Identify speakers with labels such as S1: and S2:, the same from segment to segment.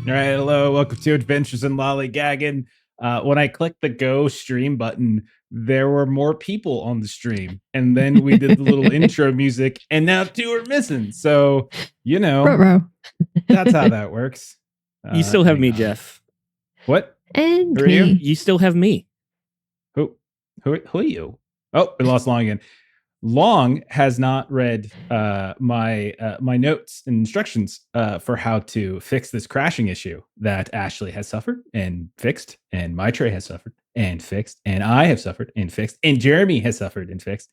S1: All right, hello, welcome to Adventures in Lollygagging. When I clicked the go stream button, there were more people on the stream, and then we did the little intro music, and now 2 are missing. So,
S2: Ruh-roh.
S1: that's how that works.
S3: You still have me, Jeff.
S1: What?
S2: And
S1: Who are you?
S3: You still have me.
S1: Who are you? Oh, we lost Long again. Long has not read my notes and instructions for how to fix this crashing issue that Ashley has suffered and fixed, and Maitreyi has suffered and fixed, and I have suffered and fixed, and Jeremy has suffered and fixed.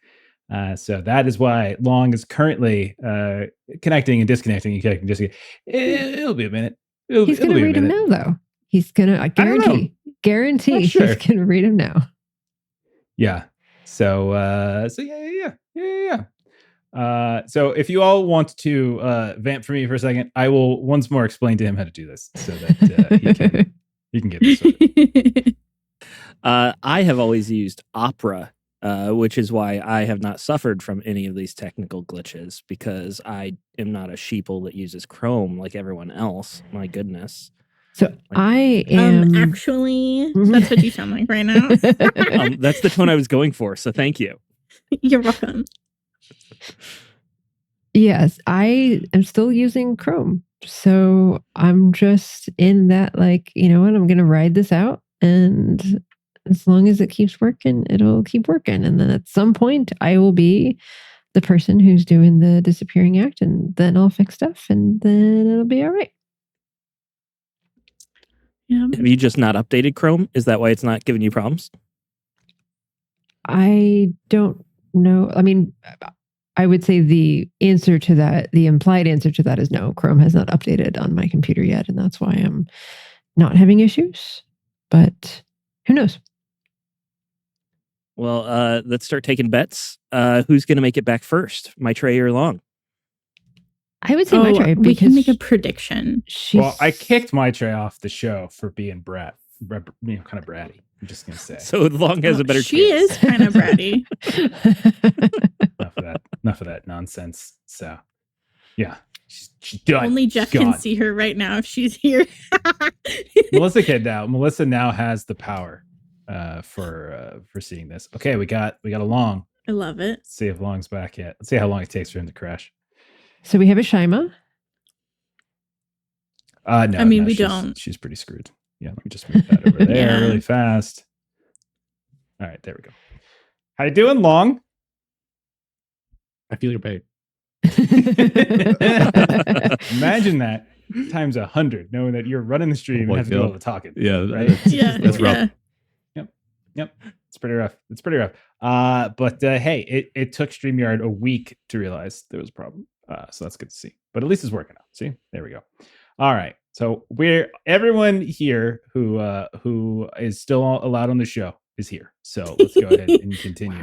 S1: So that is why Long is currently connecting and disconnecting and connecting. It'll be a minute.
S2: He's going to read him now, though. He's going to, I guarantee
S1: Sure.
S2: he's going to read him now.
S1: Yeah. So so if you all want to vamp for me for a second, I will once more explain to him how to do this so that he can get this sorted.
S3: I have always used Opera, which is why I have not suffered from any of these technical glitches, because I am not a sheeple that uses Chrome like everyone else. My goodness.
S2: So I am
S4: actually, that's what you sound like right now.
S3: That's the tone I was going for. So thank you.
S4: You're welcome.
S2: Yes, I am still using Chrome. So I'm just in that, like, you know what, I'm going to ride this out. And as long as it keeps working, it'll keep working. And then at some point, I will be the person who's doing the disappearing act, and then I'll fix stuff, and then it'll be all right.
S4: Yeah.
S3: Have you just not updated Chrome? Is that why it's not giving you problems?
S2: I don't know. I mean, I would say the answer to that, the implied answer to that is no. Chrome has not updated on my computer yet, and that's why I'm not having issues. But who knows?
S3: Well, let's start taking bets. Who's going to make it back first, Maitreyi or Long?
S2: I would say Maitreyi,
S4: we can
S2: because
S4: make a prediction.
S1: Well, I kicked Maitreyi off the show for being kind of bratty. I'm just gonna say.
S3: So Long has a better chance.
S4: She is kind of bratty.
S1: Enough of that nonsense. So, yeah, she's done.
S4: Only Jeff
S1: She's
S4: can
S1: gone.
S4: see her right now if she's here.
S1: Melissa can now. Melissa now has the power for seeing this. Okay, we got a Long.
S4: I love it.
S1: Let's see if Long's back yet. Let's see how long it takes for him to crash.
S2: So we have a Shyma.
S1: No,
S4: I mean, we
S1: she's,
S4: don't.
S1: She's pretty screwed. Yeah, let me just move that over there
S4: Yeah.
S1: really fast. All right, there we go. How you doing, Long?
S5: I feel your pain.
S1: Imagine that times 100, knowing that you're running the stream and have to do all the talking.
S5: Yeah,
S1: right?
S5: that's rough.
S1: Yep. It's pretty rough. But hey, it took StreamYard a week to realize there was a problem. So that's good to see. But at least it's working out. See, there we go. All right. So everyone here who is still allowed on the show is here. So let's go ahead and continue.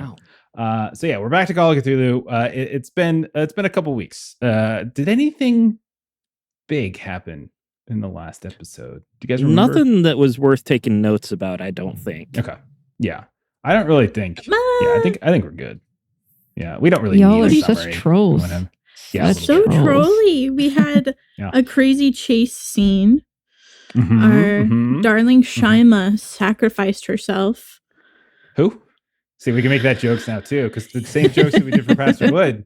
S3: Wow.
S1: So yeah, we're back to Call of Cthulhu. It's been a couple weeks. Did anything big happen in the last episode? Do you guys remember?
S3: Nothing that was worth taking notes about, I don't think.
S1: Okay. Yeah. I don't really think. Yeah, I think we're good. Yeah, we don't really
S2: Y'all
S1: need
S2: are
S1: a
S2: such
S1: summary.
S2: trolls.
S1: Yeah, a
S2: Such
S1: little
S4: So
S1: bit.
S2: trolls.
S4: trolly. We had
S1: Yeah.
S4: a crazy chase scene.
S1: Mhm,
S4: Our
S1: mhm.
S4: darling Shyma sacrificed herself.
S1: Who? See, we can make that jokes now too, because the same jokes that we did for Pastor Wood.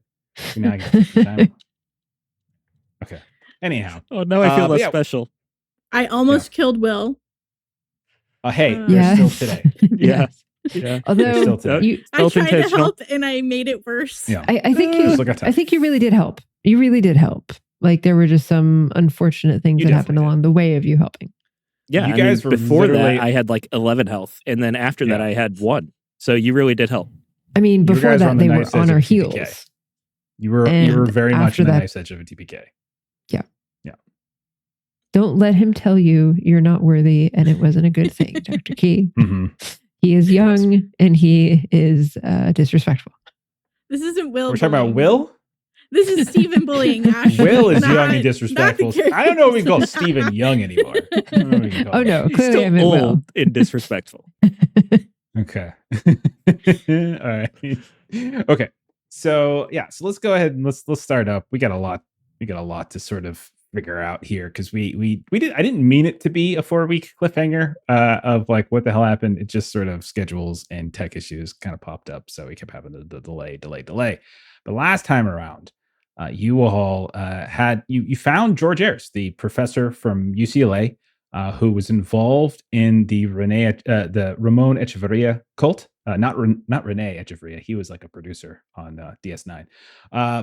S1: We now get to time. Okay. Anyhow.
S3: Oh, now I feel
S1: but
S3: less
S1: yeah.
S3: special.
S4: I almost killed Will.
S1: Hey,
S4: Yeah.
S1: there's
S2: Yes.
S1: still today.
S3: Yeah.
S1: There's still
S2: Although
S1: today.
S2: you,
S4: I
S3: Felt
S4: tried to
S3: intentional.
S4: help and I made it worse.
S1: Yeah.
S2: I think
S1: Just look at time.
S2: I think you really did help. You really did help. Like there were just some unfortunate things
S1: You
S2: that happened
S1: definitely
S2: along the way of you helping.
S3: Yeah,
S1: You
S3: I
S1: guys
S3: mean,
S1: were
S3: before
S1: literally-
S3: that, I had like 11 health. And then after that,
S1: Yeah.
S3: I had 1. So you really did help.
S2: I mean,
S1: You
S2: before
S1: guys were on
S2: that
S1: the
S2: they were
S1: knife's edge
S2: on
S1: of
S2: our
S1: TPK.
S2: heels.
S1: You were
S2: And
S1: very much
S2: after
S1: on the
S2: that-
S1: knife's edge of a TPK.
S2: Don't let him tell you you're not worthy and it wasn't a good thing, Dr. Key.
S1: Mm-hmm.
S2: He is young and he is disrespectful.
S4: This isn't Will.
S1: We're talking about
S4: bullying.
S1: Will?
S4: This is Stephen bullying Ashley.
S1: Will is
S4: not-
S1: young and
S4: not
S1: disrespectful.
S4: the
S1: I don't know if we can call Steven young anymore. I don't know what we can call
S2: Oh
S1: him.
S2: no,
S3: He's
S2: clearly I
S3: still
S2: meant Will.
S3: old and disrespectful.
S1: Okay. All right. Okay. So yeah, so let's go ahead and let's start up. We got a lot to sort of figure out here because we did. I didn't mean it to be a 4-week cliffhanger of like what the hell happened. It just sort of schedules and tech issues kind of popped up, so we kept having the delay. But last time around, you all had you found George Ayres, the professor from UCLA, who was involved in the Ramon Echeverria cult. Not Rene Echeverria. He was like a producer on DS9.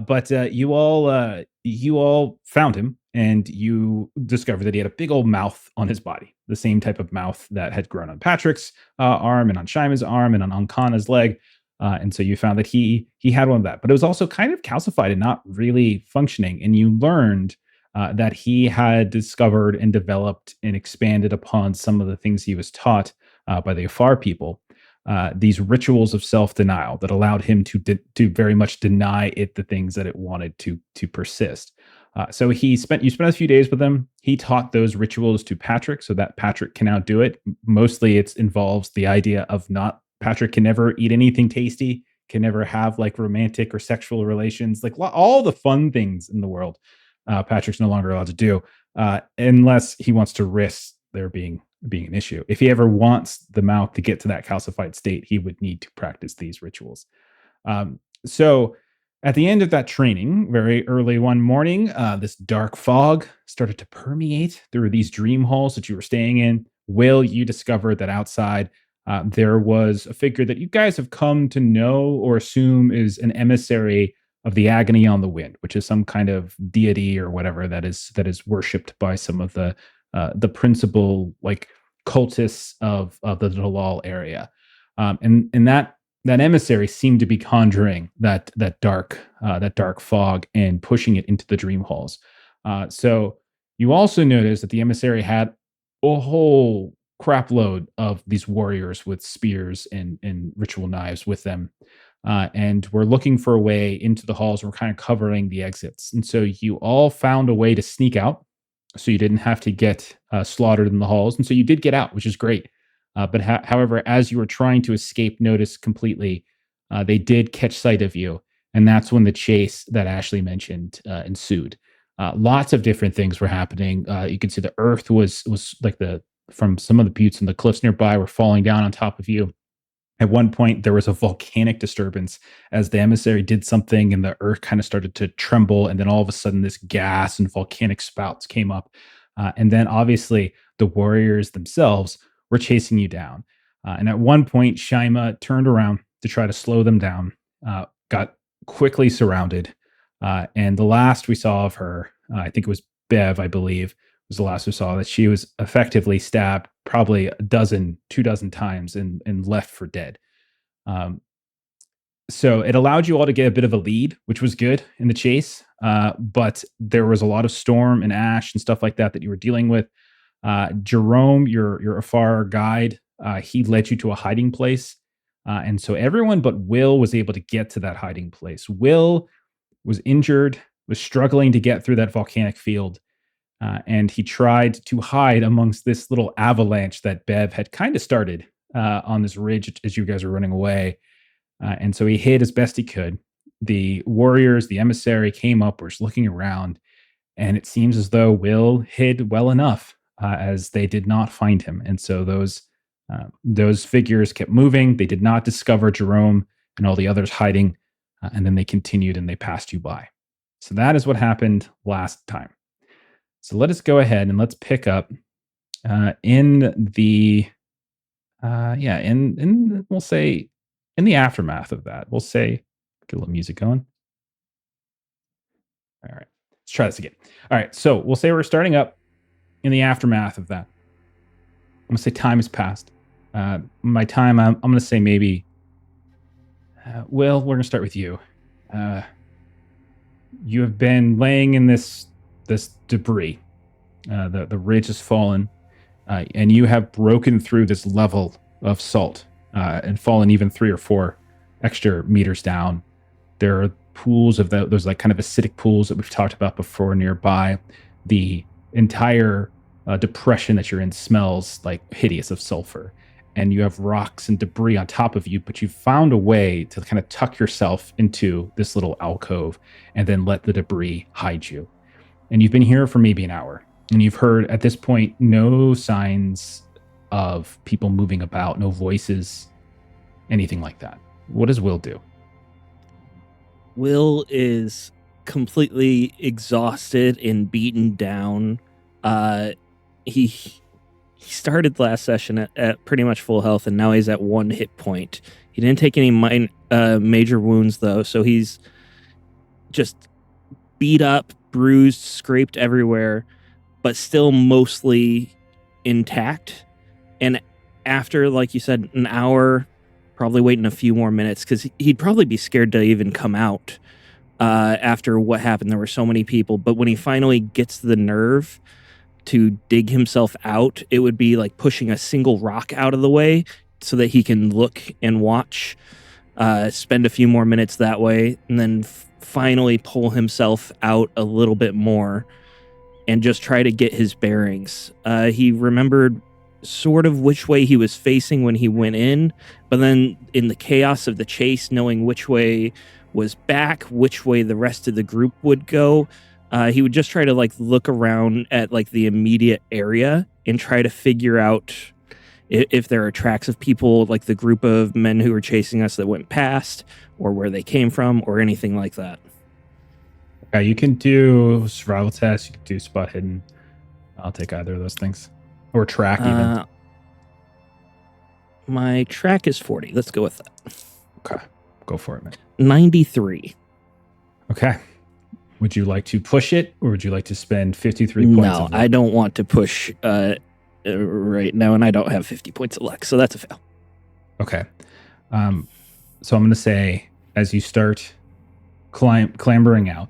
S1: But you all found him, and you discovered that he had a big old mouth on his body, the same type of mouth that had grown on Patrick's arm and on Shyma's arm and on Ankana's leg. And so you found that he had one of that, but it was also kind of calcified and not really functioning. And you learned that he had discovered and developed and expanded upon some of the things he was taught by the Afar people. These rituals of self-denial that allowed him to very much deny it the things that it wanted to persist. So you spent a few days with him. He taught those rituals to Patrick so that Patrick can now do it. Mostly it involves the idea of Patrick can never eat anything tasty, can never have like romantic or sexual relations, like all the fun things in the world. Patrick's no longer allowed to do unless he wants to risk there being an issue. If he ever wants the mouth to get to that calcified state, he would need to practice these rituals. So at the end of that training, very early one morning, this dark fog started to permeate through these dream halls that you were staying in. Will, you discovered that outside there was a figure that you guys have come to know or assume is an emissary of the agony on the wind, which is some kind of deity or whatever that is worshipped by some of the principal like cultists of the Dalal area, and that emissary seemed to be conjuring that dark fog and pushing it into the dream halls. So you also noticed that the emissary had a whole crap load of these warriors with spears and ritual knives with them. And we're looking for a way into the halls. We're kind of covering the exits. And so you all found a way to sneak out so you didn't have to get slaughtered in the halls. And so you did get out, which is great. But however, as you were trying to escape notice completely, they did catch sight of you. And that's when the chase that Ashley mentioned ensued. Lots of different things were happening. You could see the earth was like from some of the buttes and the cliffs nearby were falling down on top of you. At one point, there was a volcanic disturbance as the emissary did something and the earth kind of started to tremble. And then all of a sudden, this gas and volcanic spouts came up. And then obviously, the warriors themselves were chasing you down. And at one point, Shyma turned around to try to slow them down, got quickly surrounded. And the last we saw of her, I think it was Bev, I believe, was the last we saw, that she was effectively stabbed probably 2 dozen times and left for dead. So it allowed you all to get a bit of a lead, which was good in the chase. But there was a lot of storm and ash and stuff like that you were dealing with. Jerome, your Afar guide, he led you to a hiding place. And so everyone but Will was able to get to that hiding place. Will was injured, was struggling to get through that volcanic field. And he tried to hide amongst this little avalanche that Bev had kind of started on this ridge as you guys were running away. And so he hid as best he could. The warriors, the emissary, came up, were just looking around. And it seems as though Will hid well enough as they did not find him. And so those figures kept moving. They did not discover Jerome and all the others hiding. And then they continued and they passed you by. So that is what happened last time. So let us go ahead and let's pick up in the we'll say in the aftermath of that. We'll say, get a little music going. All right, let's try this again. All right, so we'll say we're starting up in the aftermath of that. I'm gonna say time has passed. My time, I'm gonna say maybe. Will, we're gonna start with you. You have been laying in this debris. The ridge has fallen, and you have broken through this level of salt and fallen even 3 or 4 extra meters down. There are pools of those like kind of acidic pools that we've talked about before nearby. The entire depression that you're in smells like hideous of sulfur, and you have rocks and debris on top of you, but you've found a way to kind of tuck yourself into this little alcove and then let the debris hide you. and you've been here for maybe an hour, and you've heard at this point no signs of people moving about, no voices, anything like that. What does Will do?
S3: Will is completely exhausted and beaten down. He started last session at pretty much full health, and now he's at 1 hit point. He didn't take any major wounds, though, so he's just beat up, bruised, scraped everywhere, but still mostly intact. And after, like you said, an hour, probably waiting a few more minutes, because he'd probably be scared to even come out after what happened. There were so many people, but when he finally gets the nerve to dig himself out, it would be like pushing a single rock out of the way so that he can look and watch, spend a few more minutes that way, and then finally pull himself out a little bit more and just try to get his bearings. He remembered sort of which way he was facing when he went in, but then in the chaos of the chase, knowing which way was back, which way the rest of the group would go, he would just try to like look around at like the immediate area and try to figure out if there are tracks of people, like the group of men who were chasing us that went past, or where they came from, or anything like that.
S1: Okay, you can do survival test, you can do spot hidden. I'll take either of those things. Or track even.
S3: My track is 40. Let's go with that.
S1: Okay, go for it, man.
S3: 93.
S1: Okay. Would you like to push it, or would you like to spend 53 points?
S3: No, I don't want to push right now, and I don't have 50 points of luck, so that's a fail.
S1: Okay. So I'm going to say, as you start clambering out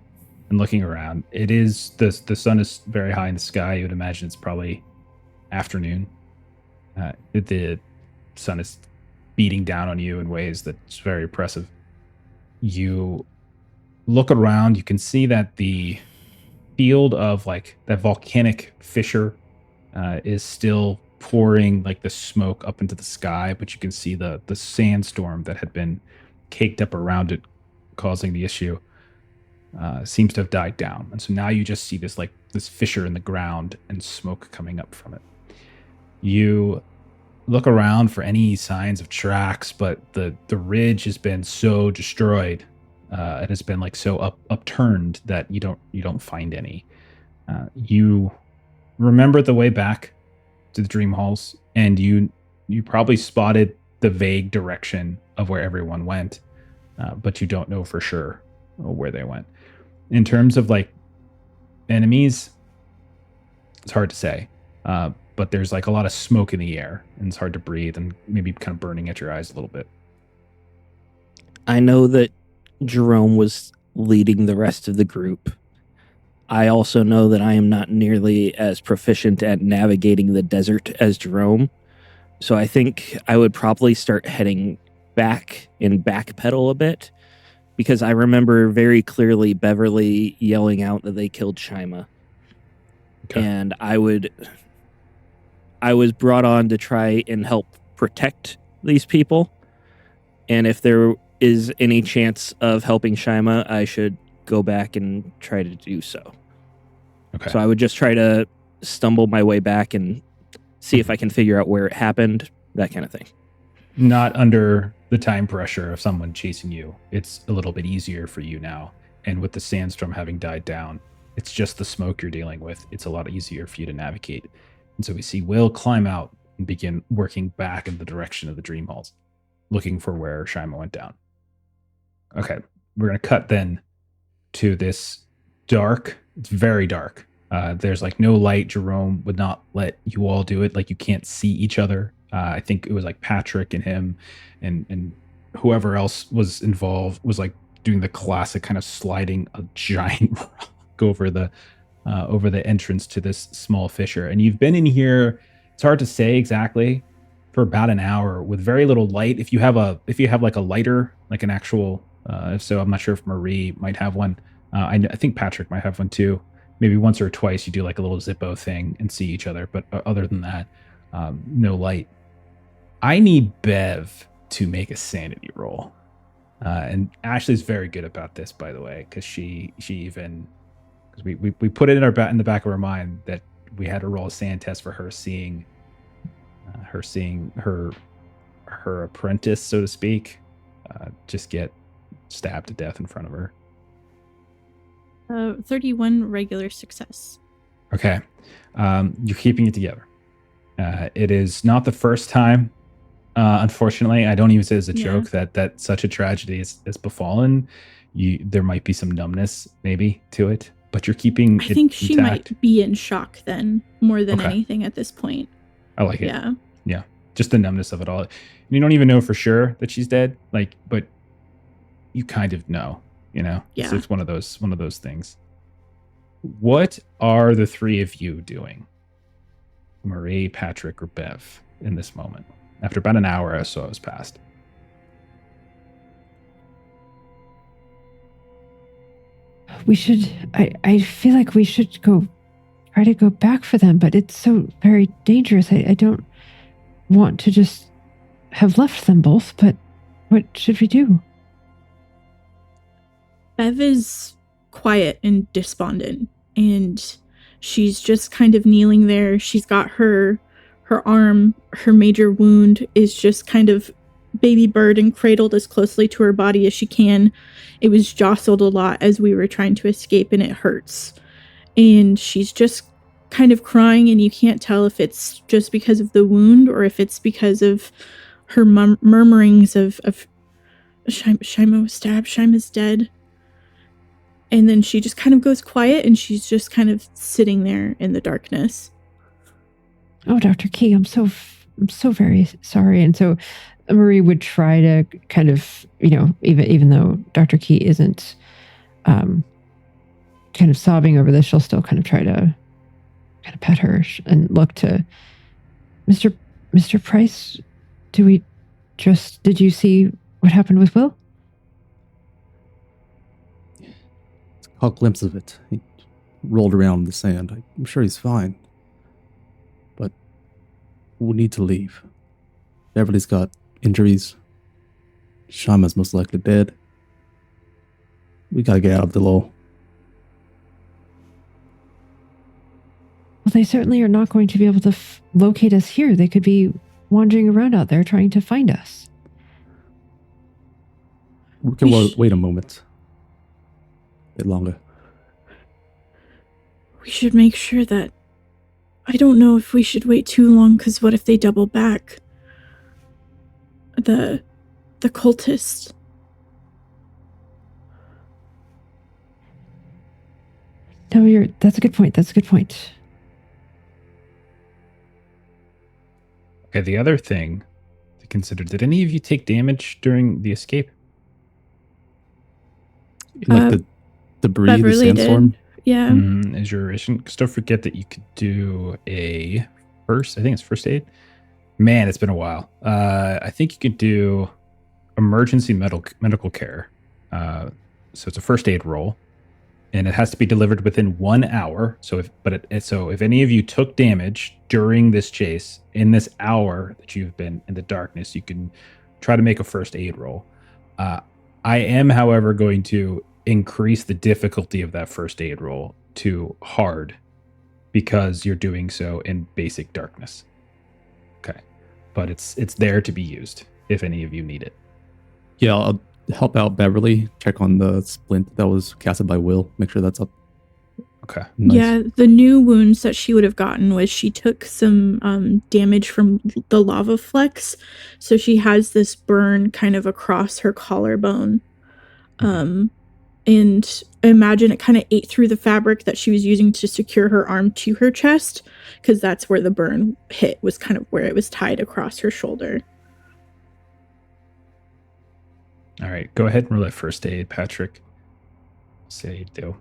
S1: and looking around, it is the sun is very high in the sky. You would imagine it's probably afternoon. The sun is beating down on you in ways that's very oppressive. You look around, you can see that the field of like that volcanic fissure is still pouring like the smoke up into the sky, but you can see the sandstorm that had been caked up around it, causing the issue, seems to have died down. And so now you just see this fissure in the ground and smoke coming up from it. You look around for any signs of tracks, but the ridge has been so destroyed. It has been like so upturned that you don't find any. You remember the way back to the dream halls, and you probably spotted the vague direction of where everyone went, but you don't know for sure where they went. In terms of like enemies, it's hard to say, but there's like a lot of smoke in the air, and it's hard to breathe, and maybe kind of burning at your eyes a little bit.
S3: I know that Jerome was leading the rest of the group. I also know that I am not nearly as proficient at navigating the desert as Jerome, so I think I would probably start heading back and backpedal a bit, because I remember very clearly Beverly yelling out that they killed Shyma. Okay. And I was brought on to try and help protect these people, and if there is any chance of helping Shyma, I should go back and try to do so. Okay. So I would just try to stumble my way back and see if I can figure out where it happened, that kind of thing.
S1: Not under the time pressure of someone chasing you. It's a little bit easier for you now. And with the sandstorm having died down, it's just the smoke you're dealing with. It's a lot easier for you to navigate. And so we see Will climb out and begin working back in the direction of the dream halls, looking for where Shyma went down. Okay, we're going to cut then to this dark. It's very dark. There's like no light. Jerome would not let you all do it. Like you can't see each other. I think it was like Patrick and him and whoever else was involved was like doing the classic kind of sliding a giant rock over the entrance to this small fissure. And you've been in here, it's hard to say exactly, for about an hour with very little light. If you have like a lighter, like an actual, if so, I'm not sure if Marie might have one. I think Patrick might have one too. Maybe once or twice you do like a little Zippo thing and see each other. But other than that, no light. I need Bev to make a sanity roll. And Ashley's very good about this, by the way, because she even because we put it in the back of our mind that we had to roll a sand test for her seeing her apprentice, so to speak, just get stabbed to death in front of her.
S4: 31 regular success.
S1: Okay. You're keeping it together. It is not the first time, unfortunately. I don't even say it as a joke that such a tragedy is befallen. There might be some numbness maybe to it, but you're keeping
S4: I
S1: it
S4: think she
S1: intact.
S4: might be in shock then, more than
S1: Okay.
S4: anything at this point.
S1: I like it.
S4: Yeah.
S1: Just the numbness of it all. You don't even know for sure that she's dead, but you kind of know,
S4: Yeah.
S1: It's one of those things. What are the three of you doing? Marie, Patrick, or Bev in this moment? After about an hour or so has passed.
S2: We should. I feel like we should try to go back for them, but it's so very dangerous. I don't want to just have left them both, but what should we do?
S4: Bev is quiet and despondent, and she's just kind of kneeling there. She's got her arm, her major wound is just kind of baby bird and cradled as closely to her body as she can. It was jostled a lot as we were trying to escape, and it hurts. And she's just kind of crying, and you can't tell if it's just because of the wound or if it's because of her murmurings of Shyma was stabbed, Shyma's dead. And then she just kind of goes quiet, and she's just kind of sitting there in the darkness.
S2: Oh, Dr. Key, I'm so very sorry. And so Marie would try to kind of, even though Dr. Key isn't kind of sobbing over this, she'll still kind of try to kind of pet her and look to Mr. Price. Did you see what happened with Will?
S6: Caught a glimpse of it. He rolled around in the sand. I'm sure he's fine. But we need to leave. Beverly's got injuries. Shyma's most likely dead. We gotta get out of the low.
S2: Well, they certainly are not going to be able to locate us here. They could be wandering around out there trying to find us.
S6: We can wait a moment. A bit longer.
S4: We should make sure that... I don't know if we should wait too long, because what if they double back? The cultists.
S2: No, that's a good point.
S1: Okay, the other thing to consider, did any of you take damage during the escape?
S6: The debris,
S4: Beverly
S6: the sandstorm.
S4: did. Yeah.
S1: Is your ration? Because don't forget that you could do I think it's first aid. Man, it's been a while. I think you could do emergency medical care. So it's a first aid roll, and it has to be delivered within 1 hour. So if any of you took damage during this chase in this hour that you've been in the darkness, you can try to make a first aid roll. I am, however, going to increase the difficulty of that first aid roll to hard because you're doing so in basic darkness. Okay. But it's there to be used if any of you need it.
S6: Yeah, I'll help out Beverly. Check on the splint that was casted by Will. Make sure that's up.
S1: Okay.
S6: Nice.
S4: Yeah, the new wounds that she would have gotten was she took some damage from the lava flex. So she has this burn kind of across her collarbone. And I imagine it kind of ate through the fabric that she was using to secure her arm to her chest, because that's where the burn hit, was kind of where it was tied across her shoulder.
S1: All right. Go ahead and roll that first aid, Patrick. Say you do.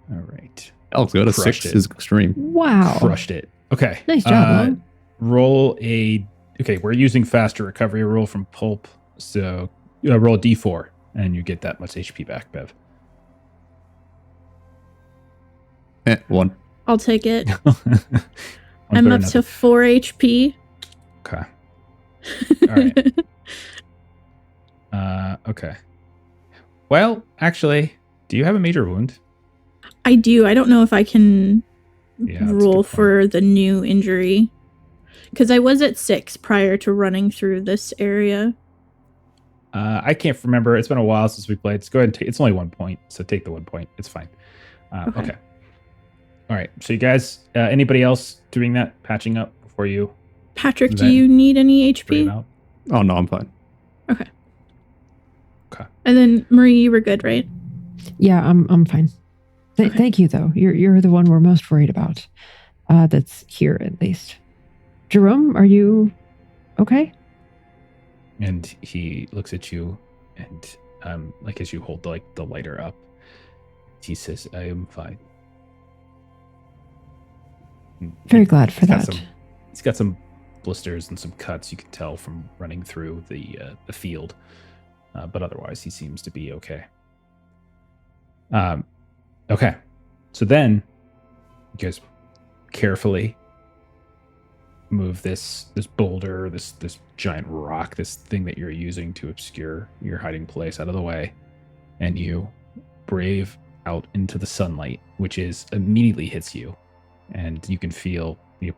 S1: All right.
S6: Alex got a
S1: Crushed
S6: 6
S1: it.
S6: is extreme.
S2: Wow.
S1: Crushed it. Okay.
S2: Nice job, Mom.
S1: Okay, we're using faster recovery roll from Pulp. So roll a d4 and you get that much HP back, Bev.
S6: 1.
S4: I'll take it.
S1: One's
S4: I'm
S1: better
S4: up
S1: than
S4: to 4 HP.
S1: Okay. All right. Okay. Well, actually, do you have a major wound?
S4: I do. I don't know if I can
S1: Yeah, that's a
S4: roll
S1: good point.
S4: for the new injury. Because I was at 6 prior to running through this area.
S1: I can't remember. It's been a while since we played. So go ahead and take. It's only 1 point, so take the 1 point. It's fine. Okay. All right. So you guys, anybody else doing that patching up before you?
S4: Patrick, do
S1: Then
S4: you need any
S1: Free
S4: HP?
S1: out?
S6: Oh no, I'm fine.
S4: Okay.
S1: Okay.
S4: And then Marie, you were good, right?
S2: Yeah, I'm fine.
S4: Okay.
S2: Thank you, though. You're the one we're most worried about. That's here, at least. Jerome, are you okay?
S1: And he looks at you, and like as you hold the lighter up, he says, "I am fine."
S2: Very glad for
S1: He's got
S2: that.
S1: He's got some blisters and some cuts. You can tell from running through the field, but otherwise he seems to be okay. Okay, so then you guys carefully move this boulder, this giant rock, this thing that you're using to obscure your hiding place out of the way, and you brave out into the sunlight, which immediately hits you, and you can feel the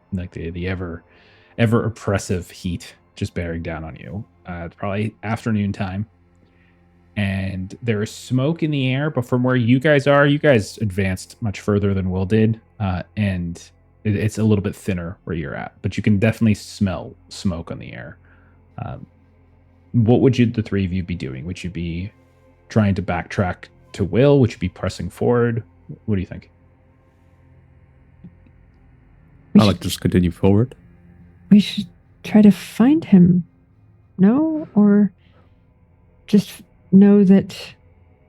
S1: ever oppressive heat just bearing down on you. It's probably afternoon time, and there is smoke in the air, but from where you guys are, you guys advanced much further than Will did, and it's a little bit thinner where you're at, but you can definitely smell smoke on the air. What would the three of you be doing? Would you be trying to backtrack to Will? Would you be pressing forward? What do you think?
S6: I like to just continue forward.
S2: We should try to find him. No? Or just know that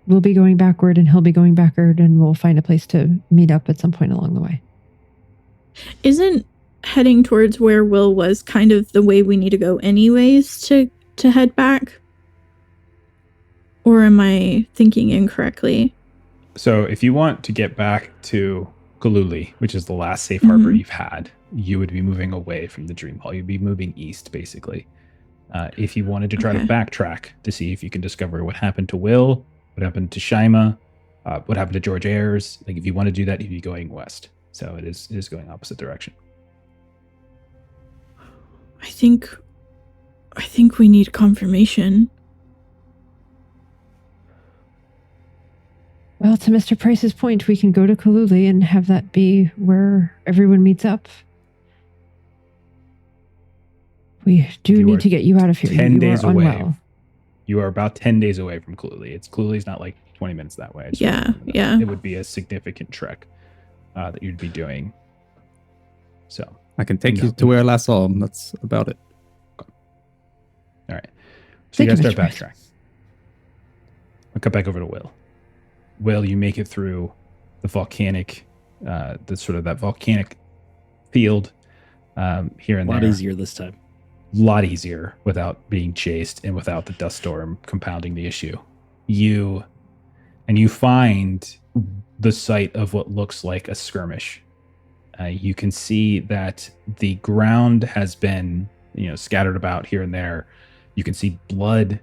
S2: we'll be going backward and he'll be going backward and we'll find a place to meet up at some point along the way.
S4: Isn't heading towards where Will was kind of the way we need to go anyways to head back? Or am I thinking incorrectly?
S1: So if you want to get back to Cthulhu, which is the last safe harbor you've had, you would be moving away from the Dream Hall. You'd be moving east, basically. If you wanted to try to backtrack to see if you can discover what happened to Will, what happened to Shyma, what happened to George Ayers, like if you want to do that, you'd be going west. So it is going opposite direction.
S4: I think we need confirmation.
S2: Well, to Mr. Price's point, we can go to Cthulhu and have that be where everyone meets up. We do
S1: You
S2: need
S1: are
S2: to get you out of here.
S1: 10
S2: You
S1: days
S2: are
S1: away.
S2: unwell.
S1: You are about 10 days away from Cthulhu. Cthulhu's not like 20 minutes that way.
S4: Yeah.
S1: It would be a significant trek that you'd be doing. So
S6: I can take you to where I last saw him. That's about it.
S1: All right. So
S2: Thank
S1: you guys
S2: you,
S1: start
S2: Mr. Price.
S1: backtracking. I'll cut back over to Will. Will, you make it through the volcanic, that volcanic field here and
S3: A lot
S1: there.
S3: easier this time.
S1: A lot easier without being chased and without the dust storm compounding the issue. You find the site of what looks like a skirmish. You can see that the ground has been, scattered about here and there. You can see blood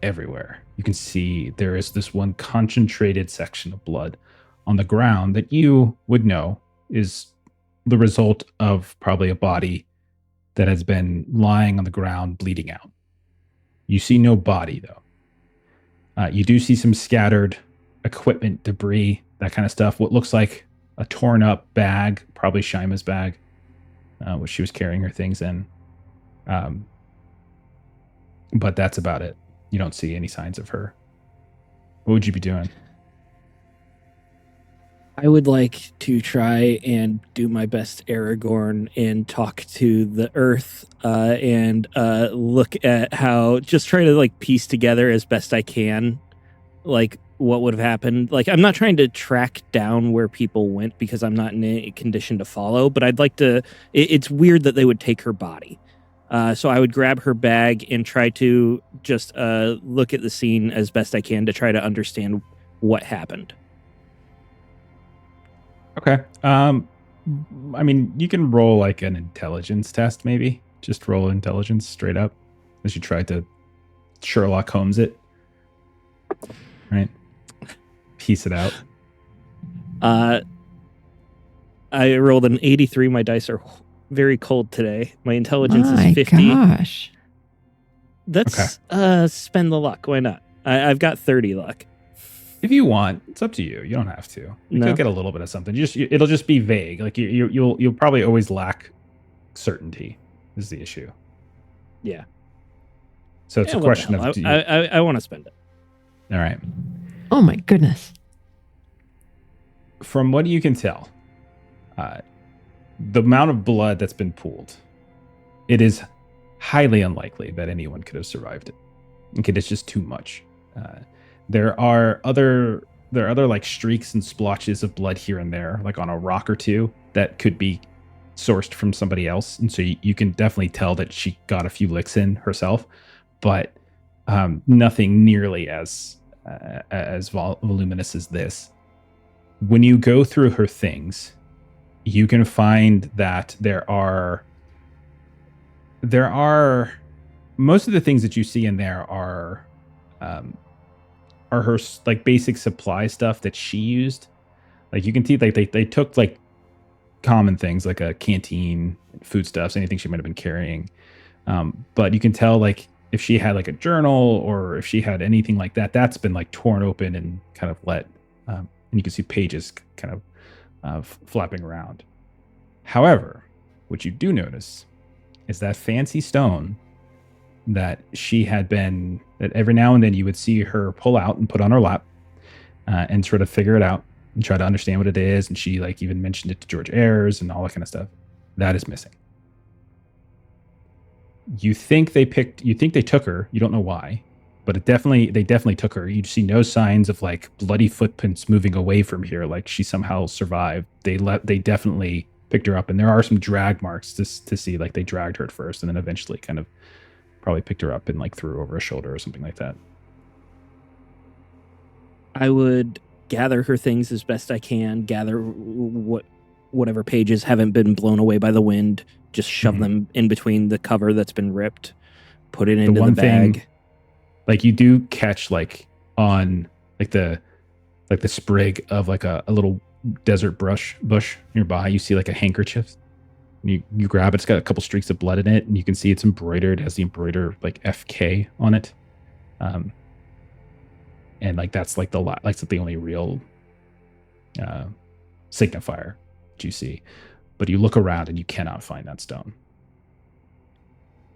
S1: everywhere. You can see there is this one concentrated section of blood on the ground that you would know is the result of probably a body that has been lying on the ground bleeding out. You see no body, though. You do see some scattered equipment, debris, that kind of stuff. What looks like a torn up bag, probably Shyma's bag, which she was carrying her things in. But that's about it. You don't see any signs of her. What would you be doing?
S3: I would like to try and do my best Aragorn and talk to the earth and look at how, just try to piece together as best I can, what would have happened. I'm not trying to track down where people went because I'm not in a condition to follow, but I'd like to, it's weird that they would take her body. So I would grab her bag and try to just look at the scene as best I can to try to understand what happened.
S1: Okay. You can roll an intelligence test, maybe. Just roll intelligence straight up as you try to Sherlock Holmes it. right? Piece it out.
S3: I rolled an 83. My dice are very cold today. My intelligence
S2: My
S3: is 50.
S2: gosh.
S3: Let's spend the luck. Why not? I've got 30 luck.
S1: If you want, it's up to you. You don't have to. You
S3: No.
S1: could get a little bit of something. It'll just be vague. Like you'll probably always lack certainty. Is the issue.
S3: Yeah.
S1: So it's
S3: Yeah,
S1: a
S3: what
S1: question
S3: the hell?
S1: of do you,
S3: I want to spend it.
S1: all right.
S2: Oh my goodness.
S1: From what you can tell, the amount of blood that's been pooled, it is highly unlikely that anyone could have survived it. Okay, it's just too much. There are other like streaks and splotches of blood here and there, like on a rock or two, that could be sourced from somebody else, and so you can definitely tell that she got a few licks in herself, but nothing nearly as voluminous as this. When you go through her things, you can find that there are most of the things that you see in there are her like basic supply stuff that she used. Like you can see like they took like common things like a canteen, foodstuffs, anything she might have been carrying. But you can tell like if she had like a journal or if she had anything like that, that's been like torn open and kind of let, and you can see pages kind of flapping around. However, what you do notice is that fancy stone that she had been, that every now and then you would see her pull out and put on her lap and sort of figure it out and try to understand what it is. And she like even mentioned it to George Ayers and all that kind of stuff. That is missing. You think they took her. You don't know why, but they definitely took her. You see no signs of like bloody footprints moving away from here. Like she somehow survived. They definitely picked her up, and there are some drag marks to see like they dragged her at first and then eventually kind of probably picked her up and like threw her over a shoulder or something like that.
S3: I would gather her things as best I can, gather whatever pages haven't been blown away by the wind, just shove them in between the cover that's been ripped, put it into the bag.
S1: Thing, like you do catch like on like the sprig of like a little desert bush nearby, you see like a handkerchief. You grab it, it's got a couple streaks of blood in it, and you can see it's embroidered, it has the embroidered like FK on it. And like that's like the only real signifier that you see. But you look around and you cannot find that stone.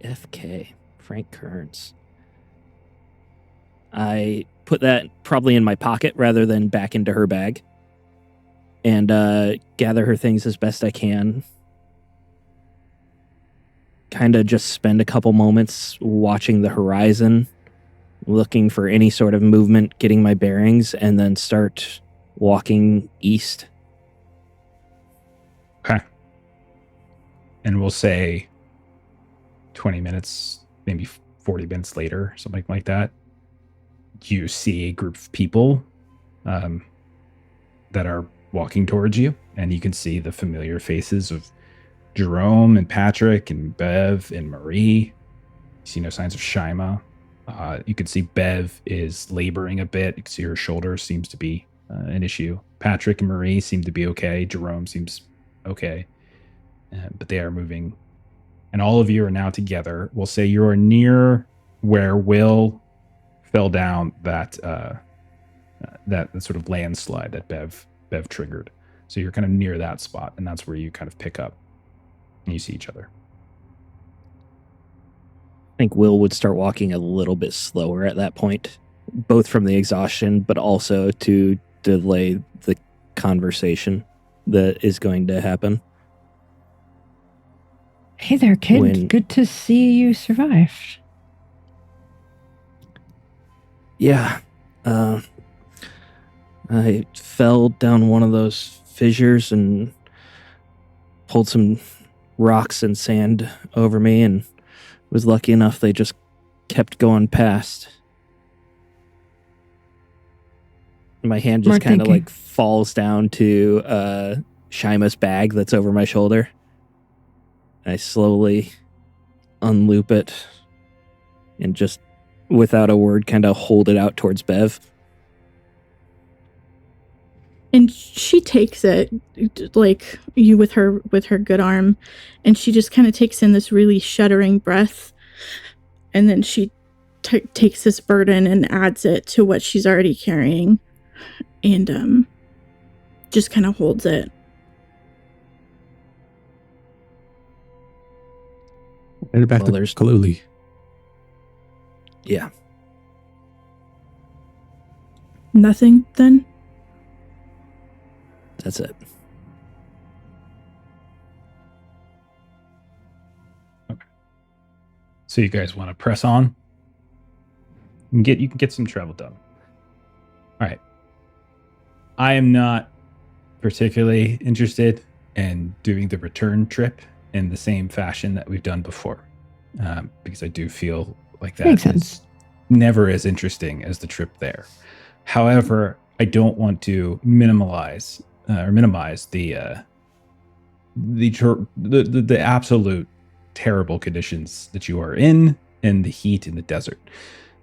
S3: FK, Frank Kearns. I put that probably in my pocket rather than back into her bag, and gather her things as best I can. Kind of just spend a couple moments watching the horizon, looking for any sort of movement, getting my bearings, and then start walking east.
S1: Okay. And we'll say 20 minutes, maybe 40 minutes later, something like that, you see a group of people that are walking towards you, and you can see the familiar faces of Jerome and Patrick and Bev and Marie. You see no signs of Shyma. You can see Bev is laboring a bit. You can see her shoulder seems to be an issue. Patrick and Marie seem to be okay. Jerome seems okay. But they are moving. And all of you are now together. We'll say you are near where Will fell down that sort of landslide that Bev triggered. So you're kind of near that spot, and that's where you kind of pick up and you see each other.
S3: I think Will would start walking a little bit slower at that point, both from the exhaustion, but also to delay the conversation that is going to happen.
S2: Hey there, kid. Good to see you survived.
S3: Yeah. I fell down one of those fissures and pulled some rocks and sand over me, and was lucky enough they just kept going past. My hand just kind of like falls down to Shyma's bag that's over my shoulder. I slowly unloop it and just without a word kind of hold it out towards Bev.
S4: And she takes it, like you with her good arm, and she just kind of takes in this really shuddering breath, and then she takes this burden and adds it to what she's already carrying, and just kind of holds it.
S6: Headed back to
S3: there's-
S6: Cthulhu.
S3: Yeah.
S4: Nothing then?
S3: That's it.
S1: So you guys want to press on? You can get some travel done. All right. I am not particularly interested in doing the return trip in the same fashion that we've done before, because I do feel like that
S2: Makes sense.
S1: is never as interesting as the trip there. However, I don't want to minimize the absolute terrible conditions that you are in the heat in the desert.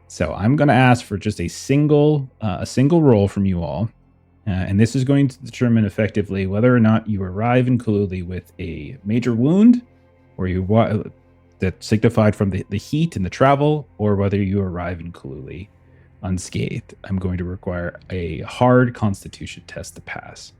S1: So I'm going to ask for just a single roll from you all, and this is going to determine effectively whether or not you arrive in Cthulhu with a major wound, or that's signified from the heat and the travel, or whether you arrive in Cthulhu unscathed. I'm going to require a hard Constitution test to pass.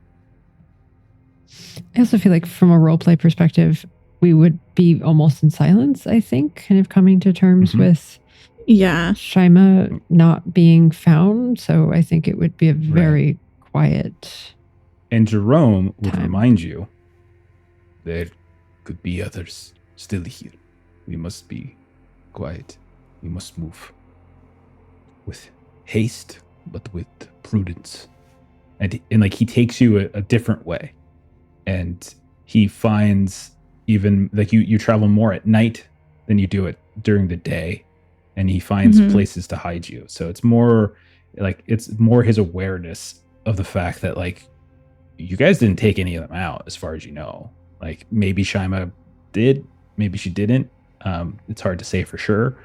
S2: I also feel like from a roleplay perspective, we would be almost in silence, I think, kind of coming to terms with
S4: Yeah.
S2: Shyma not being found. So I think it would be a very quiet.
S1: And Jerome would
S2: time.
S1: remind you there could be others still here. We must be quiet. We must move with haste, but with prudence. And like he takes you a different way. And he finds even like you travel more at night than you do it during the day. And he finds places to hide you. So it's more his awareness of the fact that like you guys didn't take any of them out as far as you know. Like maybe Shyma did, maybe she didn't. It's hard to say for sure,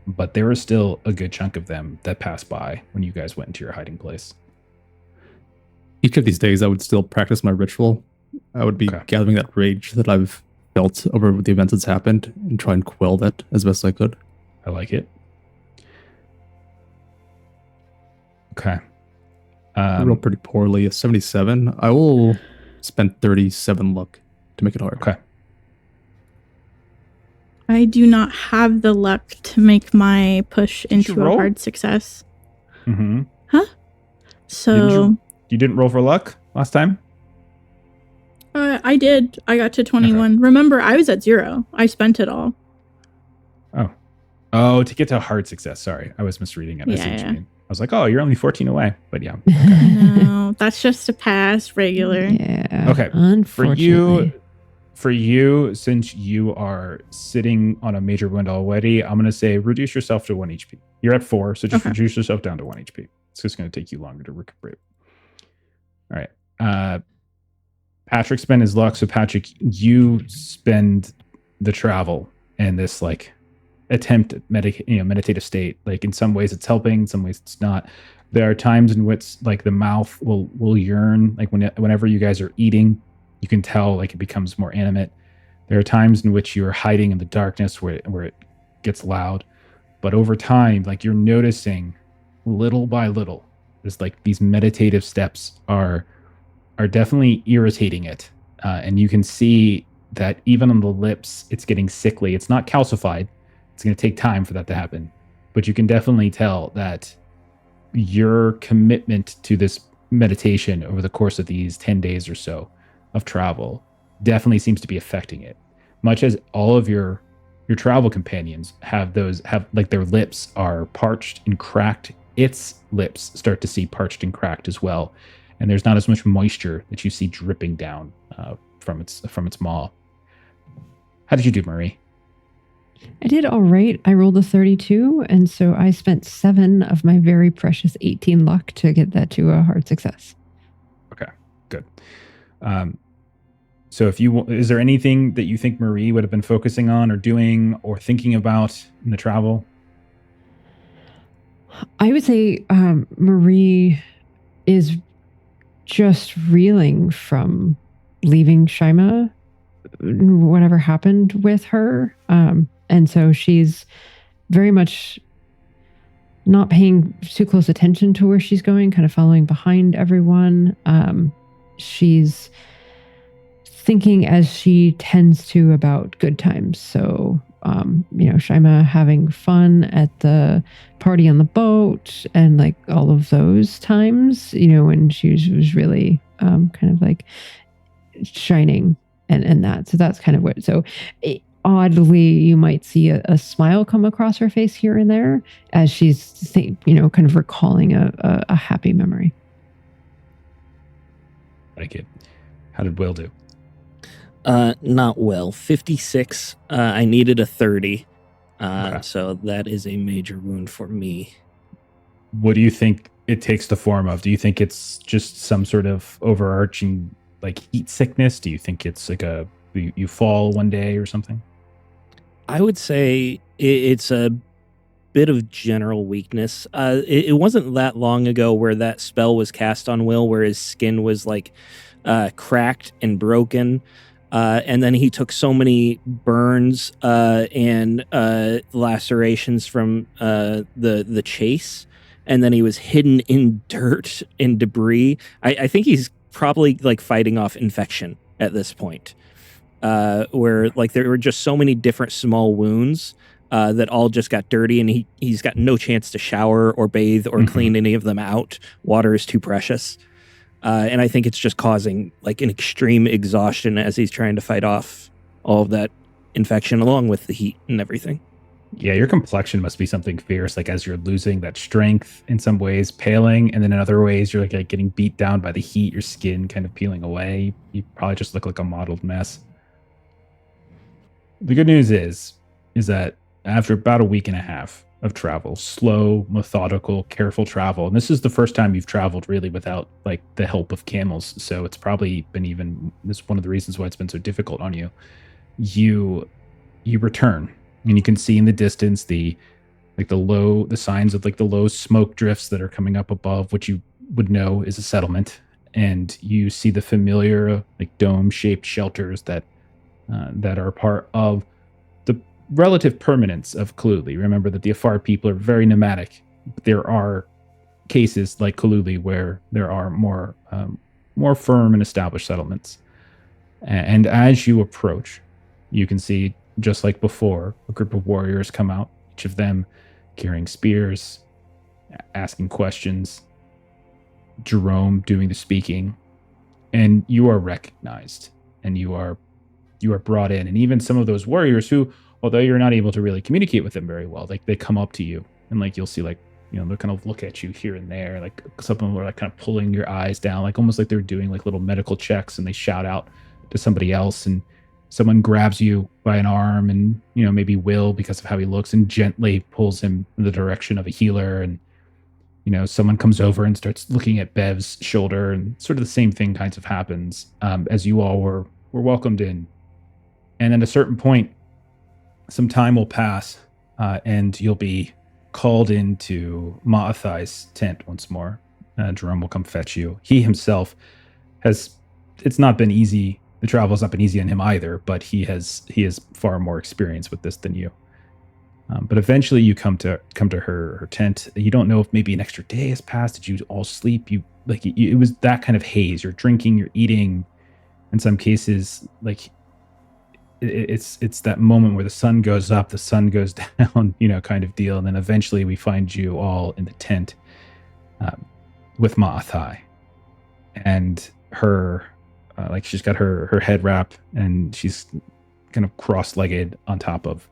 S1: but there was still a good chunk of them that passed by when you guys went into your hiding place.
S6: Each of these days, I would still practice my ritual. I would be gathering that rage that I've felt over the events that's happened and try and quell that as best I could.
S1: I like it. Okay.
S6: I rolled pretty poorly. A 77. I will spend 37 luck to make it hard.
S1: Okay.
S4: I do not have the luck to make my push into a
S1: roll?
S4: hard success.
S1: Mm-hmm.
S4: Huh? So
S1: You didn't roll for luck last time?
S4: I did. I got to 21. Remember, I was at 0. I spent it all.
S1: Oh, to get to a hard success. Sorry, I was misreading it. I see what you mean. I was like, oh, you're only 14 away. But yeah.
S4: No, that's just a pass regular.
S2: Yeah.
S1: Okay.
S2: Unfortunately.
S1: For you, since you are sitting on a major wound already, I'm going to say reduce yourself to 1 HP. You're at 4, so just reduce yourself down to 1 HP. It's just going to take you longer to recuperate. All right. Patrick spent his luck, so Patrick, you spend the travel and this like attempt at meditative state. Like in some ways it's helping, in some ways it's not. There are times in which like the mouth will yearn, like whenever you guys are eating, you can tell like it becomes more animate. There are times in which you're hiding in the darkness where it gets loud. But over time, like you're noticing little by little, there's like these meditative steps are definitely irritating it. And you can see that even on the lips, it's getting sickly. It's not calcified. It's going to take time for that to happen. But you can definitely tell that your commitment to this meditation over the course of these 10 days or so of travel definitely seems to be affecting it. Much as all of your travel companions have like their lips are parched and cracked, its lips start to see parched and cracked as well. And there's not as much moisture that you see dripping down from its maw. How did you do, Marie?
S2: I did all right. I rolled a 32, and so I spent 7 of my very precious 18 luck to get that to a hard success.
S1: Okay, good. So is there anything that you think Marie would have been focusing on or doing or thinking about in the travel?
S2: I would say Marie is just reeling from leaving Shyma, whatever happened with her. And so she's very much not paying too close attention to where she's going, kind of following behind everyone. She's thinking, as she tends to, about good times. So, Shyma having fun at the party on the boat and like all of those times, when she was really kind of like shining and that. So that's kind of what. So oddly, you might see a smile come across her face here and there as she's, kind of recalling a happy memory.
S1: Like it. How did Will do?
S3: Not well. 56. I needed a 30.
S1: Okay.
S3: So that is a major wound for me.
S1: What do you think it takes the form of? Do you think it's just some sort of overarching like heat sickness? Do you think it's like you fall one day or something?
S3: I would say it's a bit of general weakness. It wasn't that long ago where that spell was cast on Will, where his skin was like cracked and broken. And then he took so many burns and lacerations from the chase. And then he was hidden in dirt and debris. I think he's probably like fighting off infection at this point. Where like there were just so many different small wounds that all just got dirty, and he's got no chance to shower or bathe or clean any of them out. Water is too precious. And I think it's just causing like an extreme exhaustion as he's trying to fight off all of that infection along with the heat and everything.
S1: Yeah, your complexion must be something fierce, like as you're losing that strength in some ways, paling, and then in other ways you're like getting beat down by the heat, your skin kind of peeling away. You probably just look like a mottled mess. The good news is that after about a week and a half of travel, slow, methodical, careful travel, and this is the first time you've traveled really without like the help of camels, so it's probably been this is one of the reasons why it's been so difficult on you. You return, and you can see in the distance the signs of like the low smoke drifts that are coming up above, which you would know is a settlement, and you see the familiar like dome-shaped shelters that are part of the relative permanence of Cthulhu. Remember that the Afar people are very nomadic, but there are cases like Cthulhu where there are more firm and established settlements. And as you approach, you can see, just like before, a group of warriors come out, each of them carrying spears, asking questions, Jerome doing the speaking, and you are recognized, and you are brought in. And even some of those warriors who, although you're not able to really communicate with them very well, like they come up to you and like you'll see like, they'll kind of look at you here and there, like some of them are like kind of pulling your eyes down, like almost like they're doing like little medical checks, and they shout out to somebody else, and someone grabs you by an arm, and maybe Will, because of how he looks, and gently pulls him in the direction of a healer. And someone comes over and starts looking at Bev's shoulder, and sort of the same thing kinds of happens as you all were welcomed in. And at a certain point, some time will pass, and you'll be called into Maitreyi's tent once more. Jerome will come fetch you. He himself it's not been easy. The travel has not been easy on him either, but he has far more experience with this than you. But eventually you come to her tent. You don't know if maybe an extra day has passed. Did you all sleep? It was that kind of haze. You're drinking, you're eating. In some cases, like it's that moment where the sun goes up, the sun goes down, kind of deal. And then eventually we find you all in the tent with Maitreyi, and her, she's got her head wrap, and she's kind of cross-legged on top of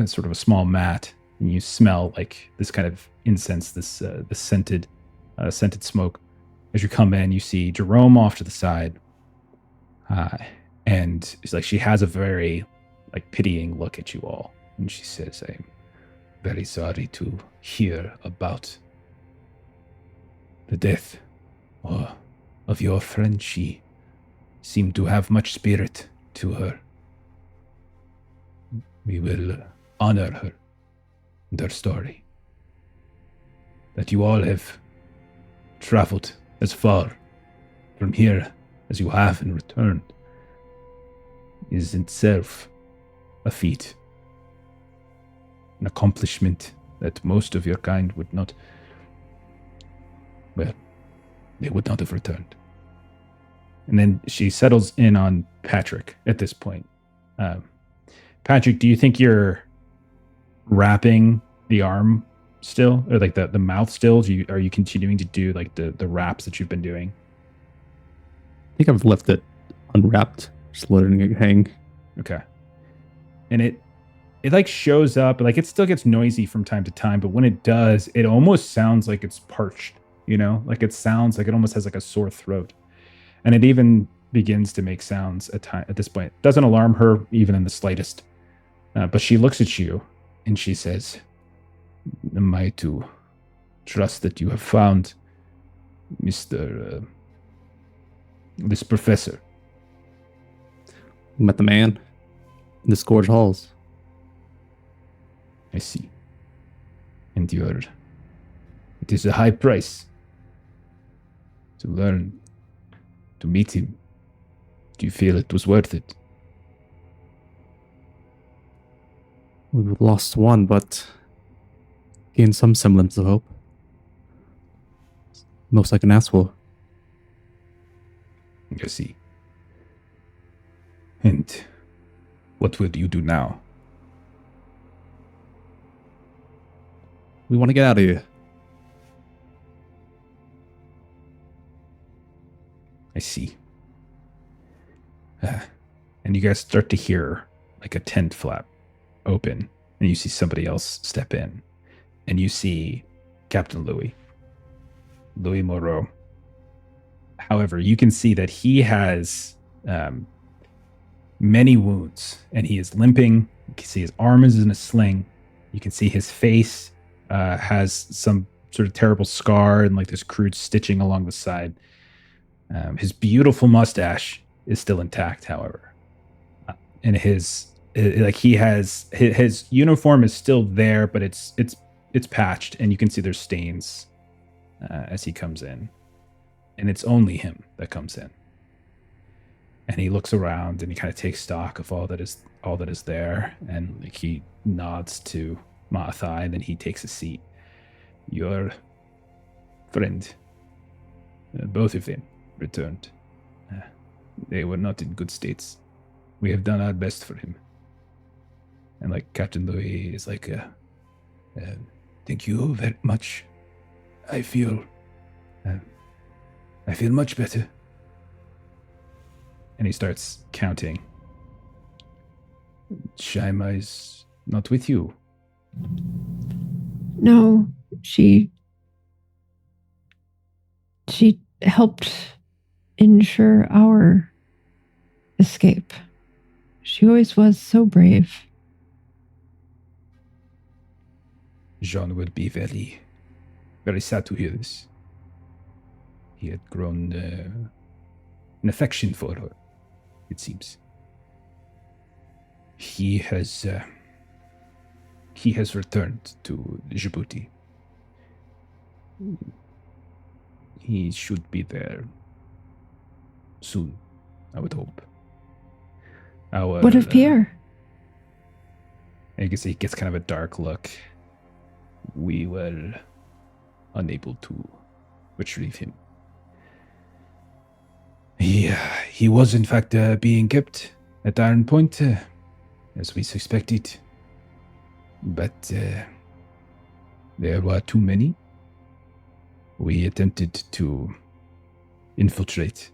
S1: sort of a small mat, and you smell like this kind of incense, this scented smoke. As you come in, you see Jerome off to the side, and it's like she has a very like pitying look at you all, and she says, "I'm very sorry to hear about the death of your friend. She seemed to have much spirit to her. We will honor her and her story. That you all have traveled as far from here, as you have and returned, is itself a feat, an accomplishment that most of your kind would not, well, they would not have returned. And then she settles in on Patrick at this point. Patrick, do you think you're wrapping the arm still, or like the mouth still? Are you continuing to do like the wraps that you've been doing?
S6: I think I've left it unwrapped, just letting it hang.
S1: Okay. And it like shows up, like it still gets noisy from time to time, but when it does, it almost sounds like it's parched, you know? Like it sounds like it almost has like a sore throat. And it even begins to make sounds at this point. Doesn't alarm her even in the slightest. But she looks at you and she says, "Am I to trust that you have found Mr. This professor?"
S6: Met the man in the Scourge Halls.
S1: I see. And it is a high price to learn, to meet him. Do you feel it was worth it?
S6: We've lost one, but gained some semblance of hope. Most I can ask for.
S1: I see. And what will you do now?
S6: We want to get out of here.
S1: I see. And you guys start to hear like a tent flap open, and you see somebody else step in, and you see Captain Louis Moreau. However, you can see that he has many wounds, and he is limping. You can see his arm is in a sling. You can see his face has some sort of terrible scar and like this crude stitching along the side. His beautiful mustache is still intact, however, and his uniform is still there, but it's patched, and you can see there's stains as he comes in, and it's only him that comes in, and he looks around and he kind of takes stock of all that is there, and like he nods to Maitreyi, and then he takes a seat. Your friend, both of them returned. They were not in good states. We have done our best for him. And like Captain Louis is like, thank you very much. I feel much better. And he starts counting. Shyma is not with you.
S2: No, she helped ensure our escape. She always was so brave.
S1: Jean would be very, very sad to hear this. He had grown an affection for her, it seems. He has returned to Djibouti. He should be there soon, I would hope.
S2: What of Pierre?
S1: I guess he gets kind of a dark look. We were unable to retrieve him. He was in fact being kept at Iron Point, as we suspected. But there were too many. We attempted to infiltrate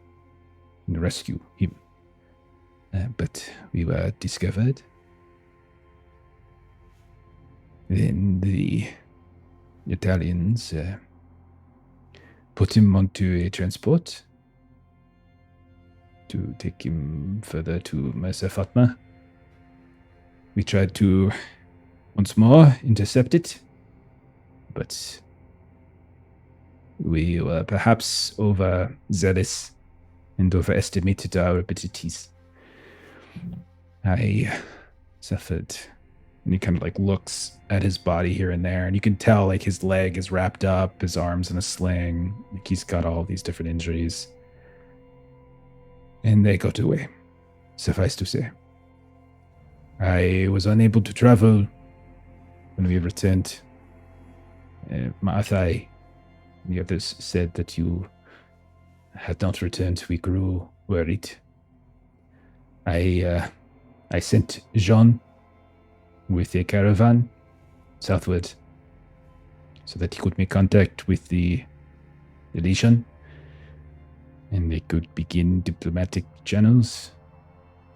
S1: and rescue him. But we were discovered. Then the Italians put him onto a transport to take him further to Mersa Fatma. We tried to once more intercept it, but we were perhaps overzealous and overestimated our abilities. I suffered, and he kind of like looks at his body here and there, and you can tell like his leg is wrapped up, his arm's in a sling, like he's got all these different injuries. And they got away. Suffice to say. I was unable to travel when we returned. Maitreyi and the others said that you had not returned. We grew worried. I sent Jean with a caravan southward so that he could make contact with the Legion and they could begin diplomatic channels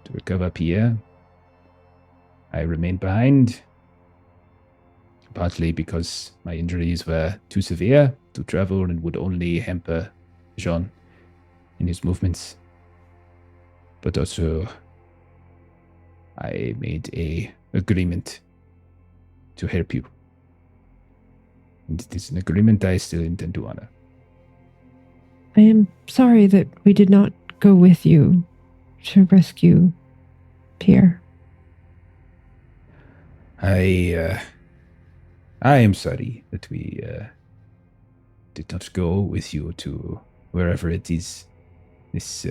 S1: to recover Pierre. I remained behind, partly because my injuries were too severe to travel and would only hamper Jean in his movements. But also, I made a agreement to help you. And it is an agreement I still intend to honor.
S2: I am sorry that we did not go with you to rescue Pierre.
S1: I am sorry that we did not go with you to wherever it is, this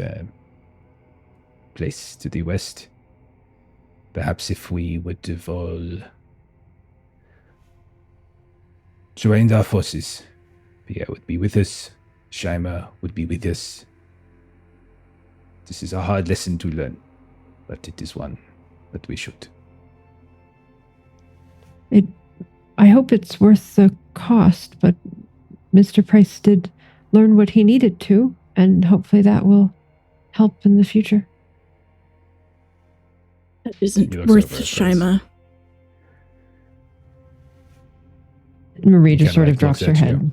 S1: place to the west. Perhaps if we would have all joined our forces, Pierre would be with us, Shyma would be with us. This is a hard lesson to learn, but it is one that we should.
S2: I hope it's worth the cost, but Mr. Price did learn what he needed to, and hopefully that will help in the future.
S4: That isn't
S1: He looks
S4: worth
S1: over at
S4: Shyma.
S2: Marie
S1: He
S2: just
S1: kinda,
S2: sort of
S1: like,
S2: drops
S1: looks
S2: her
S1: at you.
S2: head.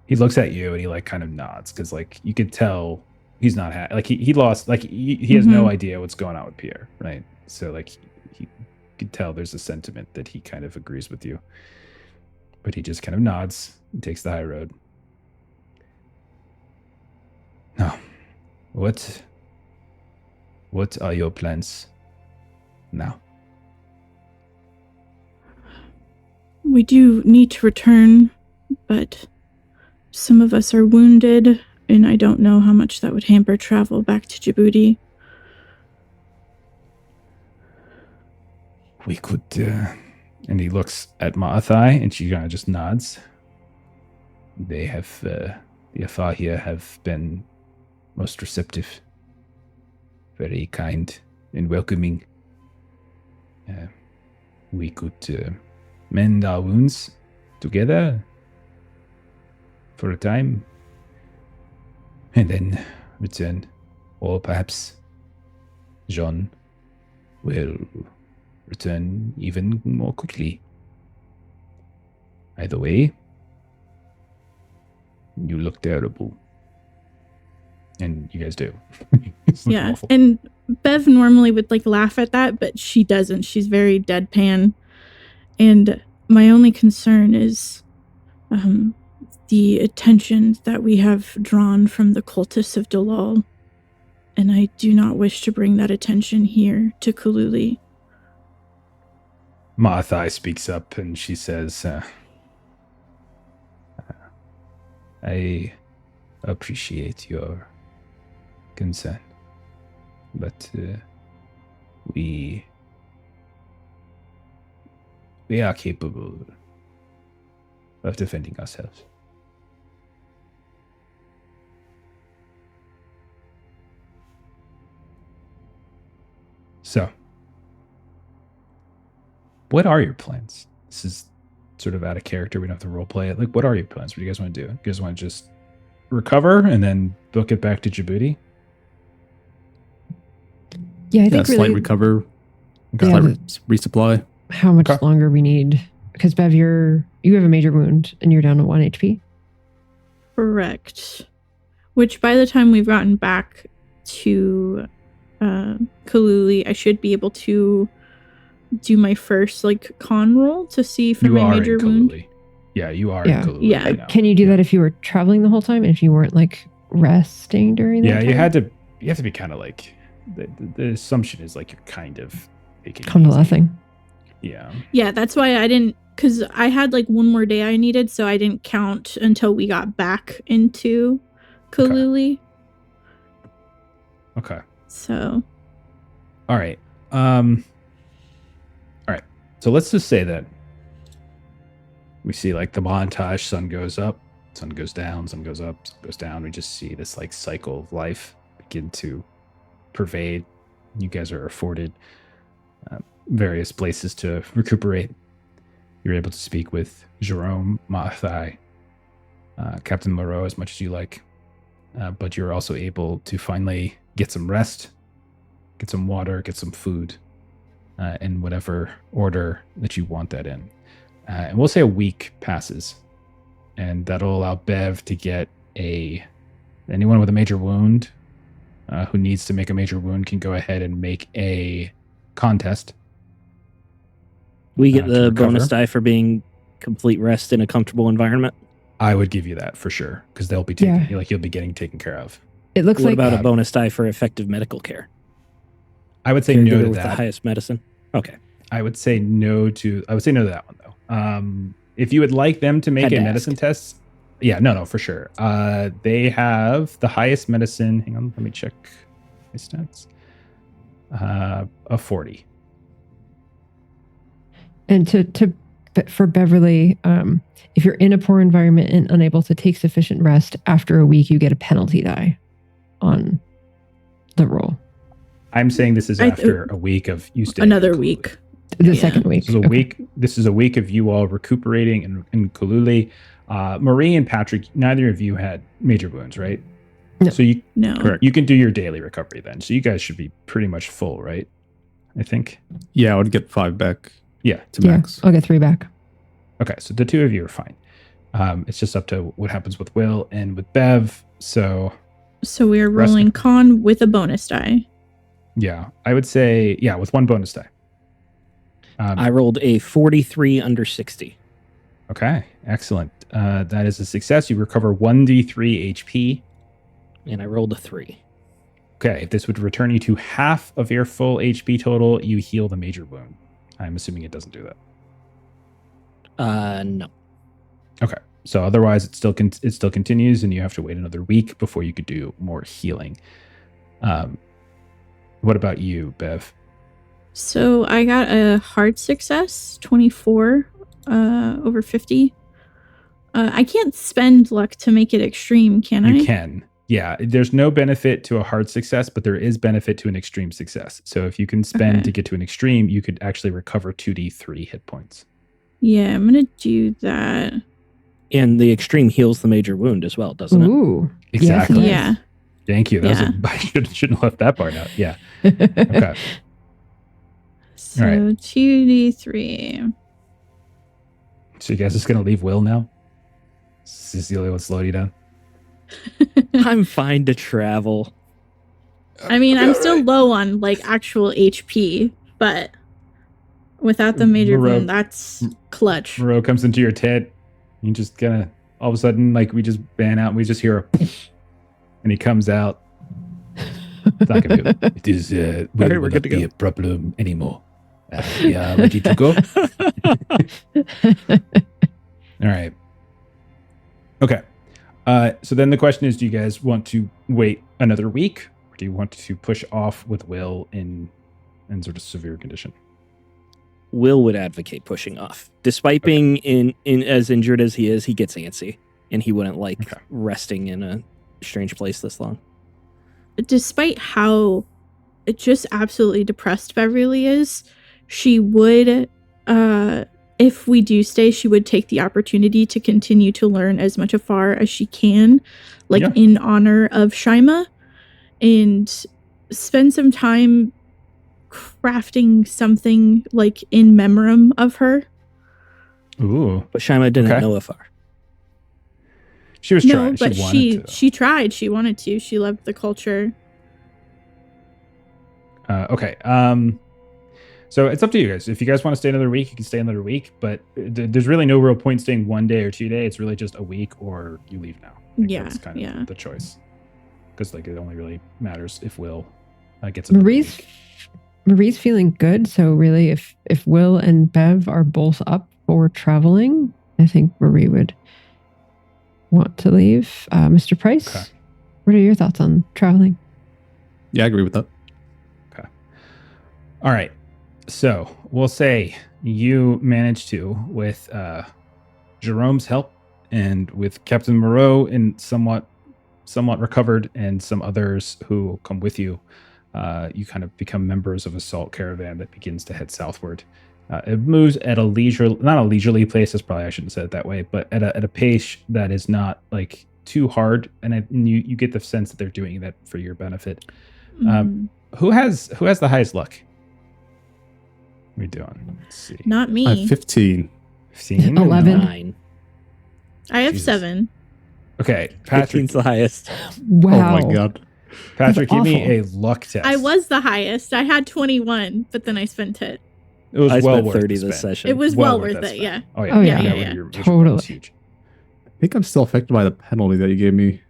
S1: He looks at you and he like kind of nods because like you could tell he's not happy. Like he lost, like he has no idea what's going on with Pierre, right? So like he could tell there's a sentiment that he kind of agrees with you, but he just kind of nods and takes the high road. Now, what are your plans now?
S4: We do need to return, but some of us are wounded, and I don't know how much that would hamper travel back to Djibouti.
S1: We could, and he looks at Maitreyi and she kind of just nods. They have, the Afar here have been most receptive, very kind and welcoming. We could mend our wounds together for a time and then return. Or perhaps Jean will return even more quickly. Either way, you look terrible. And you guys do.
S4: Yeah,
S1: awful.
S4: and Bev normally would like laugh at that, but she doesn't. She's very deadpan. And my only concern is the attention that we have drawn from the cultists of Dalal. And I do not wish to bring that attention here to Cthulhu.
S1: Maitreyi speaks up and she says, I appreciate your concern, but we are capable of defending ourselves. So, what are your plans? This is sort of out of character. We don't have to role play it. Like, what are your plans? What do you guys want to do? You guys want to just recover and then book it back to Djibouti?
S2: Yeah, I
S6: Yeah,
S2: think
S6: slight
S2: really
S6: recover,
S2: Yeah,
S6: slight
S2: the-
S6: resupply.
S2: how much
S1: Okay.
S2: longer we need. Because Bev, you have a major wound and you're down to 1 HP.
S4: Correct. Which by the time we've gotten back to Cthulhu, I should be able to do my first like con roll to see for
S1: You
S4: my
S1: are
S4: major
S1: in
S4: wound.
S1: Cthulhu. Yeah, you are
S2: Yeah.
S1: in Cthulhu
S4: Yeah.
S1: right now.
S2: Can you do that if you were traveling the whole time? If you weren't like resting during that
S1: Yeah,
S2: time?
S1: you have to be kind of like, the assumption is like you're kind of taking it
S2: Kind of
S1: easy.
S2: laughing.
S1: Yeah.
S4: Yeah, that's why I didn't, because I had like one more day I needed, so I didn't count until we got back into Cthulhu.
S1: Okay.
S4: So
S1: All right. All right. So let's just say that we see like the montage, sun goes up, sun goes down, sun goes up, sun goes down. We just see this like cycle of life begin to pervade. You guys are afforded various places to recuperate. You're able to speak with Jerome, Maitreyi, Captain Moreau as much as you like. But you're also able to finally get some rest, get some water, get some food, in whatever order that you want that in. And we'll say a week passes, and that'll allow Bev to get anyone with a major wound who needs to make a major wound can go ahead and make a contest.
S3: We get
S1: to
S3: the
S1: recover.
S3: bonus die for being complete rest in a comfortable environment.
S1: I would give you that for sure, because they'll be taken, you'll be getting taken care of.
S2: It looks
S3: What
S2: like
S3: about a bonus die for effective medical care?
S1: I would say
S3: Caregiver
S1: no to
S3: with the
S1: that.
S3: highest medicine. Okay.
S1: I would say no to that one though. If you would like them to make
S3: Had
S1: a
S3: to
S1: medicine
S3: ask.
S1: test, yeah, no, for sure. They have the highest medicine. Hang on, let me check my stats. A 40.
S2: And for Beverly, if you're in a poor environment and unable to take sufficient rest, after a week, you get a penalty die on the roll.
S1: I'm saying this is after a week of you staying.
S4: another
S1: in Cthulhu.
S2: The
S4: week. Yeah.
S2: second week.
S1: This is a
S2: Okay.
S1: week. This is a week of you all recuperating in Cthulhu. Marie and Patrick, neither of you had major wounds, right?
S2: No.
S1: So you
S4: No.
S5: Correct.
S1: you can do your daily recovery then. So you guys should be pretty much full, right? I think.
S6: Yeah, I would get 5 back
S1: Yeah.
S6: to
S2: Yeah,
S6: max.
S2: I'll get 3 back.
S1: Okay, so the two of you are fine. It's just up to what happens with Will and with Bev. So
S4: So we are
S1: Resting.
S4: rolling con with a bonus die.
S1: yeah, I would say with one bonus die.
S3: I rolled a 43 under 60.
S1: Okay, excellent. That is a success. You recover 1d3 HP.
S3: And I rolled a 3.
S1: Okay, if this would return you to half of your full HP total, you heal the major wound. I'm assuming it doesn't do that.
S3: No.
S1: Okay, so otherwise it still continues, and you have to wait another week before you could do more healing. What about you, Bev?
S4: So I got a hard success, 24 over 50. I can't spend luck to make it extreme, can I?
S1: You can. Yeah, there's no benefit to a hard success, but there is benefit to an extreme success. So if you can spend
S4: Okay.
S1: to get to an extreme, you could actually recover 2d3 hit points.
S4: Yeah, I'm going to do that.
S3: And the extreme heals the major wound as well, doesn't it?
S2: Ooh.
S1: Exactly.
S4: Yeah.
S1: Thank you. That
S4: Yeah.
S1: was I shouldn't have left that part out. Yeah.
S2: Yes.
S1: Okay.
S4: So
S1: All right.
S4: 2d3.
S1: So you guys just gonna leave Will now? Is this the only one slowing you down?
S3: I'm fine to travel.
S4: I mean, I'm still low on like actual HP, but without the major
S1: Moreau-
S4: wound, that's clutch.
S1: Moreau comes into your tent. You just gonna all of a sudden, like we just ban out. And we just hear a, and he comes out. It's not gonna be. It is.
S3: All right, we're good to go.
S1: a problem anymore. We are ready to go. All right. Okay. So then the question is, do you guys want to wait another week, or do you want to push off with Will in sort of severe condition?
S3: Will would advocate pushing off. Despite being in as injured as he is, he gets antsy. And he wouldn't like
S1: Okay.
S3: resting in a strange place this long.
S4: Despite how just absolutely depressed Beverly is, she would, if we do stay, she would take the opportunity to continue to learn as much afar as she can, like
S1: Yeah.
S4: in honor of Shyma, and spend some time crafting something like in memoriam of her.
S1: Ooh,
S3: But Shyma didn't
S1: Okay.
S3: know afar.
S1: she was
S4: No,
S1: trying.
S4: but
S1: She
S4: she
S1: wanted to.
S4: she tried. She wanted to. She loved the culture.
S1: Okay. So it's up to you guys. If you guys want to stay another week, you can stay another week. But there's really no real point staying 1 day or 2 days. It's really just a week, or you leave now.
S4: Yeah,
S1: that's kind of
S4: yeah.
S1: the choice. Because like it only really matters if Will gets another
S2: Marie's
S1: week.
S2: Marie's feeling good, so really if Will and Bev are both up for traveling, I think Marie would want to leave. Mr. Price,
S1: Okay.
S2: what are your thoughts on traveling?
S6: Yeah, I agree with that.
S1: All right. So we'll say you managed to, with Jerome's help and with Captain Moreau and somewhat recovered, and some others who come with you, you kind of become members of a salt caravan that begins to head southward. It moves at not a leisurely pace. That's probably, I shouldn't say it that way, but at a pace that is not like too hard, and you get the sense that they're doing that for your benefit. Who has the highest luck? What are we doing? Let's see.
S4: Not me.
S6: I have 15.
S1: 15?
S2: 11.
S3: 9.
S4: I have
S1: Jesus.
S4: 7.
S1: Okay, Patrick.
S3: 15's the highest.
S2: Wow.
S6: Oh my god.
S1: Patrick, give me
S2: awful.
S1: a luck test.
S4: I was the highest. I had 21, but then I spent it.
S1: It was
S3: I
S1: well
S3: spent
S1: worth
S3: 30
S1: the
S3: this
S1: spend.
S3: session.
S4: It was well worth
S1: that
S4: it,
S1: spend.
S4: yeah.
S1: Oh yeah.
S2: Oh, yeah,
S4: yeah.
S1: Your
S2: Totally.
S1: was huge.
S6: I think I'm still affected by the penalty that you gave me.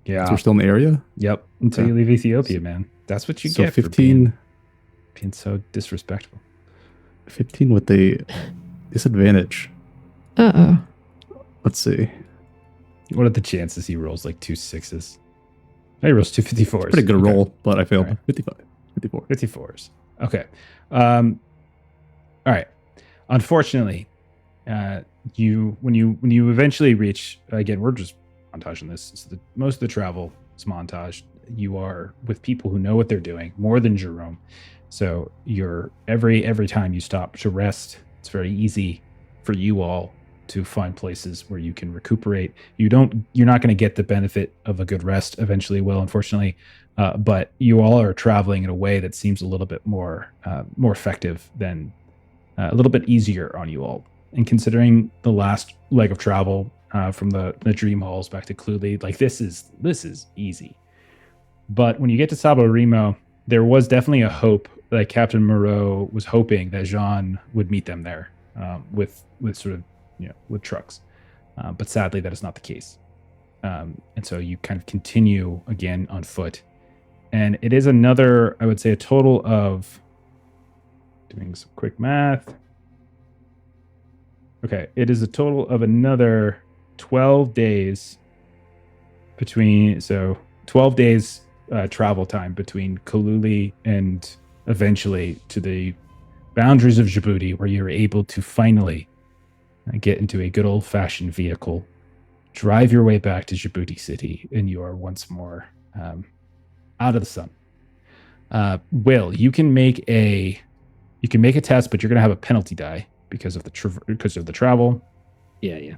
S1: Yeah.
S6: So we're still in the area.
S1: Yep. Until you leave Ethiopia, man. That's what you
S6: So
S1: get for
S6: 15,
S1: being so disrespectful.
S6: 15 with the disadvantage.
S2: Uh-oh.
S6: Let's see.
S1: What are the chances he rolls like 2 6s? He rolls 2 54s.
S6: Pretty good
S1: Okay.
S6: roll, but I failed.
S1: All right.
S6: 55. 54.
S1: 54s. Okay. All right. Unfortunately, when you eventually reach, again, we're just montaging this. So most of the travel is montage. You are with people who know what they're doing more than Jerome. So you're every time you stop to rest, it's very easy for you all to find places where you can recuperate. You're not going to get the benefit of a good rest eventually, unfortunately, but you all are traveling in a way that seems a little bit more effective than a little bit easier on you all. And considering the last leg of travel from the dream halls back to Cthulhu, like this is easy. But when you get to Sabo Remo, there was definitely a hope that Captain Moreau was hoping that Jean would meet them there with sort of, with trucks. But sadly, that is not the case. And so you kind of continue again on foot. And it is another, I would say, a total of, doing some quick math. Okay, it is a total of another 12 days between, so 12 days travel time between Cthulhu and eventually to the boundaries of Djibouti, where you're able to finally get into a good old-fashioned vehicle, drive your way back to Djibouti City, and you are once more out of the sun. Will, you can make a test, but you're going to have a penalty die because of the travel.
S3: Yeah.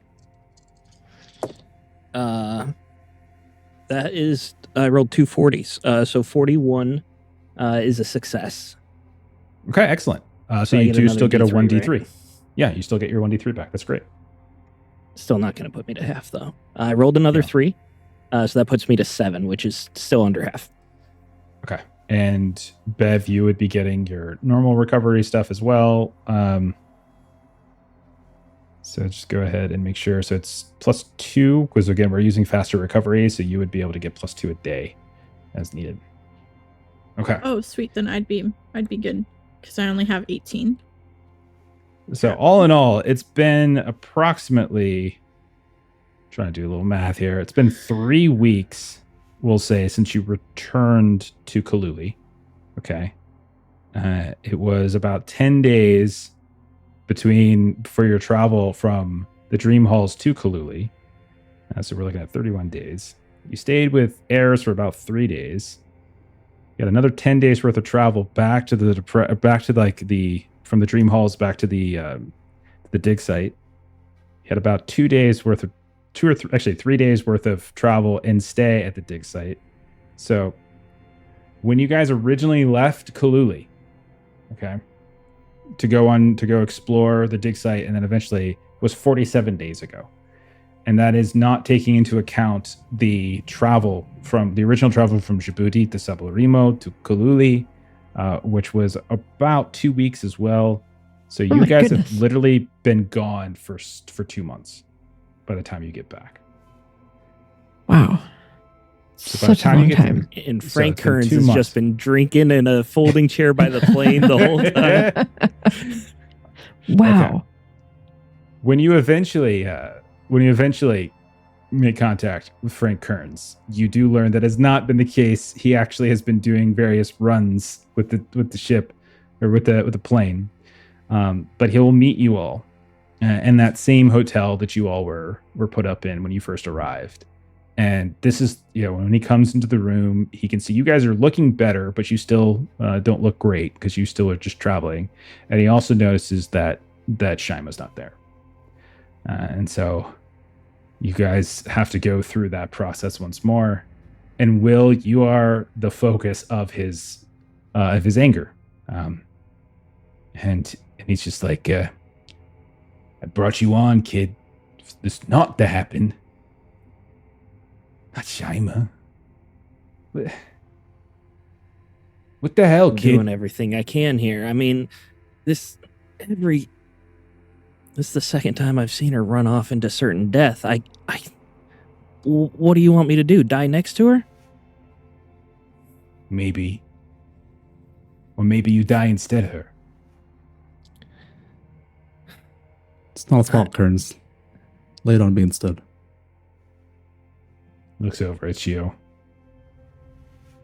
S3: That is, I rolled 2 40s. So 41 is a success.
S1: Okay, excellent. So
S3: So I
S1: you
S3: get
S1: do
S3: another
S1: still get a
S3: D3,
S1: 1d3.
S3: right?
S1: Yeah, you still get your 1d3 back. That's great.
S3: Still not going to put me to half, though. I rolled another
S1: Yeah.
S3: 3. So that puts me to 7, which is still under half.
S1: Okay. And Bev, you would be getting your normal recovery stuff as well. So just go ahead and make sure. So it's +2, because again, we're using faster recovery. So you would be able to get +2 a day as needed. Okay.
S4: Oh, sweet. Then I'd be good because I only have 18.
S1: So all in all, it's been approximately, trying to do a little math here. It's been 3 weeks, we'll say, since you returned to Cthulhu. Okay. It was about 10 days for your travel from the Dream Halls to Cthulhu. So we're looking at 31 days. You stayed with Heirs for about 3 days. You had another 10 days worth of travel back to from the Dream Halls back to the dig site. You had about 2 days worth of 3 days worth of travel and stay at the dig site. So when you guys originally left Cthulhu, okay, to go explore the dig site, and then eventually was 47 days ago. And that is not taking into account the original travel from Djibouti to Sabo Remo to Cthulhu, which was about 2 weeks as well. So you
S2: my
S1: guys
S2: goodness.
S1: have literally been gone for 2 months by the time you get back.
S2: Wow.
S1: So by the
S2: Such a
S1: time you
S2: long
S1: get to
S2: time.
S3: And
S1: So
S3: Frank
S1: it's been
S3: Kearns
S1: 2
S3: has
S1: months.
S3: just been drinking in a folding chair by the plane the whole time.
S2: Wow.
S1: When you eventually make contact with Frank Kearns, you do learn that has not been the case. He actually has been doing various runs with the ship, or with the plane. But he will meet you all in that same hotel that you all were put up in when you first arrived. And this is, when he comes into the room, he can see you guys are looking better, but you still don't look great because you still are just traveling. And he also notices that Shyma's not there. And so you guys have to go through that process once more. And Will, you are the focus of his anger. And he's just like, I brought you on, kid. For this not to happen. Not Shyma. What the hell,
S3: I'm
S1: kid?
S3: doing everything I can here. I mean, this is the second time I've seen her run off into certain death. What do you want me to do? Die next to her?
S1: Maybe. Or maybe you die instead of her.
S6: It's not his fault, Kearns. Lay it on me instead.
S1: Looks over at you.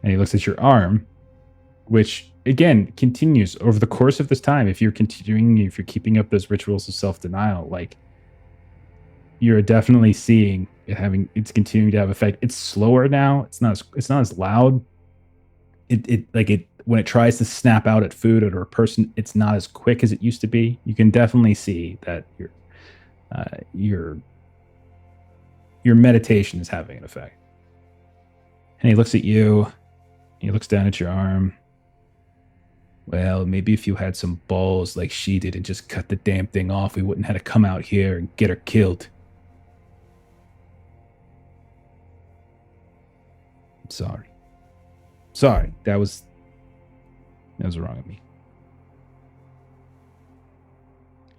S1: And he looks at your arm, which, again, continues over the course of this time. If you're keeping up those rituals of self-denial, like, you're definitely seeing it's continuing to have effect. It's slower now. It's not as loud. When it tries to snap out at food or a person, it's not as quick as it used to be. You can definitely see that your meditation is having an effect. And he looks at you. He looks down at your arm. Well, maybe if you had some balls like she did and just cut the damn thing off, we wouldn't have to come out here and get her killed. I'm sorry. Sorry, that was wrong of me.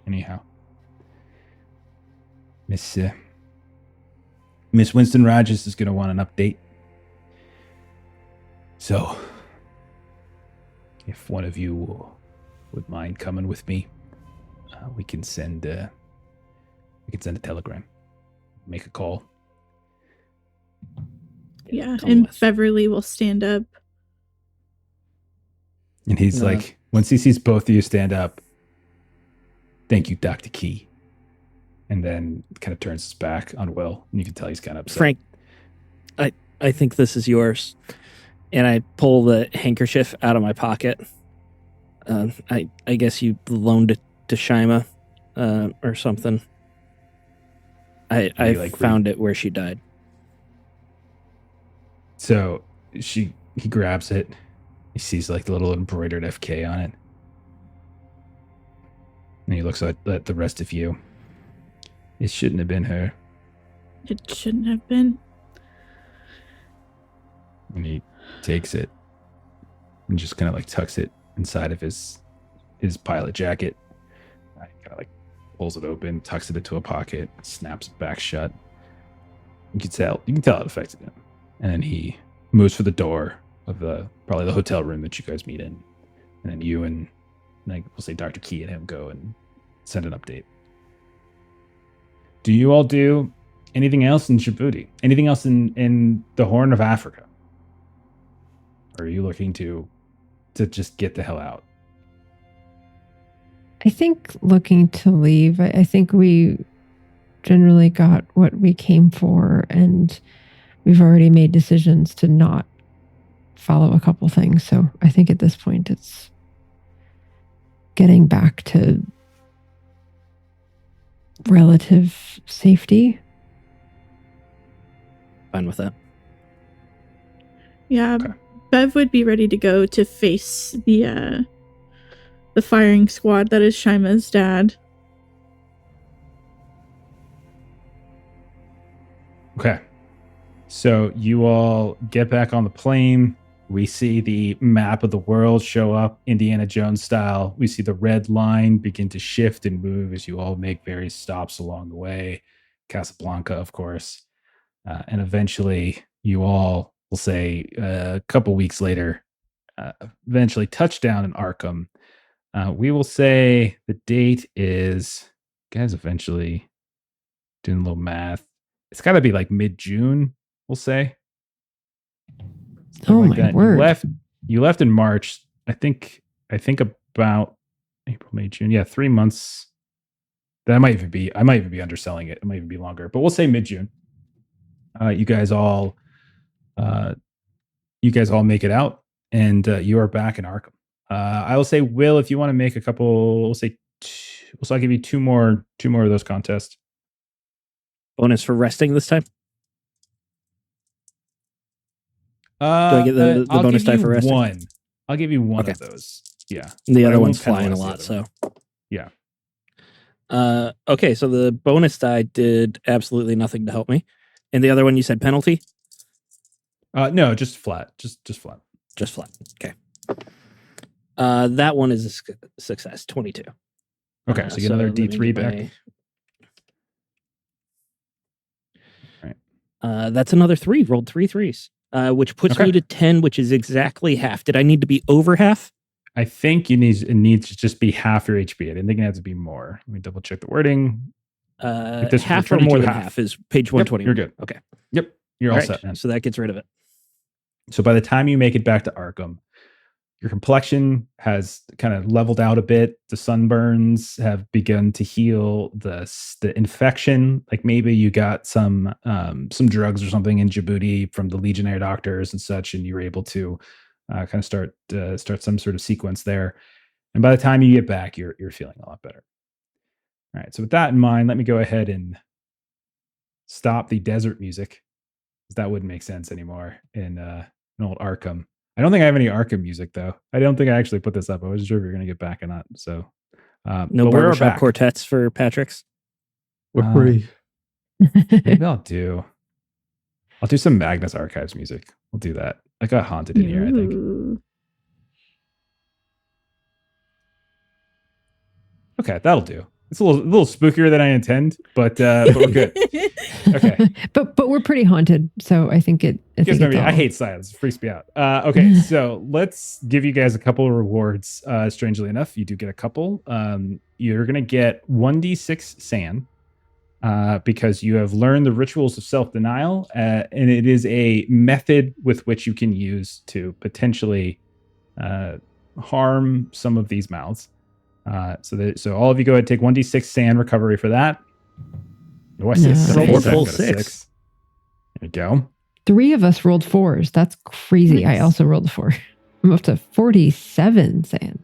S1: Anyhow, Miss Winston Rogers is going to want an update. So, if one of you would mind coming with me, we can send a telegram, make a call.
S4: Yeah,
S3: Come
S4: and
S3: with.
S4: Beverly will stand up.
S1: And he's like, once he sees both of you stand up, thank you, Dr. Key. And then kind of turns his back on Will, and you can tell he's kind of upset.
S3: Frank, I think this is yours. And I pull the handkerchief out of my pocket. I guess you loaned it to Shyma or something. I found it where she died.
S1: So he grabs it. He sees like the little embroidered FK on it. And he looks at the rest of you. It shouldn't have been her.
S4: It shouldn't have been.
S1: And he takes it and just kind of like tucks it inside of his pilot jacket. He kind of like pulls it open, tucks it into a pocket, snaps it back shut. You can tell it affected him. And then he moves for the door of probably the hotel room that you guys meet in. And then you and we'll say Dr. Key and him go and send an update. Do you all do anything else in Djibouti? Anything else in the Horn of Africa? Or are you looking to just get the hell out?
S2: I think looking to leave. I think we generally got what we came for, and we've already made decisions to not follow a couple things. So I think at this point it's getting back to relative safety.
S3: Fine with that.
S4: Yeah,
S1: Okay.
S4: Bev would be ready to go to face the firing squad that is Shyma's dad.
S1: Okay. So you all get back on the plane. We see the map of the world show up, Indiana Jones style. We see the red line begin to shift and move as you all make various stops along the way. Casablanca, of course. And eventually you all will say a couple weeks later, eventually touchdown in Arkham. We will say the date is, guys, eventually doing a little math, it's got to be like mid-June, we'll say.
S2: Oh
S1: Something
S2: my
S1: that.
S2: word.
S1: You left in March. I think about April, May, June. Yeah, 3 months. I might even be underselling it. It might even be longer, but we'll say mid-June. You guys all make it out, and you are back in Arkham. I will say, Will, if you want to make a couple, we'll say, I'll give you two more of those contests.
S3: Bonus for resting this time.
S1: Do
S3: I get the bonus die for resting?
S1: One. I'll give you one
S3: Okay.
S1: of those. Yeah.
S3: And the
S1: But I
S3: other
S1: won't
S3: one's flying a
S1: penalize the
S3: lot,
S1: other
S3: so.
S1: Yeah.
S3: Okay, so the bonus die did absolutely nothing to help me. And the other one you said penalty?
S1: No, just flat. Just flat.
S3: Just flat. Okay. That one is a success, 22.
S1: Okay, so you get another
S3: let me
S1: D3
S3: get
S1: back. Right.
S3: That's another 3. Rolled 3 threes, which puts
S1: Okay.
S3: me to 10, which is exactly half. Did I need to be over half?
S1: I think it needs to just be half your HP. I didn't think it had to be more. Let me double check the wording. This
S3: Half or
S1: returning
S3: more
S1: to
S3: than
S1: half.
S3: half is page
S1: Yep,
S3: 120.
S1: you're good.
S3: Okay.
S1: Yep, you're all
S3: right.
S1: set, man.
S3: So that gets rid of it.
S1: So by the time you make it back to Arkham, your complexion has kind of leveled out a bit. The sunburns have begun to heal. The infection, like maybe you got some drugs or something in Djibouti from the Legionnaire doctors and such, and you were able to kind of start some sort of sequence there. And by the time you get back, you're feeling a lot better. All right. So with that in mind, let me go ahead and stop the desert music, because that wouldn't make sense anymore in old Arkham. I don't think I have any Arkham music though. I don't think I actually put this up. I wasn't sure if you're going to get back or not. So
S3: No
S1: but we're
S3: barbershop
S1: back.
S3: quartets for Patrick's.
S6: Where were you?
S1: Maybe I'll do some Magnus Archives music. We'll do that. I got Haunted in here, I think.
S4: Ooh.
S1: Okay, that'll do. It's a little spookier than I intend, but we're good. Okay.
S2: but we're pretty haunted, so I think it.
S1: I hate silence. It freaks me out. Okay, so let's give you guys a couple of rewards. Strangely enough, you do get a couple. You're gonna get 1d6 sand because you have learned the rituals of self-denial, and it is a method with which you can use to potentially harm some of these mouths. So all of you go ahead and take 1d6 sand recovery for that. Oh, I see a
S2: Nice.
S1: six.
S3: Roll a
S1: I
S3: full
S1: got a
S3: 6.
S1: There you go.
S2: 3 of us rolled 4s. That's crazy.
S4: Nice.
S2: I also rolled a 4. I'm up to 47 sand.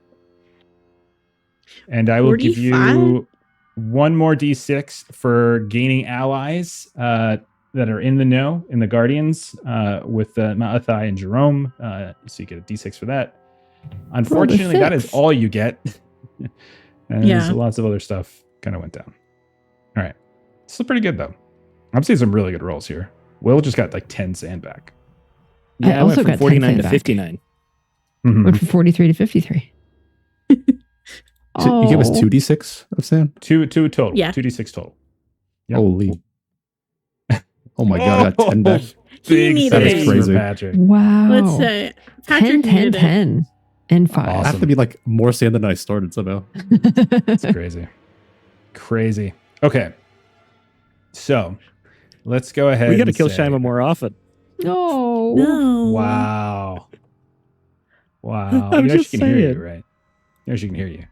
S1: And I will give
S4: 45?
S1: you one more d6 for gaining allies that are in the know, in the Guardians, with Maitreyi and Jerome. So you get a d6 for that. Unfortunately, that is
S2: 6.
S1: all you get. And
S4: Yeah.
S1: lots of other stuff kind of went down. All right. Still pretty good, though. I'm seeing some really good rolls here. Will just got like 10 sand back.
S2: I
S3: Yeah, I
S2: also
S3: went
S2: got
S3: from 49
S2: 10
S3: to
S2: back.
S3: 59.
S1: Mhm.
S2: Went from 43 to 53.
S6: So you gave us 2d6 of sand?
S1: Two total.
S4: Yeah.
S1: 2d6 total. Yep.
S6: Holy. Oh my god, I got 10 back.
S4: He
S1: Big
S4: needed
S6: That is
S1: saves
S4: it.
S6: crazy.
S1: for Patrick.
S2: Wow.
S4: Let's say
S2: 10,
S4: Patrick
S2: 10,
S4: needed it.
S2: 10, and 5.
S6: I have
S1: Awesome.
S6: to be like more sand than I started somehow.
S1: It's crazy. Okay. So let's go ahead.
S3: We got to
S1: and
S3: kill
S1: say-
S3: Shyma more often.
S2: No.
S4: No.
S1: Wow.
S3: I'm
S1: You know she
S3: just
S1: can hear you,
S3: saying.
S1: right? You know she can hear you.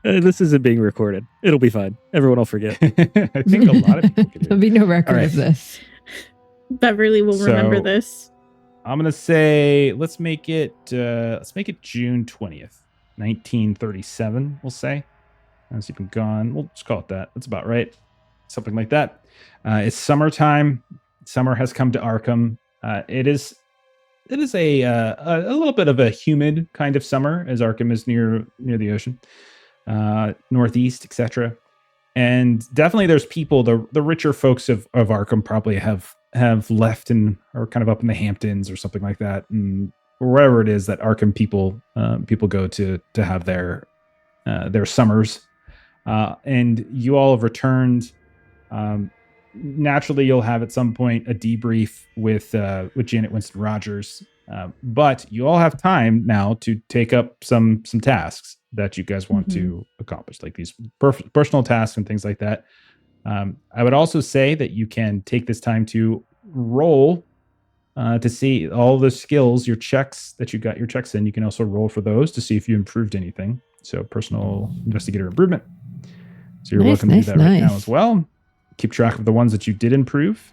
S3: This isn't being recorded. It'll be fine. Everyone will forget.
S1: I think a lot of people can hear
S2: There'll
S1: you.
S2: be no record
S1: All right.
S2: of this.
S4: Beverly will remember
S1: So-
S4: this.
S1: I'm gonna say let's make it June 20th, 1937. We'll say, as you've been gone, we'll just call it that. That's about right. Something like that. It's summertime. Summer has come to Arkham. It is a little bit of a humid kind of summer, as Arkham is near the ocean, northeast, etc. And definitely there's people, the richer folks of Arkham probably have left and are kind of up in the Hamptons or something like that, and or wherever it is that Arkham people go to have their summers. And you all have returned. Naturally, you'll have at some point a debrief with Janet Winston Rogers, but you all have time now to take up some tasks that you guys want to accomplish, like these personal tasks and things like that. I would also say that you can take this time to roll to see all the skills, your checks that you got your checks in. You can also roll for those to see if you improved anything. So personal investigator improvement. So you're welcome to do that right now as well. Keep track of the ones that you did improve.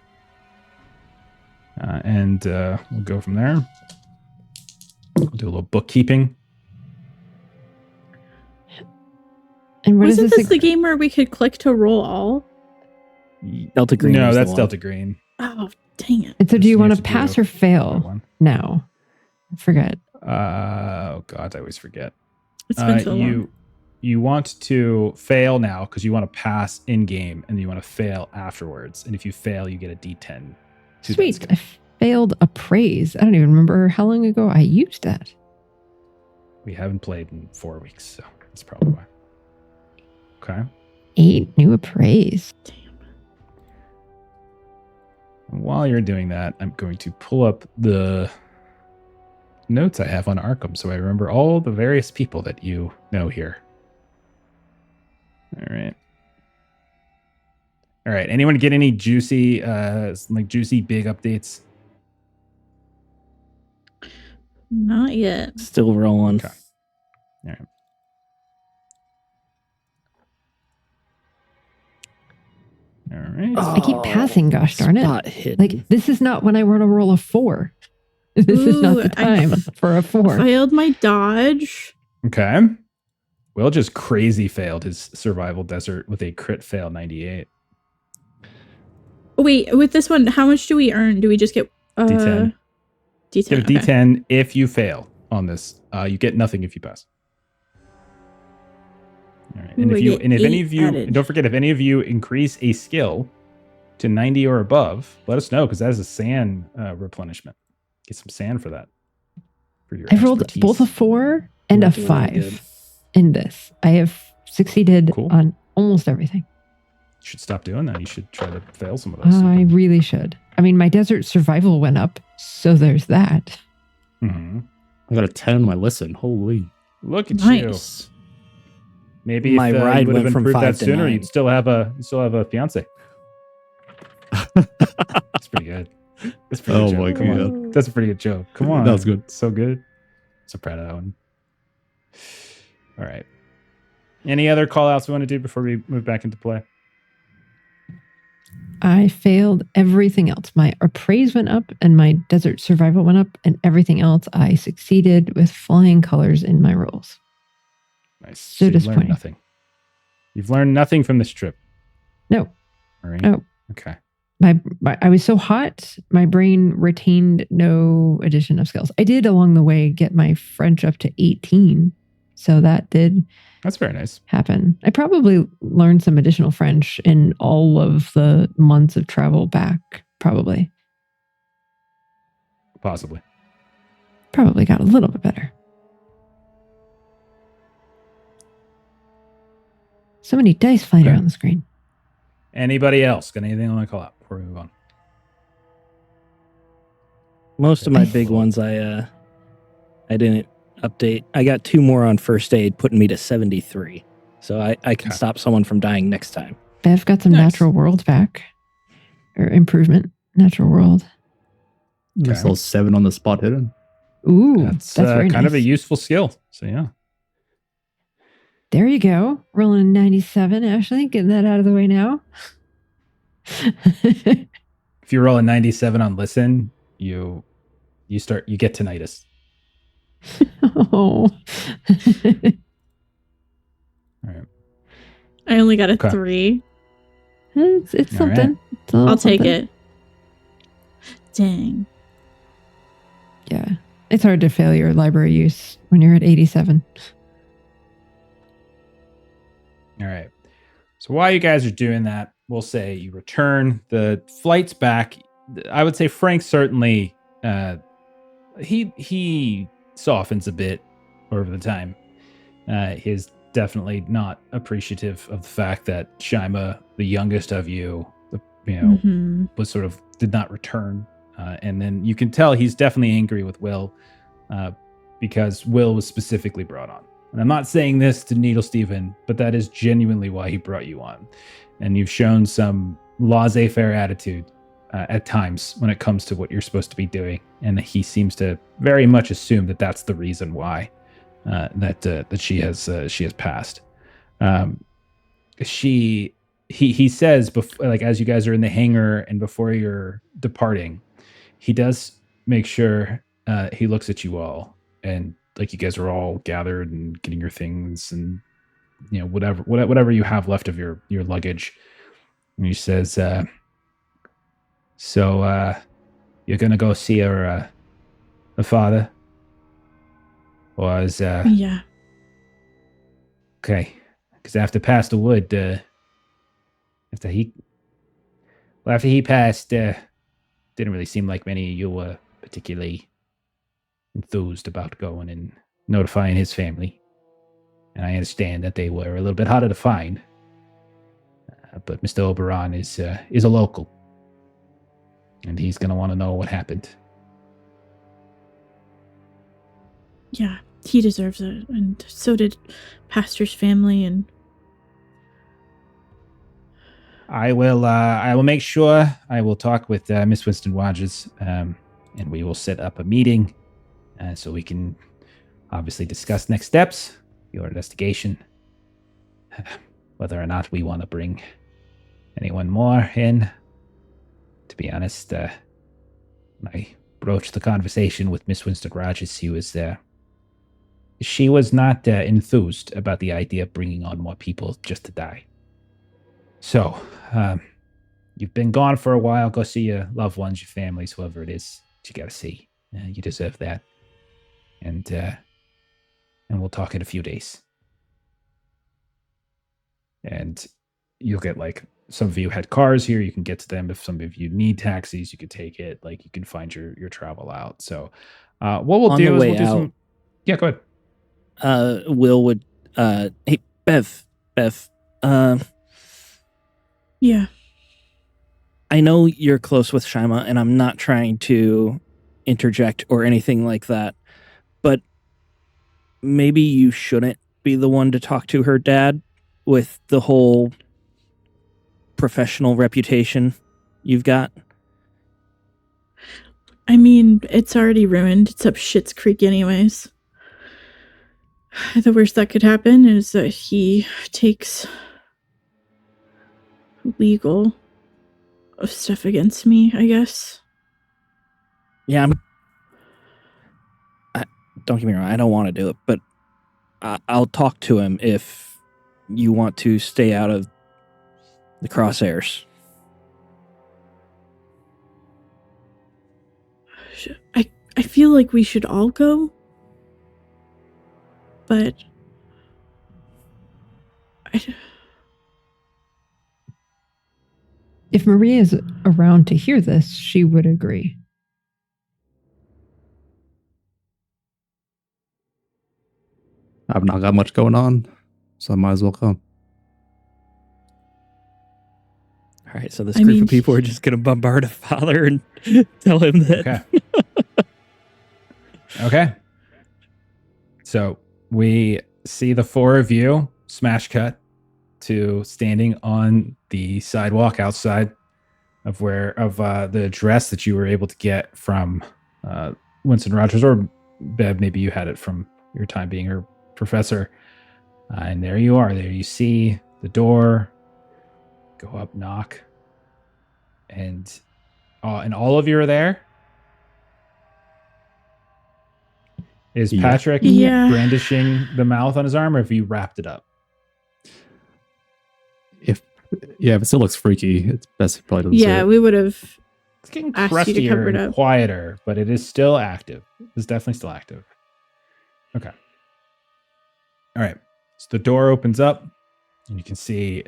S1: And we'll go from there. We'll do a little bookkeeping.
S2: And what
S4: Wasn't
S2: is
S4: this the game where we could click to roll all?
S3: Delta Green.
S1: No,
S3: was the
S1: that's
S3: one.
S1: Delta Green.
S4: Oh, dang it.
S2: And so do you want
S1: have
S2: to
S1: to
S2: pass
S1: do
S2: or fail
S1: One.
S2: now? I forget.
S1: Oh God, I always forget.
S4: It's been so long.
S1: You want to fail now because you want to pass in game, and you want to fail afterwards. And if you fail, you get a D10. to that
S2: Sweet.
S1: skill.
S2: I failed appraise. I don't even remember how long ago I used that.
S1: We haven't played in 4 weeks, so that's probably why. Okay.
S2: 8 new appraise.
S4: Damn.
S1: And while you're doing that, I'm going to pull up the notes I have on Arkham so I remember all the various people that you know here. All right. All right. Anyone get any juicy, juicy big updates?
S4: Not yet.
S3: Still rolling.
S1: Okay. All right. All right.
S2: I keep passing, gosh darn it.
S3: Spot hidden.
S2: Like, this is not when I want to roll a 4. This is not
S4: Ooh,
S2: the time for a 4.
S4: Failed my dodge.
S1: Okay. Will just crazy failed his survival desert with a crit fail 98.
S4: Wait, with this one, how much do we earn? Do we just get
S1: D10.
S4: D10.
S1: Get a D10 if you fail on this. You get nothing if you pass. All right. And
S4: Ooh,
S1: if any of you,
S4: added.
S1: and don't forget, if any of you increase a skill to 90 or above, let us know because that is a sand replenishment. Get some sand for that. For your
S2: I've rolled
S1: expertise.
S2: both a 4 and a
S3: Really
S2: 5
S3: good.
S2: in this. I have succeeded
S1: Cool.
S2: on almost everything.
S1: You should stop doing that. You should try to fail some of those.
S2: I really should. I mean, my desert survival went up, so there's that.
S1: Mhm.
S6: I got a 10 on my listen. Holy.
S1: Look at you.
S4: Nice.
S1: Maybe
S3: My
S1: if
S3: ride
S1: you would have
S3: went from
S1: improved
S3: 5
S1: that
S3: to
S1: sooner,
S3: 9.
S1: you'd still have a fiance. That's pretty good. That's pretty
S6: Oh
S1: good
S6: my
S1: joke. Come on.
S6: God.
S1: That's a pretty good joke. Come on.
S6: That was good.
S1: So good. So proud of that one. All right. Any other call outs we want to do before we move back into play?
S2: I failed everything else. My appraise went up and my desert survival went up, and everything else I succeeded with flying colors in my rolls.
S1: Nice.
S2: So
S1: you've learned
S2: disappointing.
S1: nothing. You've learned nothing from this trip.
S2: No.
S1: All right.
S2: No.
S1: Okay.
S2: I was so hot, my brain retained no addition of skills. I did along the way get my French up to 18. So that did
S1: That's very nice.
S2: happen. I probably learned some additional French in all of the months of travel back. Probably
S1: Possibly.
S2: got a little bit better. So many dice flying
S1: Okay.
S2: around the screen.
S1: Anybody else got anything I want to call out before we move on?
S3: Most of my big ones I didn't update. I got 2 more on first aid, putting me to 73. So I can
S1: Okay.
S3: stop someone from dying next time.
S2: Bev got some
S1: Nice.
S2: natural world back. Or improvement. Natural world.
S6: There's
S1: Okay.
S6: those 7 on the spot hidden.
S2: Ooh,
S1: That's
S2: that's very
S1: kind of a
S2: nice.
S1: useful skill. So yeah.
S2: There you go. Rolling a 97, Ashley. Getting that out of the way now.
S1: If you roll a 97 on listen, you get tinnitus.
S2: Oh.
S1: All right.
S4: I only got a
S1: Okay.
S4: 3.
S2: It's
S1: All right.
S2: something. It's a little
S4: I'll take
S2: something.
S4: it. Dang.
S2: Yeah. It's hard to fail your library use when you're at 87.
S1: All right. So while you guys are doing that, we'll say you return the flights back. I would say Frank certainly he softens a bit over the time. He's definitely not appreciative of the fact that Shyma, the youngest of you,
S4: Mhm.
S1: was sort of did not return. And then you can tell he's definitely angry with Will because Will was specifically brought on. And I'm not saying this to needle Steven, but that is genuinely why he brought you on. And you've shown some laissez-faire attitude at times when it comes to what you're supposed to be doing. And he seems to very much assume that that's the reason why that she has passed. He says before, like, as you guys are in the hangar and before you're departing, he does make sure he looks at you all, and like you guys are all gathered and getting your things and whatever you have left of your luggage. And he says, so you're gonna go see her father, or is
S4: Yeah.
S1: okay? Because after Pastor Wood, after he passed, didn't really seem like many of you were particularly enthused about going and notifying his family. And I understand that they were a little bit harder to find. But Mr. Oberon is a local, and he's going to want to know what happened.
S4: Yeah, he deserves it, and so did Pastor's family. And
S1: I will make sure I will talk with Miss Winston Rogers, and we will set up a meeting so we can obviously discuss next steps, your investigation, whether or not we want to bring anyone more in. To be honest, when I broached the conversation with Miss Winston Rogers, she was not enthused about the idea of bringing on more people just to die. So, you've been gone for a while. Go see your loved ones, your families, whoever it is that you got to see. You deserve that. And we'll talk in a few days. And you'll get, like, some of you had cars here. You can get to them. If some of you need taxis, you could take it. Like, you can find your travel out. So, what we'll do is we'll do some. Yeah, go ahead.
S3: Will would, hey, Bev,
S4: yeah,
S3: I know you're close with Shyma, and I'm not trying to interject or anything like that, but maybe you shouldn't be the one to talk to her dad with the whole professional reputation you've got.
S4: I mean, it's already ruined. It's up Schitt's Creek anyways. The worst that could happen is that he takes legal stuff against me, I guess.
S3: Yeah, don't get me wrong, I don't want to do it, but I'll talk to him if you want to stay out of the crosshairs.
S4: I feel like we should all go, but
S2: if Maria is around to hear this, she would agree.
S6: I've not got much going on, so I might as well come.
S3: All right, so this group of people are just going to bombard a father and tell him that.
S1: Okay. Okay. So we see the four of you smash cut to standing on the sidewalk outside of the address that you were able to get from Winston Rogers, or Bev, maybe you had it from your time being her professor. And there you are. There you see the door. Go up, knock, and all of you are there. Is Patrick brandishing the mouth on his arm, or have you wrapped it up?
S6: If it still looks freaky, it's best he probably doesn't see it.
S4: We would have.
S1: It's getting crustier and quieter, but it is still active. It's definitely still active. Okay. All right. So the door opens up, and you can see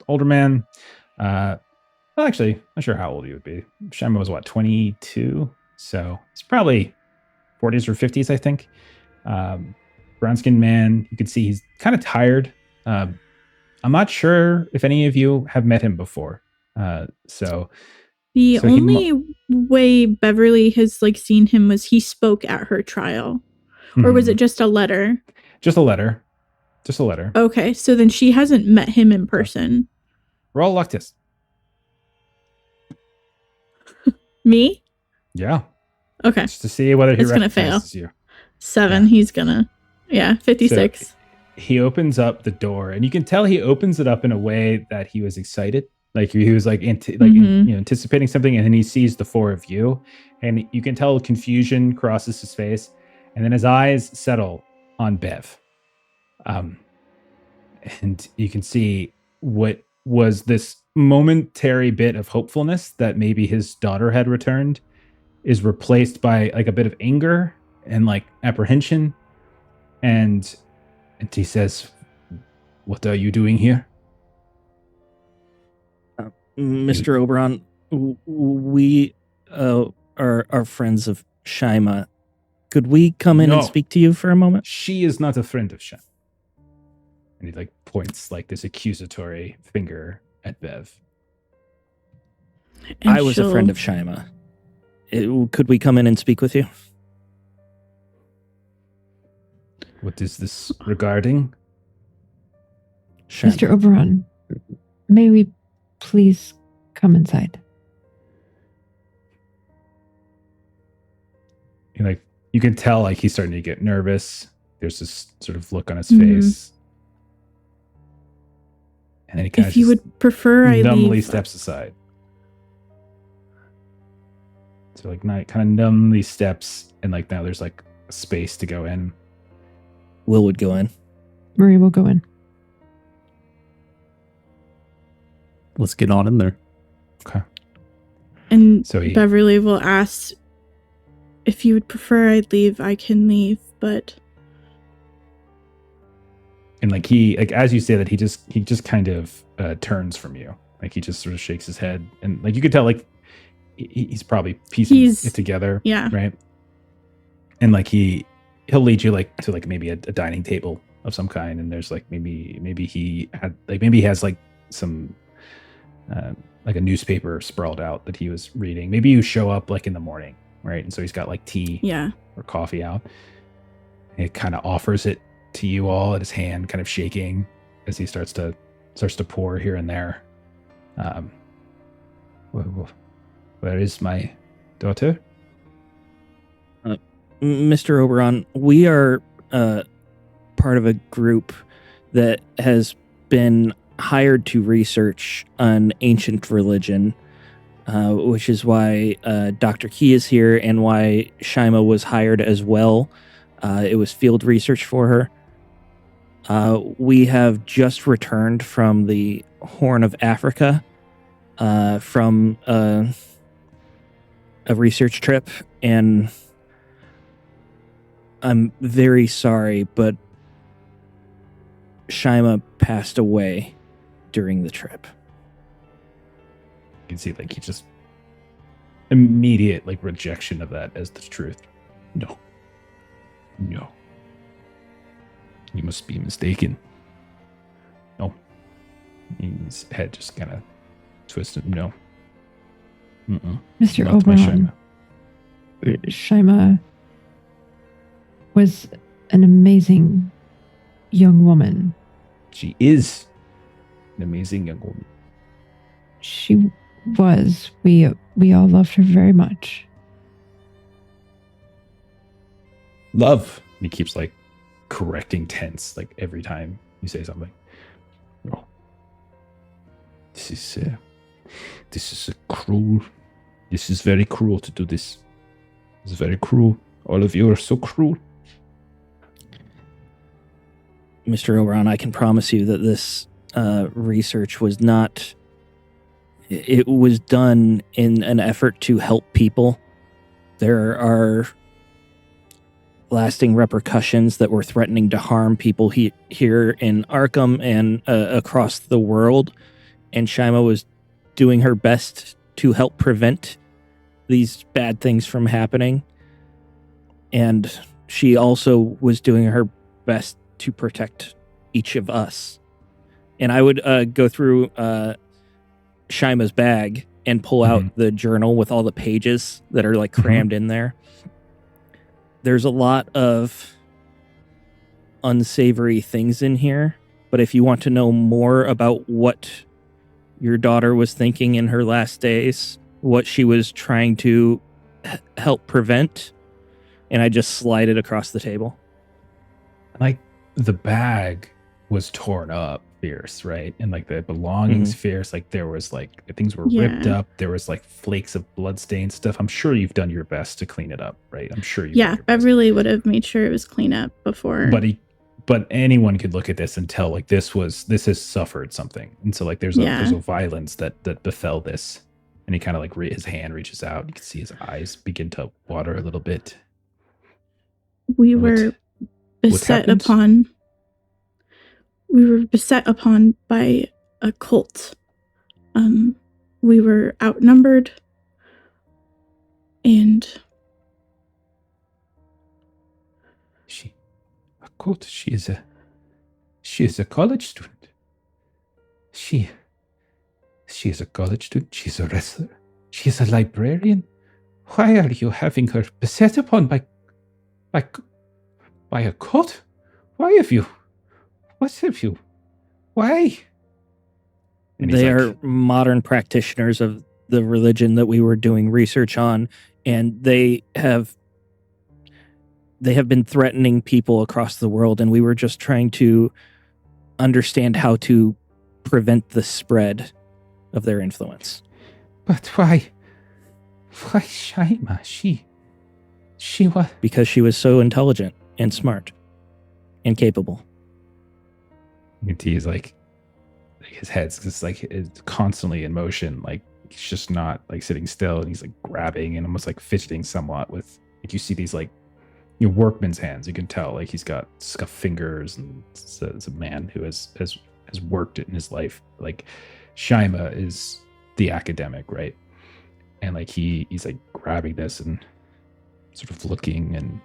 S1: older man. Well, actually, not sure how old he would be. Shyma was 22, so he's probably 40s or 50s, I think. Brown-skinned man. You can see he's kind of tired. I'm not sure if any of you have met him before. The
S4: only way Beverly has seen him was he spoke at her trial, or was it just a letter?
S1: Just a letter. Just a letter.
S4: Okay, so then she hasn't met him in person.
S1: Roll luck test.
S4: Me?
S1: Yeah.
S4: Okay.
S1: Just to see whether he
S4: It's gonna fail.
S1: recognizes you.
S4: 7.
S1: Yeah.
S4: He's gonna. Yeah, 56.
S1: So he opens up the door, and you can tell he opens it up in a way that he was excited. Like he was like, anticipating something, and then he sees the four of you, and you can tell confusion crosses his face, and then his eyes settle on Bev. And you can see what was this momentary bit of hopefulness that maybe his daughter had returned is replaced by like a bit of anger and like apprehension. And he says, "What are you doing here?"
S3: Mr. Oberon, we are friends of Shyma. Could we come in and
S1: No.
S3: speak to you for a moment?
S1: She is not a friend of Shem. And he like points like this accusatory finger at Bev.
S4: And
S3: I was a friend of Shyma. Could we come in and speak with you?
S1: What is this regarding?
S3: Shyma.
S2: Mr. Oberon, may we please come inside?
S1: And like you can tell like he's starting to get nervous. There's this sort of look on his
S4: Mhm.
S1: face. And then he kind
S4: If you would prefer, I
S1: numbly
S4: leave.
S1: steps aside. So like night kind of numbly steps, and like now there's like a space to go in.
S3: Will would go in.
S2: Marie will go in.
S6: Let's get on in there.
S1: Okay.
S4: And
S1: So he
S4: Beverly will ask, if you would prefer I leave, I can leave, but
S1: and like he like as you say that he just kind of turns from you. Like he just sort of shakes his head, and like you could tell like he's probably piecing it together.
S4: yeah.
S1: Right. And like he'll lead you like to like maybe a dining table of some kind, and there's like maybe he has like some like a newspaper sprawled out that he was reading. Maybe you show up like in the morning, right? And so he's got like tea
S4: Yeah.
S1: or coffee out. And he kind of offers it to you all, at his hand kind of shaking as he starts to pour here and there. Where is my daughter?
S3: Mr. Oberon, we are part of a group that has been hired to research an ancient religion, which is why Dr. Key is here and why Shyma was hired as well. It was field research for her. We have just returned from the Horn of Africa from a research trip, and I'm very sorry, but Shyma passed away during the trip.
S1: You can see like he just immediate like rejection of that as the truth. No. You must be mistaken. No. His head just kind of twisted. No.
S2: Mr.
S1: Not my
S2: Oberon,
S1: Shyma.
S2: Shyma was an amazing young woman.
S1: She is an amazing young woman.
S2: She was. We all loved her very much.
S1: Love. And he keeps like correcting tense like every time you say something. No. This is cruel. This is very cruel to do this. It's very cruel. All of you are so cruel.
S3: Mr. Oberon, I can promise you that this research was not... It was done in an effort to help people. There are lasting repercussions that were threatening to harm people here in Arkham and across the world. And Shyma was doing her best to help prevent these bad things from happening. And she also was doing her best to protect each of us. And I would go through Shyma's bag and pull out the journal with all the pages that are like crammed in there. There's a lot of unsavory things in here. But if you want to know more about what your daughter was thinking in her last days, what she was trying to help prevent, and I just slide it across the table.
S1: Like the bag was torn up fierce, right? And like the belongings fierce, like there was like things were ripped up, there was like flakes of bloodstained stuff. I'm sure you've done your best to clean it up, right? I'm sure you
S4: Beverly would have made sure it was clean up before.
S1: But anyone could look at this and tell like this has suffered something. And so like there's a violence that befell this. And he kind of like his hand reaches out. You can see his eyes begin to water a little bit.
S4: We were beset upon by a cult. We were outnumbered, and
S1: a cult. She is a college student. She is a college student. She's a wrestler. She is a librarian. Why are you having her beset upon by a cult? Why have you? What have you? Why? And
S3: they are modern practitioners of the religion that we were doing research on, and they have been threatening people across the world, and we were just trying to understand how to prevent the spread of their influence.
S1: But why? Why Shyma? She what?
S3: Because she was so intelligent and smart and capable.
S1: You can see his head's just like it's constantly in motion, like he's just not like sitting still, and he's like grabbing and almost like fidgeting somewhat with like you see these like workman's hands. You can tell like he's got scuffed fingers, and it's a man who has worked it in his life. Like Shyma is the academic, right? And like he's like grabbing this and sort of looking and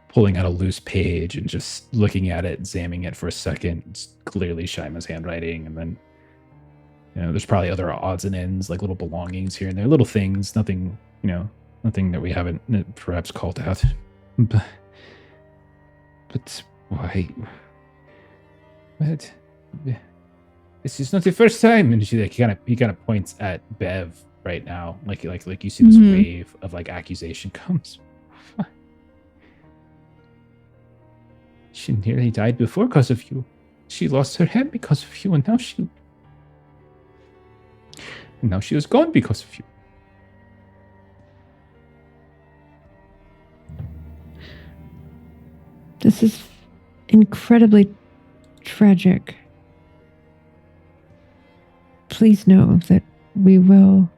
S1: pulling out a loose page and just looking at it, examining it for a second. It's clearly Shyma's handwriting, and then there's probably other odds and ends, like little belongings here and there, little things, nothing that we haven't perhaps called out. But why? But this is not the first time. And he kind of points at Bev right now, like you see this wave of like accusation comes. She nearly died before because of you. She lost her head because of you, and now she was gone because of you.
S2: This is incredibly tragic. Please know that we will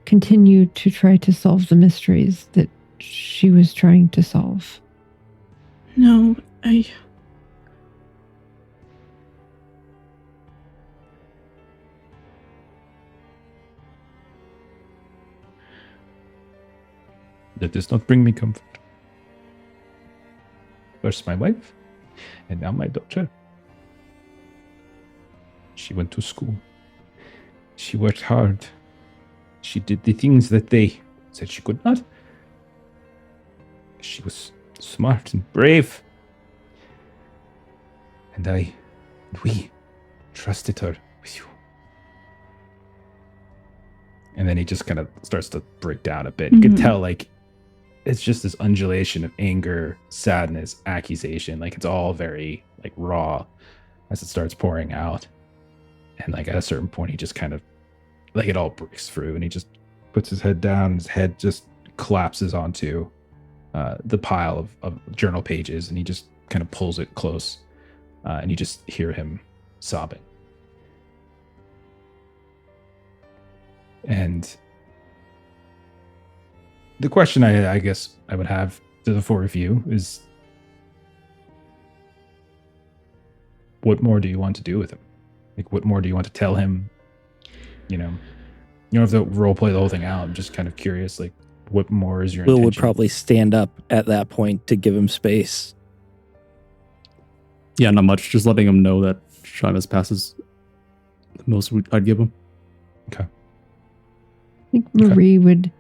S2: continue to try to solve the mysteries that she was trying to solve.
S4: No,
S1: That does not bring me comfort. First my wife, and now my daughter. She went to school. She worked hard. She did the things that they said she could not. She was smart and brave. And we trusted her with you. And then he just kind of starts to break down a bit. You can tell, like, it's just this undulation of anger, sadness, accusation. Like, it's all very, like, raw as it starts pouring out. And, like, at a certain point, he just kind of, like, it all breaks through. And he just puts his head down. And his head just collapses onto the pile of journal pages. And he just kind of pulls it close. And you just hear him sobbing. And the question I guess I would have to the four of you is, what more do you want to do with him? Like, what more do you want to tell him? You don't have to role play the whole thing out. I'm just kind of curious, like, what more is your
S3: Will
S1: intention?
S3: would probably stand up at that point to give him space.
S6: Yeah, not much. Just letting him know that Shyma's pass is the most I'd give him.
S1: Okay.
S2: I think Marie would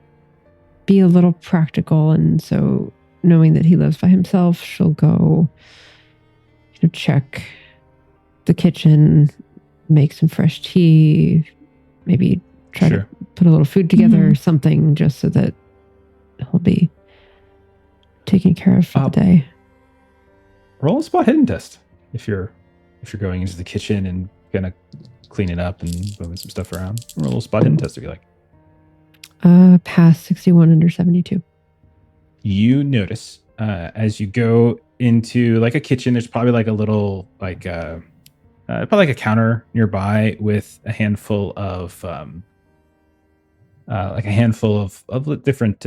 S2: be a little practical, and so knowing that he lives by himself, she'll go check the kitchen, make some fresh tea, maybe try to put a little food together or something, just so that he'll be taken care of for the day.
S1: Roll a spot hidden test if you're going into the kitchen and gonna clean it up and moving some stuff around. Roll a spot hidden test if you like.
S2: Pass 61 under 72.
S1: You notice as you go into like a kitchen, there's probably like a little like probably like a counter nearby with a handful of different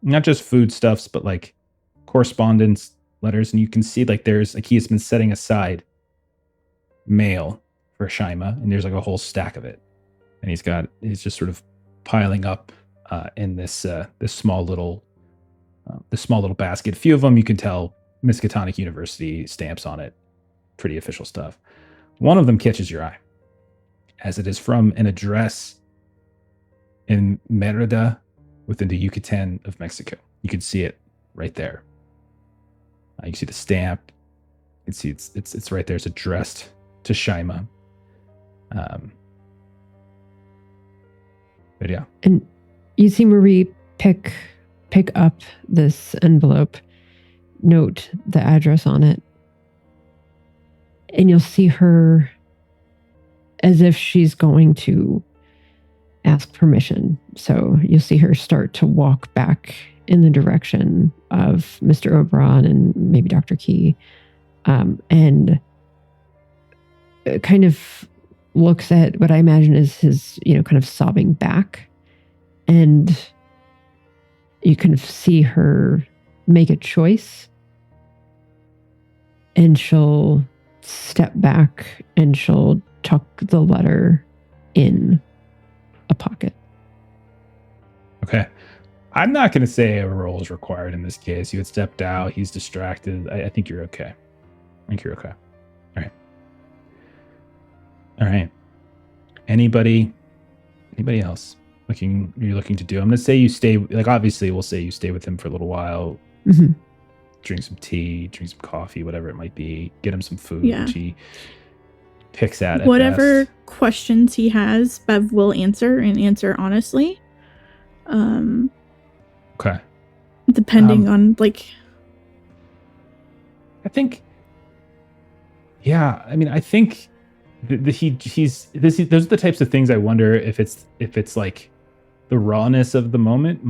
S1: not just foodstuffs, but like correspondence letters, and you can see like there's like he's been setting aside mail for Shyma, and there's like a whole stack of it, and he's just sort of piling up in this small little basket. A few of them you can tell Miskatonic University stamps on it, pretty official stuff. One of them catches your eye, as it is from an address in Merida within the Yucatan of Mexico. You can see it right there. You can see the stamp. You can see it's right there. It's addressed to Shyma. But yeah.
S2: And you see Marie pick up this envelope, note the address on it, and you'll see her as if she's going to ask permission. So you'll see her start to walk back in the direction of Mr. Oberon and maybe Dr. Key, and kind of looks at what I imagine is his, kind of sobbing back. And you kind of see her make a choice, and she'll step back and she'll tuck the letter in a pocket.
S1: Okay. I'm not going to say a roll is required in this case. You had stepped out. He's distracted. I think you're okay. All right. Anybody else you're looking to do? I'm going to say you stay, like, obviously we'll say you stay with him for a little while, drink some tea, drink some coffee, whatever it might be, get him some food, which he picks at
S4: whatever
S1: best.
S4: Questions he has, Bev will answer and answer honestly.
S1: Okay.
S4: Depending on like,
S1: I think, yeah. I mean, I think those are the types of things I wonder if it's like the rawness of the moment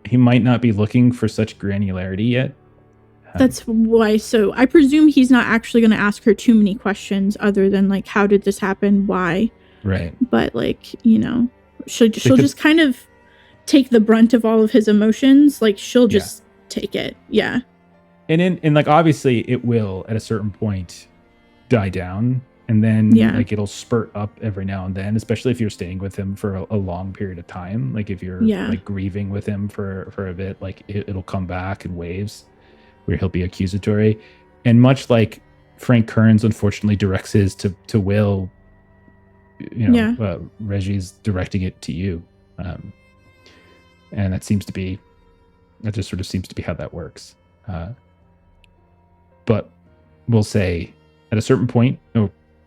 S1: he might not be looking for such granularity yet.
S4: That's why. So I presume he's not actually going to ask her too many questions other than like, how did this happen? Why?
S1: Right.
S4: But like, she'll just kind of take the brunt of all of his emotions. Like she'll just take it. Yeah.
S1: And like, obviously it will at a certain point die down, and then like it'll spurt up every now and then, especially if you're staying with him for a long period of time. Like if you're like grieving with him for a bit, like it'll come back in waves where he'll be accusatory. And much like Frank Kearns unfortunately directs his to Will, Reggie's directing it to you. And that just sort of seems to be how that works. But we'll say at a certain point,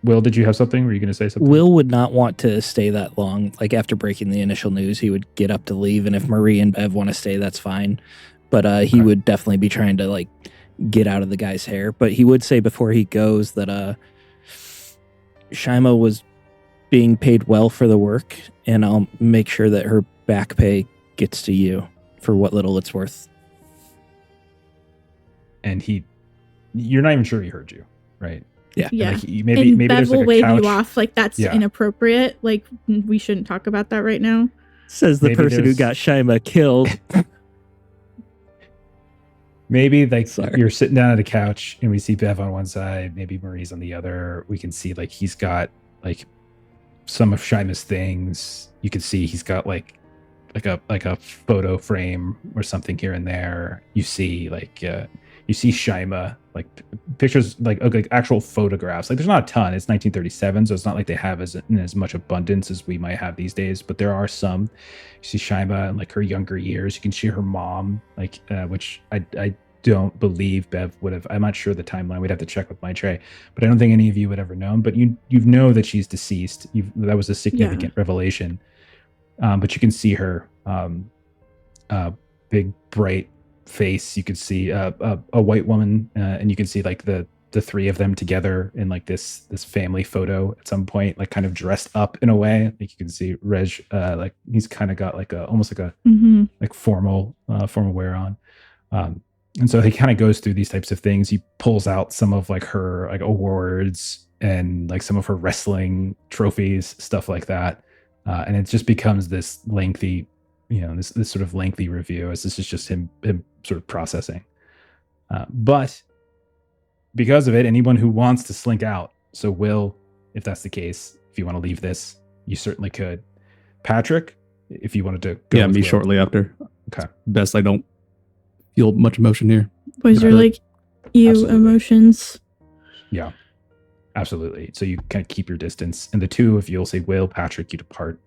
S1: Will, did you have something? Were you going to say something?
S3: Will would not want to stay that long. Like after breaking the initial news, he would get up to leave. And if Marie and Bev want to stay, that's fine. But he would definitely be trying to like get out of the guy's hair. But he would say before he goes that Shyma was being paid well for the work, and I'll make sure that her back pay gets to you for what little it's worth.
S1: And you're not even sure he heard you, right?
S3: Yeah.
S4: Yeah.
S1: Like maybe
S4: Bev
S1: there's
S4: will
S1: like a
S4: wave
S1: couch.
S4: you off. Like that's inappropriate. Like we shouldn't talk about that right now.
S3: Says the
S1: Maybe
S3: person who got Shyma killed.
S1: Maybe like
S3: Sorry.
S1: You're sitting down at a couch and we see Bev on one side, maybe Marie's on the other. We can see like he's got like some of Shyma's things. You can see he's got like a photo frame or something here and there. You see like You see Shyma, like pictures, like actual photographs. Like there's not a ton. It's 1937, so it's not like they have in as much abundance as we might have these days. But there are some. You see Shyma in like her younger years. You can see her mom, like which I don't believe Bev would have. I'm not sure the timeline. We'd have to check with Maitreyi, but I don't think any of you would ever known. But you know that she's deceased. That was a significant revelation. But you can see her big bright face. You could see a white woman, and you can see like the three of them together in like this family photo at some point, like kind of dressed up in a way. Like you can see Reg, like he's kind of got like almost like a like formal wear on. And so he kind of goes through these types of things. He pulls out some of like her like awards and like some of her wrestling trophies, stuff like that. And it just becomes this lengthy, this sort of lengthy review, as this is just him sort of processing. But because of it, anyone who wants to slink out, so Will, if that's the case, if you want to leave this, you certainly could. Patrick, if you wanted to go.
S6: Yeah,
S1: with
S6: me
S1: Will.
S6: shortly after.
S1: Okay.
S6: Best I don't feel much emotion here.
S4: Boys are like you
S1: Absolutely.
S4: emotions.
S1: Yeah, absolutely. So you kind of keep your distance. And the two of you will say, Will, Patrick, you depart.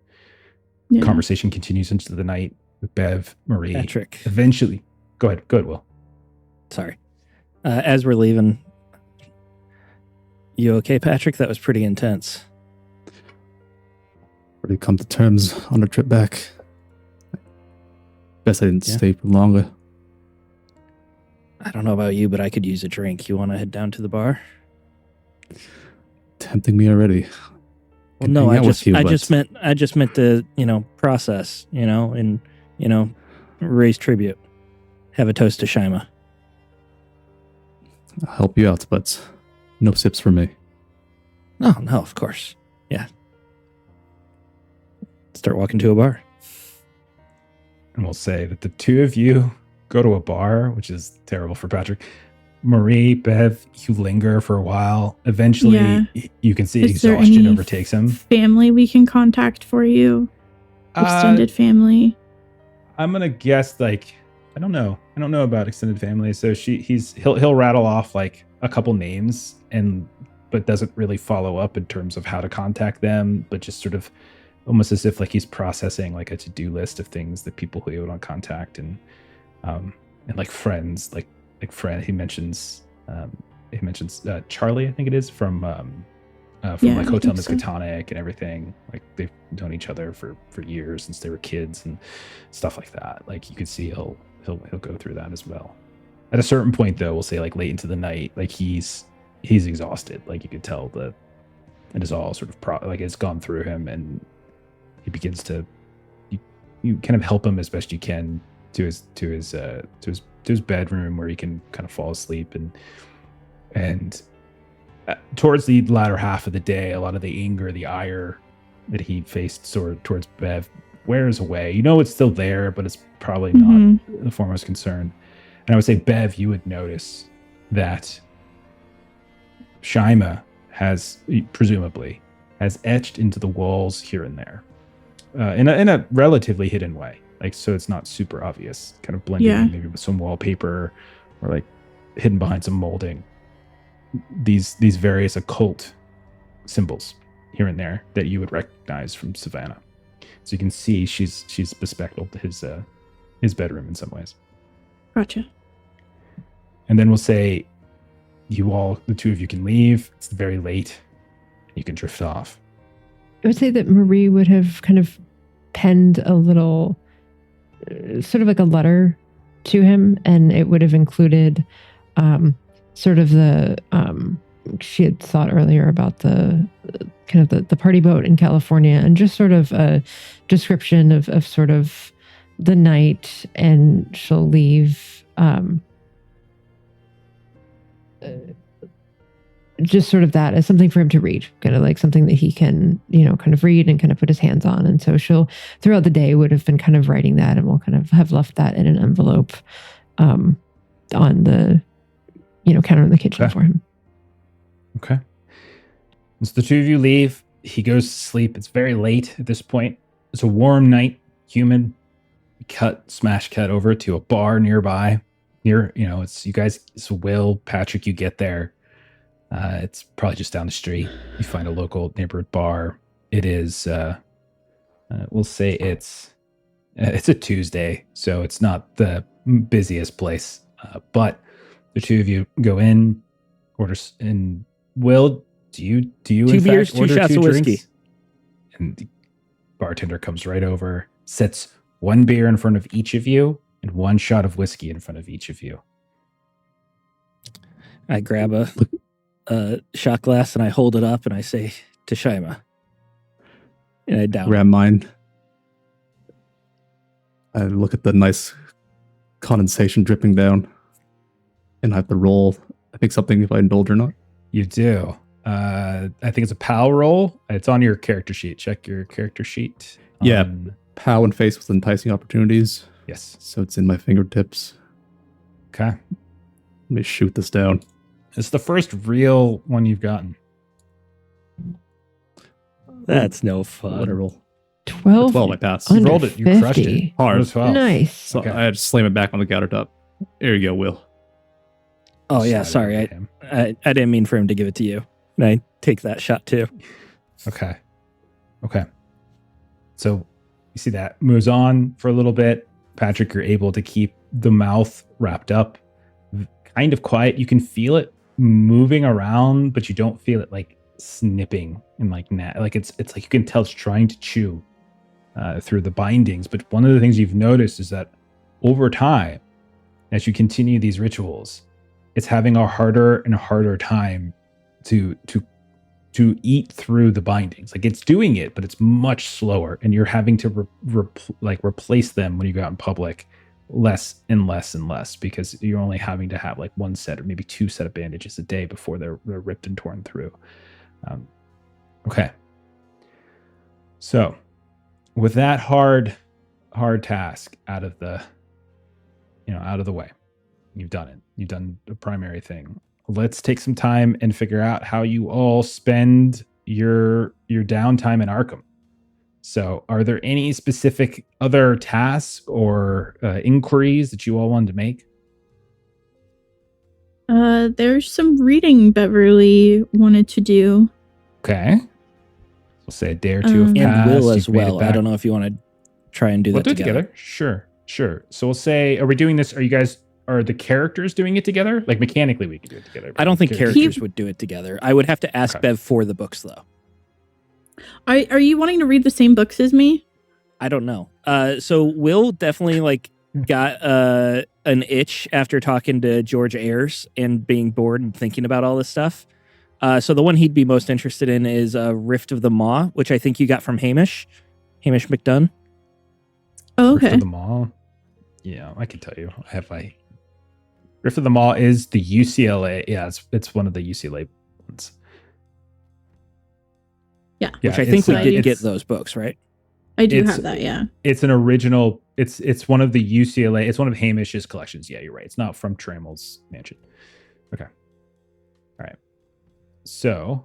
S4: Yeah.
S1: Conversation continues into the night with Bev, Marie.
S3: Patrick.
S1: Eventually, go ahead, Will.
S3: Sorry. As we're leaving, you okay, Patrick? That was pretty intense.
S6: Ready to come to terms on the trip back. Best I didn't
S3: Yeah.
S6: stay for longer.
S3: I don't know about you, but I could use a drink. You want to head down to the bar?
S6: Tempting me already.
S3: Well,
S6: Can
S3: no,
S6: hang
S3: I
S6: out with you, but
S3: just meant to, process, and, raise tribute. Have a toast to Shyma.
S6: I'll help you out, but no sips for me.
S3: No, of course. Yeah. Start walking to a bar.
S1: And we'll say that the two of you go to a bar, which is terrible for Patrick. Marie, Bev, you linger for a while. Eventually,
S4: Yeah.
S1: you can see
S4: Is there
S1: exhaustion
S4: any
S1: overtakes him.
S4: Family we can contact for you? Extended family.
S1: I'm gonna guess like I don't know about extended family. So he'll rattle off like a couple names but doesn't really follow up in terms of how to contact them, but just sort of almost as if like he's processing like a to-do list of things that people who he would want to contact and like friends like friend he mentions Charlie, I think it is, from like Hotel Miskatonic and everything. Like they've known each other for years since they were kids and stuff like that. Like you could see he'll go through that as well. At a certain point though, we'll say like late into the night, like he's exhausted. Like you could tell that it is all sort of like it's gone through him, and he begins to you kind of help him as best you can to his bedroom where he can kind of fall asleep, and towards the latter half of the day, a lot of the anger, the ire that he faced towards Bev wears away. It's still there, but it's probably not the foremost concern. And I would say, Bev, you would notice that Shyma presumably has etched into the walls here and there in a relatively hidden way. Like, so it's not super obvious, kind of blending in maybe with some wallpaper or like hidden behind some molding. These various occult symbols here and there that you would recognize from Savannah. So you can see she's bespectacled his bedroom in some ways.
S4: Gotcha.
S1: And then we'll say the two of you can leave. It's very late. You can drift off.
S2: I would say that Marie would have kind of penned a little, sort of like a letter to him, and it would have included sort of the, she had thought earlier about the kind of the party boat in California, and just sort of a description of sort of the night, and she'll leave just sort of that as something for him to read, kind of like something that he can, kind of read and kind of put his hands on. And so she'll, throughout the day, would have been kind of writing that, and we'll kind of have left that in an envelope on the, counter in the kitchen for him.
S1: Okay. And so the two of you leave. He goes to sleep. It's very late at this point. It's a warm night, humid. Smash cut over to a bar nearby. You're, it's you guys. It's Will, Patrick. You get there. It's probably just down the street. You find a local neighborhood bar. It is. We'll say it's a Tuesday, so it's not the busiest place. But the two of you go in, orders, and Will, do you
S3: Two
S1: in
S3: beers,
S1: fact
S3: two
S1: order
S3: shots
S1: two
S3: of whiskey.
S1: drinks? And the bartender comes right over, sets one beer in front of each of you, and one shot of whiskey in front of each of you.
S3: I grab a shot glass and I hold it up and I say to Shyma. And I down.
S6: Grab mine. I look at the nice condensation dripping down, and I have to roll. I think something if I indulge or not.
S1: You do. I think it's a PAL roll. It's on your character sheet. Check your character sheet.
S6: Yeah. Pow and face with enticing opportunities.
S1: Yes.
S6: So it's in my fingertips.
S1: Okay.
S6: Let me shoot this down.
S1: It's the first real one you've gotten.
S3: That's no
S6: What I
S3: fun.
S6: roll?
S2: 12.
S6: 12, I pass.
S1: You
S2: Under
S1: rolled it. You crushed it.
S2: 50.
S6: Hard.
S1: 12.
S2: Nice.
S6: So
S1: Okay.
S6: I had to slam it back on the countertop. There you go, Will.
S3: Oh yeah,
S1: Slide
S3: sorry.
S1: over to him.
S3: I didn't mean for him to give it to you. And I take that shot too.
S1: Okay. So you see that moves on for a little bit. Patrick, you're able to keep the mouth wrapped up, kind of quiet. You can feel it moving around, but you don't feel it like snipping and like it's like you can tell it's trying to chew through the bindings. But one of the things you've noticed is that over time, as you continue these rituals, it's having a harder and harder time to eat through the bindings. Like it's doing it, but it's much slower, and you're having to replace them when you go out in public less and less and less, because you're only having to have like one set or maybe two set of bandages a day before they're ripped and torn through. Okay. So with that hard task out of the way, you've done it. You've done the primary thing. Let's take some time and figure out how you all spend your downtime in Arkham. So are there any specific other tasks or inquiries that you all wanted to make?
S4: There's some reading Beverly wanted to do.
S1: Okay. We'll say a day or two have
S4: And
S1: passed.
S3: And Will
S1: You've
S3: as
S1: made it
S3: well. I
S1: back.
S3: don't know if you want to try and do
S1: We'll
S3: that
S1: do it
S3: together.
S1: together. Sure. So we'll say, are the characters doing it together? Like mechanically we could do it together.
S3: I don't think
S1: Characters-
S3: characters would do it together. I would have to ask
S1: Okay.
S3: Bev for the books though.
S4: Are you wanting to read the same books as me?
S3: I don't know. So Will definitely got an itch after talking to George Ayers and being bored and thinking about all this stuff. So the one he'd be most interested in is Rift of the Maw, which I think you got from Hamish McDunn.
S4: Oh,
S1: Rift
S4: okay.
S1: of the Maw. Yeah, I can tell you. Rift of the Maw is the UCLA. Yeah, it's one of the UCLA ones.
S4: Yeah.
S3: Which I think we
S4: like-
S3: did
S1: it's-
S3: get those books, right?
S4: I do
S1: it's-
S4: have that, yeah.
S1: It's an original. It's one of the UCLA. It's one of Hamish's collections. Yeah, you're right. It's not from Trammell's mansion. Okay. All right. So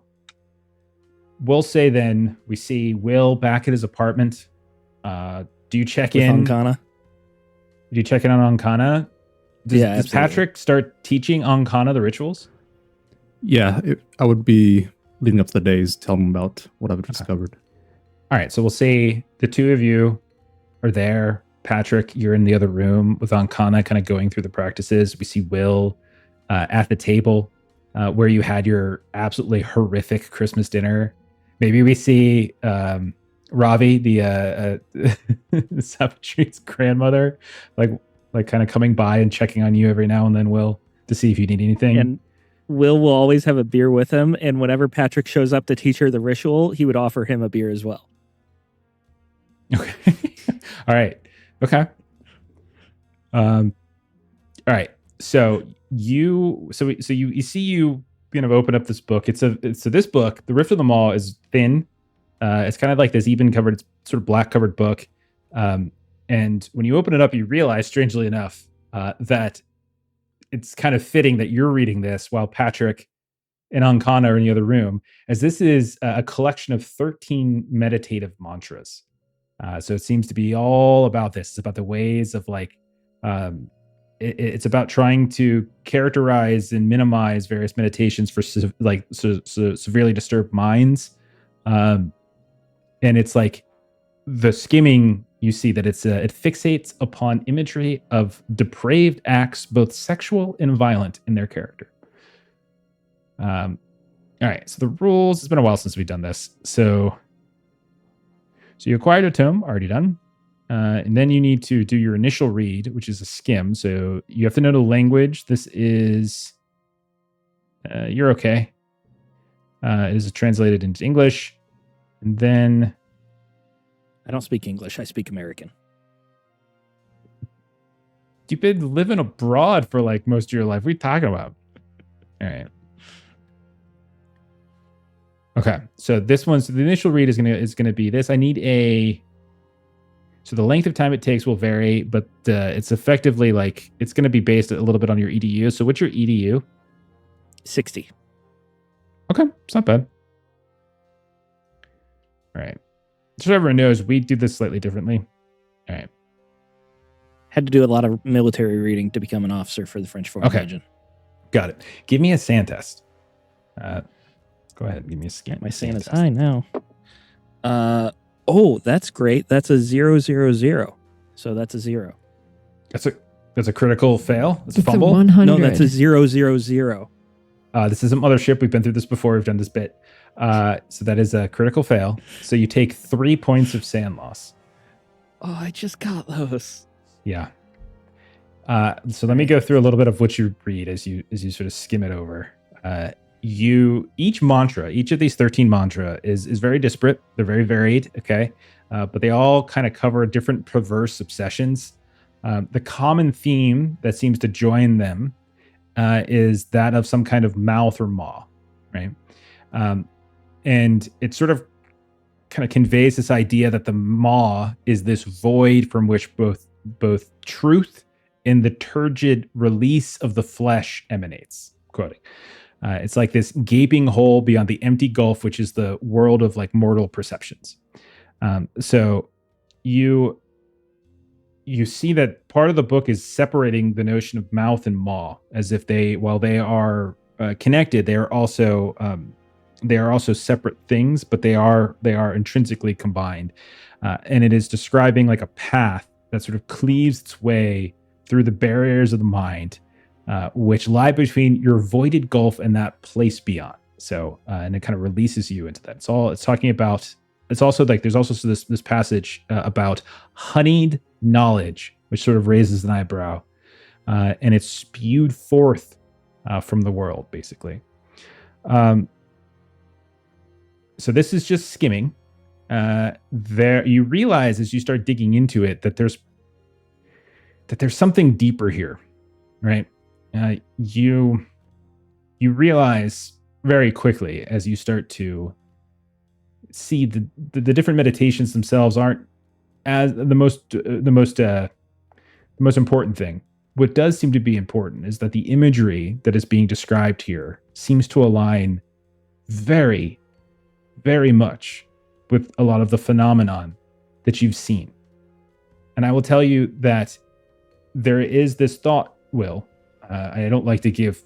S1: we'll say then we see Will back at his apartment. Do you check
S3: With
S1: in?
S3: Ankana.
S1: Do you check in on Ankana? Does
S3: Yeah, absolutely.
S1: Patrick start teaching Ankana the rituals?
S6: Yeah, I would be leading up to the days, telling them about what I've discovered.
S1: All right, so we'll say the two of you are there. Patrick, you're in the other room with Ankana kind of going through the practices. We see Will at the table where you had your absolutely horrific Christmas dinner. Maybe we see Ravi, the Savitree's grandmother, like kind of coming by and checking on you every now and then, Will, to see if you need anything.
S3: And Will always have a beer with him. And whenever Patrick shows up to teach her the ritual, he would offer him a beer as well.
S1: Okay. All right. Okay. All right. So you see you kind of open up this book. So this book, The Rift of the Maw, is thin. It's kind of like this even covered, it's sort of black covered book. And when you open it up, you realize, strangely enough, that it's kind of fitting that you're reading this while Patrick and Ankana are in the other room, as this is a collection of 13 meditative mantras. So it seems to be all about this. It's about the ways of it's about trying to characterize and minimize various meditations for severely disturbed minds. And it's like the skimming, you see that it fixates upon imagery of depraved acts, both sexual and violent in their character. All right, so the rules, it's been a while since we've done this. So you acquired a tome, already done. And then you need to do your initial read, which is a skim. So you have to know the language. This is, you're okay. It is translated into English. And then...
S3: I don't speak English. I speak American.
S1: You've been living abroad for like most of your life. What are you talking about? All right. Okay. So this one's the initial read is gonna be this. I need a... So the length of time it takes will vary, but it's effectively like, it's going to be based a little bit on your EDU. So what's your EDU?
S3: 60.
S1: Okay, it's not bad. All right. Just so everyone knows, we do this slightly differently. All right.
S3: Had to do a lot of military reading to become an officer for the French Foreign Legion.
S1: Got it. Give me a SAN test. Go ahead. Give me a scan.
S3: My SAN is high now. Oh, that's great. That's a 000. So that's a 0.
S1: That's a critical fail. It's a
S2: It's
S1: fumble.
S2: a 100.
S3: No, that's a 000.
S1: This isn't Mothership. We've been through this before. We've done this bit. So that is a critical fail. So you take 3 points of SAN loss.
S3: Oh, I just got those.
S1: Yeah. So let me go through a little bit of what you read as you sort of skim it over. Each of these 13 mantra is very disparate. They're very varied. Okay. But they all kind of cover different perverse obsessions. The common theme that seems to join them is that of some kind of mouth or maw, right? And it sort of kind of conveys this idea that the maw is this void from which both truth and the turgid release of the flesh emanates. Quoting. It's like this gaping hole beyond the empty gulf, which is the world of like mortal perceptions. So you see that part of the book is separating the notion of mouth and maw, as if while they are connected, they are also separate things, but they are intrinsically combined. And it is describing like a path that sort of cleaves its way through the barriers of the mind, which lie between your voided gulf and that place beyond. So, and it kind of releases you into that. It's talking about. It's also like there's also this passage about honeyed knowledge, which sort of raises an eyebrow, and it's spewed forth from the world, basically. So this is just skimming. There, you realize as you start digging into it that there's something deeper here, right? You realize very quickly as you start to see the different meditations themselves aren't as the most important thing. What does seem to be important is that the imagery that is being described here seems to align very, very much with a lot of the phenomenon that you've seen. And I will tell you that there is this thought, Will. I don't like to give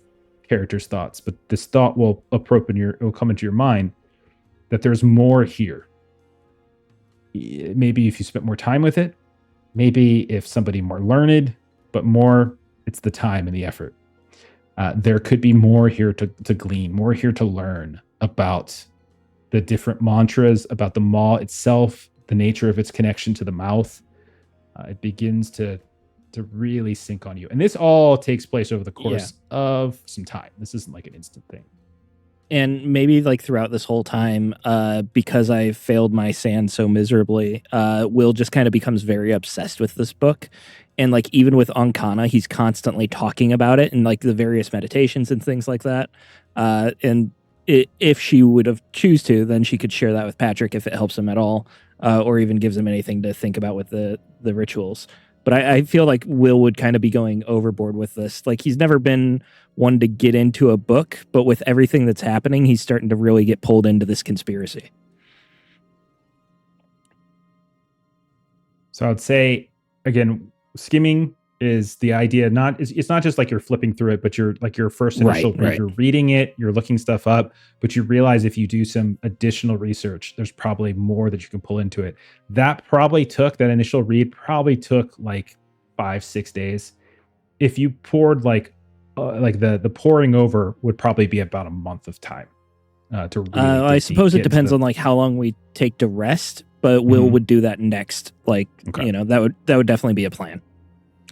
S1: characters thoughts, but this thought will come into your mind that there's more here. Maybe if you spent more time with it, maybe if somebody more learned, but more, it's the time and the effort. There could be more here to glean, more here to learn about the different mantras, about the maw itself, the nature of its connection to the mouth. It begins to really sink on you. And this all takes place over the course of some time. This isn't like an instant thing.
S3: And maybe like throughout this whole time, because I failed my SAN so miserably, Will just kind of becomes very obsessed with this book. And like even with Ankana, he's constantly talking about it and like the various meditations and things like that. If she would have choose to, then she could share that with Patrick if it helps him at all, or even gives him anything to think about with the rituals. But I feel like Will would kind of be going overboard with this. Like he's never been one to get into a book, but with everything that's happening, he's starting to really get pulled into this conspiracy.
S1: So I'd say, again, skimming, is the idea. It's not just like you're flipping through it, but you're like your first initial read.
S3: Right.
S1: You're reading it, you're looking stuff up, but you realize if you do some additional research, there's probably more that you can pull into it. That initial read probably took like 5-6 days. If you poured like the pouring over would probably be about a month of time to really
S3: I suppose it depends on like how long we take to rest, but Will would do that next. Like,
S1: Okay.
S3: that would definitely be a plan.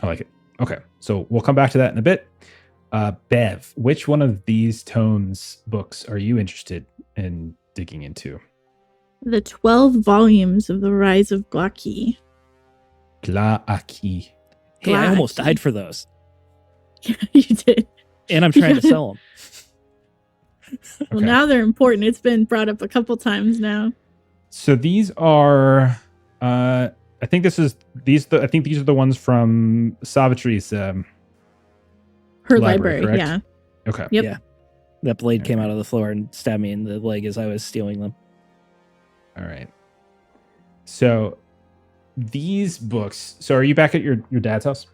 S1: I like it. Okay, so we'll come back to that in a bit. Bev, which one of these tomes books are you interested in digging into?
S4: The 12 volumes of The Rise of Glaki.
S1: Glaki.
S3: Hey, I almost
S4: Glaki.
S3: died for those,
S4: You did.
S3: and I'm trying to sell them.
S4: Well,
S1: Okay.
S4: now they're important. It's been brought up a couple times now.
S1: So these are, I think these are the ones from Savitri's.
S4: Her
S1: Library,
S4: library,
S1: correct?
S4: yeah.
S1: Okay.
S4: Yep.
S3: Yeah. That blade came out of the floor and stabbed me in the leg as I was stealing them.
S1: All right. So these books. So are you back at your dad's house?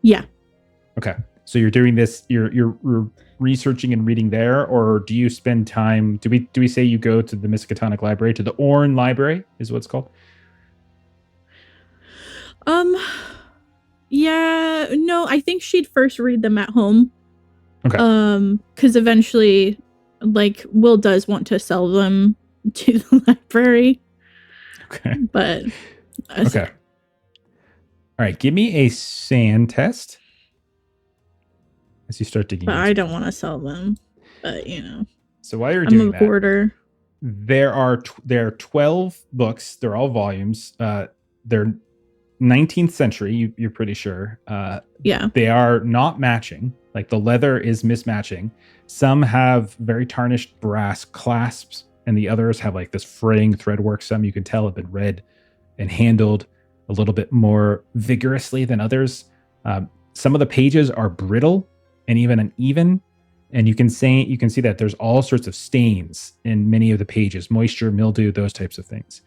S4: Yeah.
S1: Okay. So you're doing this. You're researching and reading there, or do you spend time? Do we say you go to the Miskatonic Library, to the Orn Library, is what it's called?
S4: Yeah, no, I think she'd first read them at home.
S1: Okay.
S4: Because eventually, like, Will does want to sell them to the library,
S1: Okay.
S4: but
S1: Okay. All right. Give me a sand test as you start digging.
S4: But
S1: into
S4: I
S1: it.
S4: don't want to sell them. But
S1: So while you're
S4: I'm
S1: doing
S4: a
S1: that,
S4: hoarder.
S1: there are 12 books. They're all volumes. They're 19th century. You're pretty sure.
S4: Yeah.
S1: They are not matching. Like the leather is mismatching. Some have very tarnished brass clasps, and the others have like this fraying threadwork. Some you can tell have been read and handled a little bit more vigorously than others. Some of the pages are brittle and even uneven, and you can see that there's all sorts of stains in many of the pages, moisture, mildew, those types of things.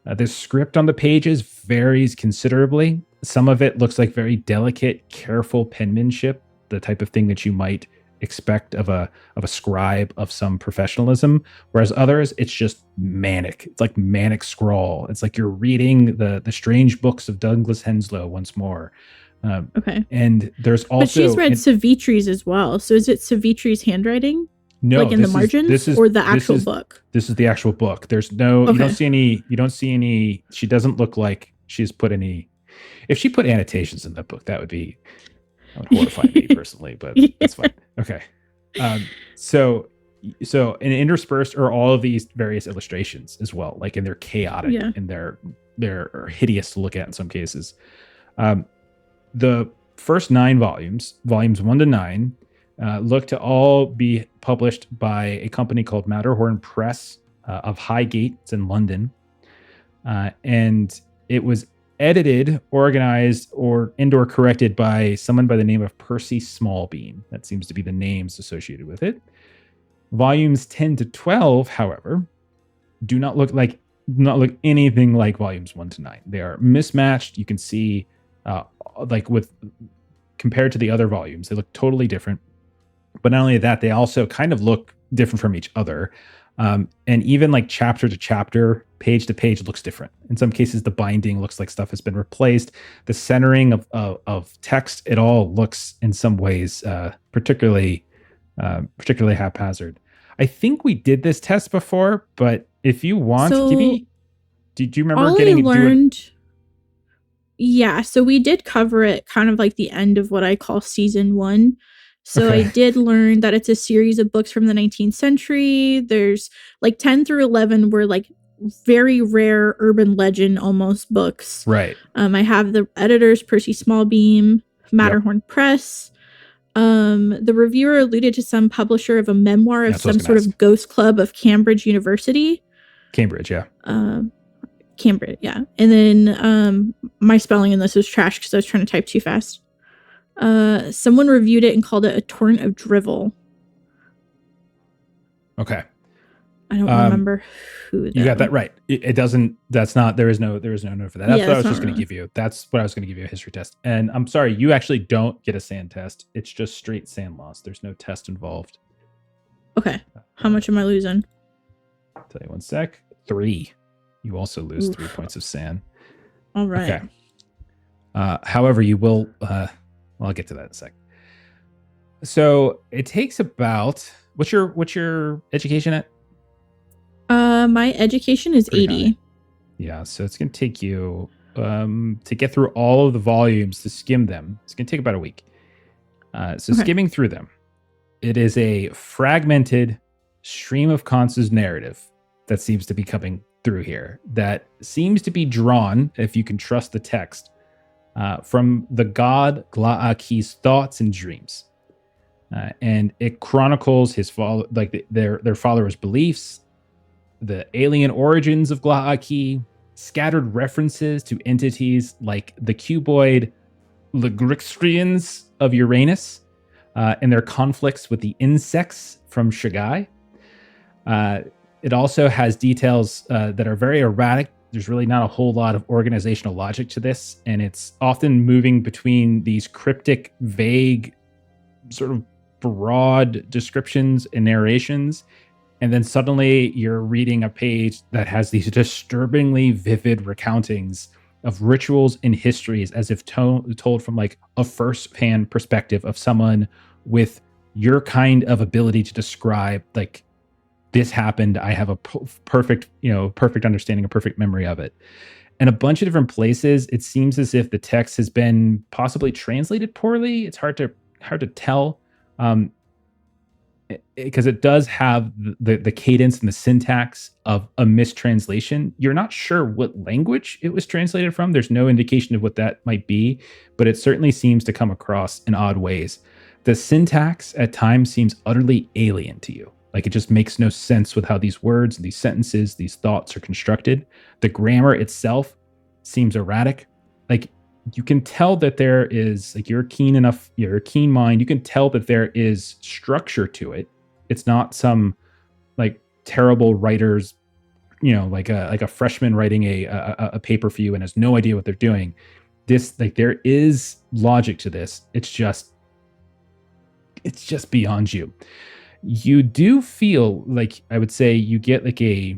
S1: The script on the pages varies considerably. Some of it looks like very delicate, careful penmanship, the type of thing that you might expect of a scribe of some professionalism, whereas others, it's just manic. It's like manic scrawl. It's like you're reading the strange books of Douglas Henslow once more.
S4: Okay.
S1: And there's also...
S4: But she's read Savitri's as well. So is it Savitri's handwriting?
S1: No,
S4: like in the margins, or the actual book?
S1: This is the actual book. There's no,
S4: Okay.
S1: you don't see any, she doesn't look like she's put any, if she put annotations in that book, that would horrify me personally, but that's fine. Okay. So and interspersed are all of these various illustrations as well, like, and they're chaotic and they're hideous to look at in some cases. The first 9 volumes 1 to 9, look to all be published by a company called Matterhorn Press of Highgate. It's in London. And it was edited, organized, or corrected by someone by the name of Percy Smallbean. That seems to be the names associated with it. Volumes 10 to 12, however, do not look anything like volumes 1 to 9. They are mismatched. You can see, compared to the other volumes, they look totally different. But not only that, they also kind of look different from each other. And even like chapter to chapter, page to page looks different. In some cases, the binding looks like stuff has been replaced. The centering of text, it all looks in some ways particularly haphazard. I think we did this test before, but if you want, did you remember getting to it?
S4: Yeah, so we did cover it kind of like the end of what I call season 1. So
S1: Okay.
S4: I did learn that it's a series of books from the 19th century. There's like 10 through 11 were like very rare urban legend almost books.
S1: Right.
S4: I have the editors, Percy Smallbean, Matterhorn Press. The reviewer alluded to some publisher of a memoir of some sort of ghost club of Cambridge University.
S1: Cambridge, yeah.
S4: Cambridge, yeah. And then my spelling in this was trash because I was trying to type too fast. Someone reviewed it and called it a torrent of drivel.
S1: Okay.
S4: I don't remember who.
S1: You got that right. It doesn't. That's not. There is no note for that. That's
S4: Yeah,
S1: what I was
S4: that's
S1: just
S4: not
S1: going to give you. That's what I was going to give you, a history test. And I'm sorry, you actually don't get a sand test. It's just straight sand loss. There's no test involved.
S4: Okay. How much am I losing?
S1: I'll tell you one sec. 3. You also lose
S4: Oof.
S1: 3 points of sand.
S4: All right.
S1: Okay. However, you will. Well, I'll get to that in a sec. So it takes about. What's your education at?
S4: My education is
S1: Pretty
S4: 80.
S1: high. Yeah, so it's going to take you to get through all of the volumes, to skim them. It's going to take about a week. So
S4: Okay.
S1: skimming through them, it is a fragmented stream of conscious narrative that seems to be coming through here, that seems to be drawn, if you can trust the text, from the god Gla'aki's thoughts and dreams. And it chronicles his their followers' beliefs, the alien origins of Gla'aki, scattered references to entities like the cuboid Lagrixtrians of Uranus, and their conflicts with the insects from Shagai. It also has details that are very erratic. There's really not a whole lot of organizational logic to this, and it's often moving between these cryptic, vague, sort of broad descriptions and narrations. And then suddenly you're reading a page that has these disturbingly vivid recountings of rituals and histories, as if told from like a first-hand perspective of someone with your kind of ability to describe, like, this happened. I have a perfect understanding, a perfect memory of it. And a bunch of different places, it seems as if the text has been possibly translated poorly. It's hard to tell. Because it does have the cadence and the syntax of a mistranslation. You're not sure what language it was translated from. There's no indication of what that might be, but it certainly seems to come across in odd ways. The syntax at times seems utterly alien to you. Like, it just makes no sense with how these words, these sentences, these thoughts are constructed. The grammar itself seems erratic. Like, you can tell that there is, like, you're a keen mind. You can tell that there is structure to it. It's not some like terrible writers, like a freshman writing a paper for you and has no idea what they're doing. This, like, there is logic to this. It's just beyond you. You do feel like, I would say, you get like the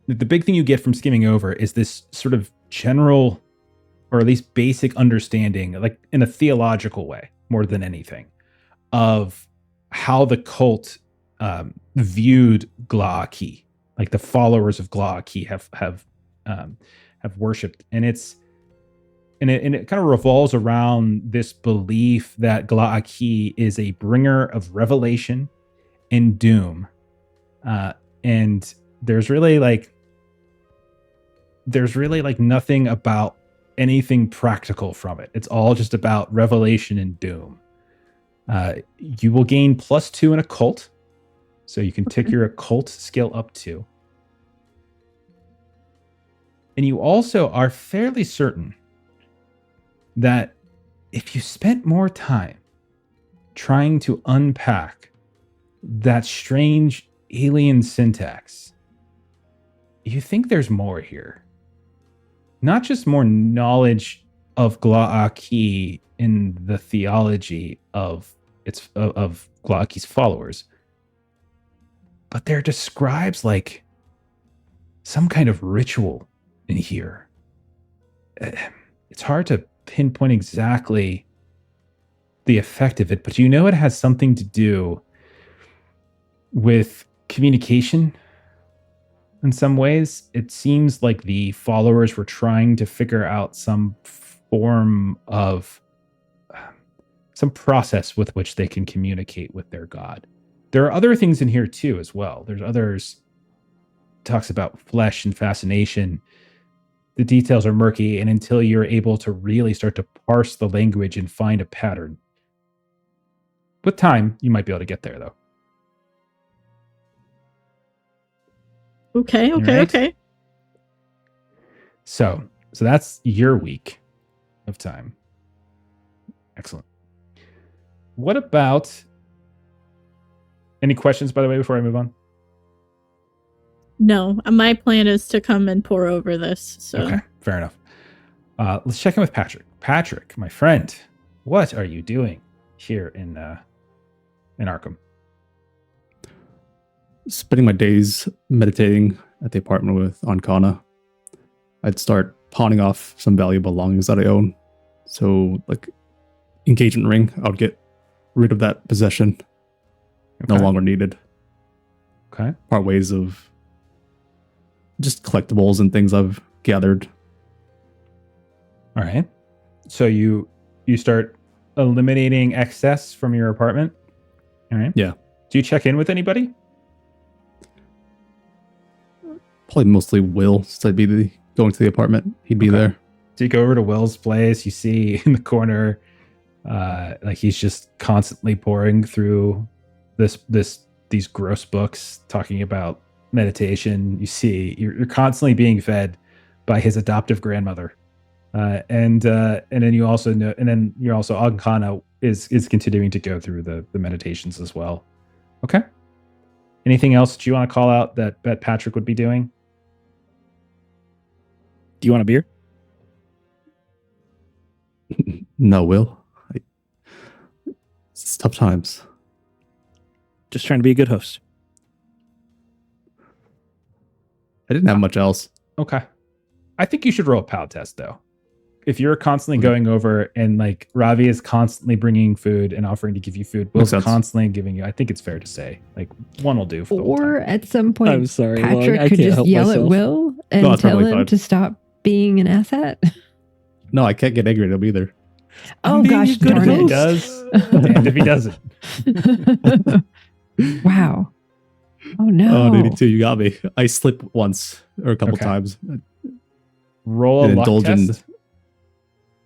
S1: big thing you get from skimming over is this sort of general, or at least basic understanding, like in a theological way, more than anything, of how the cult viewed Gla'aki, like the followers of Gla'aki have worshipped, and it kind of revolves around this belief that Gla'aki is a bringer of revelation and doom, and there's really like nothing about anything practical from it. It's all just about revelation and doom. You will gain +2 in occult, so you can tick your occult skill up 2. And you also are fairly certain that if you spent more time trying to unpack that strange alien syntax, you think there's more here. Not just more knowledge of Gla'aki in the theology of Gla'aki's followers, but there describes like some kind of ritual in here. It's hard to pinpoint exactly the effect of it, but you know it has something to do with communication. In some ways, it seems like the followers were trying to figure out some form of some process with which they can communicate with their god. There are other things in here too, as well. There's others, talks about flesh and fascination. The details are murky, and until you're able to really start to parse the language and find a pattern, with time, you might be able to get there, though.
S4: Okay.
S1: Right? So that's your week of time. Excellent. What about any questions, by the way, before I move on?
S4: No, my plan is to come and pour over this. So
S1: Okay, fair enough. Let's check in with Patrick. Patrick, my friend, what are you doing here in Arkham?
S6: Spending my days meditating at the apartment with Ankana. I'd start pawning off some valuable belongings that I own. So, like, engagement ring, I would get rid of that possession. No
S1: Okay.
S6: longer needed.
S1: Okay.
S6: Part ways of just collectibles and things I've gathered.
S1: All right. So you start eliminating excess from your apartment. All right.
S6: Yeah.
S1: Do you check in with anybody?
S6: Probably mostly Will, since I'd be going to the apartment. He'd be
S1: Okay.
S6: there.
S1: So you go over to Will's place. You see in the corner, like he's just constantly pouring through these gross books talking about meditation. You see, you're constantly being fed by his adoptive grandmother, and then you also know, and then you're also Ankana is continuing to go through the meditations as well. Okay. Anything else that you want to call out that Patrick would be doing?
S3: Do you want a beer?
S6: No, Will. It's tough times.
S3: Just trying to be a good host.
S6: I didn't have much else.
S1: Okay. I think you should roll a POW test though. If you're constantly
S6: Okay.
S1: going over and like Ravi is constantly bringing food and offering to give you food, Will's
S6: sense.
S1: constantly giving you, I think it's fair to say like one will do for the whole
S2: Or
S1: time.
S2: at some point,
S3: I'm sorry, Long,
S2: Patrick
S3: I
S2: could
S3: can't
S2: just
S3: help
S2: yell at
S3: myself.
S2: Will and
S6: No, that's
S2: tell
S6: probably
S2: him
S6: fine.
S2: to stop being an asset.
S6: No, I can't get angry at him either.
S2: Oh
S3: being
S2: gosh,
S3: a good
S2: darn
S1: If he
S3: host.
S1: does, damned if he doesn't.
S2: it. Wow. Oh no.
S6: Oh, 82, you got me. I slipped once or a couple
S1: Okay.
S6: times.
S1: Roll a
S6: And
S1: luck
S6: indulge in-
S1: test.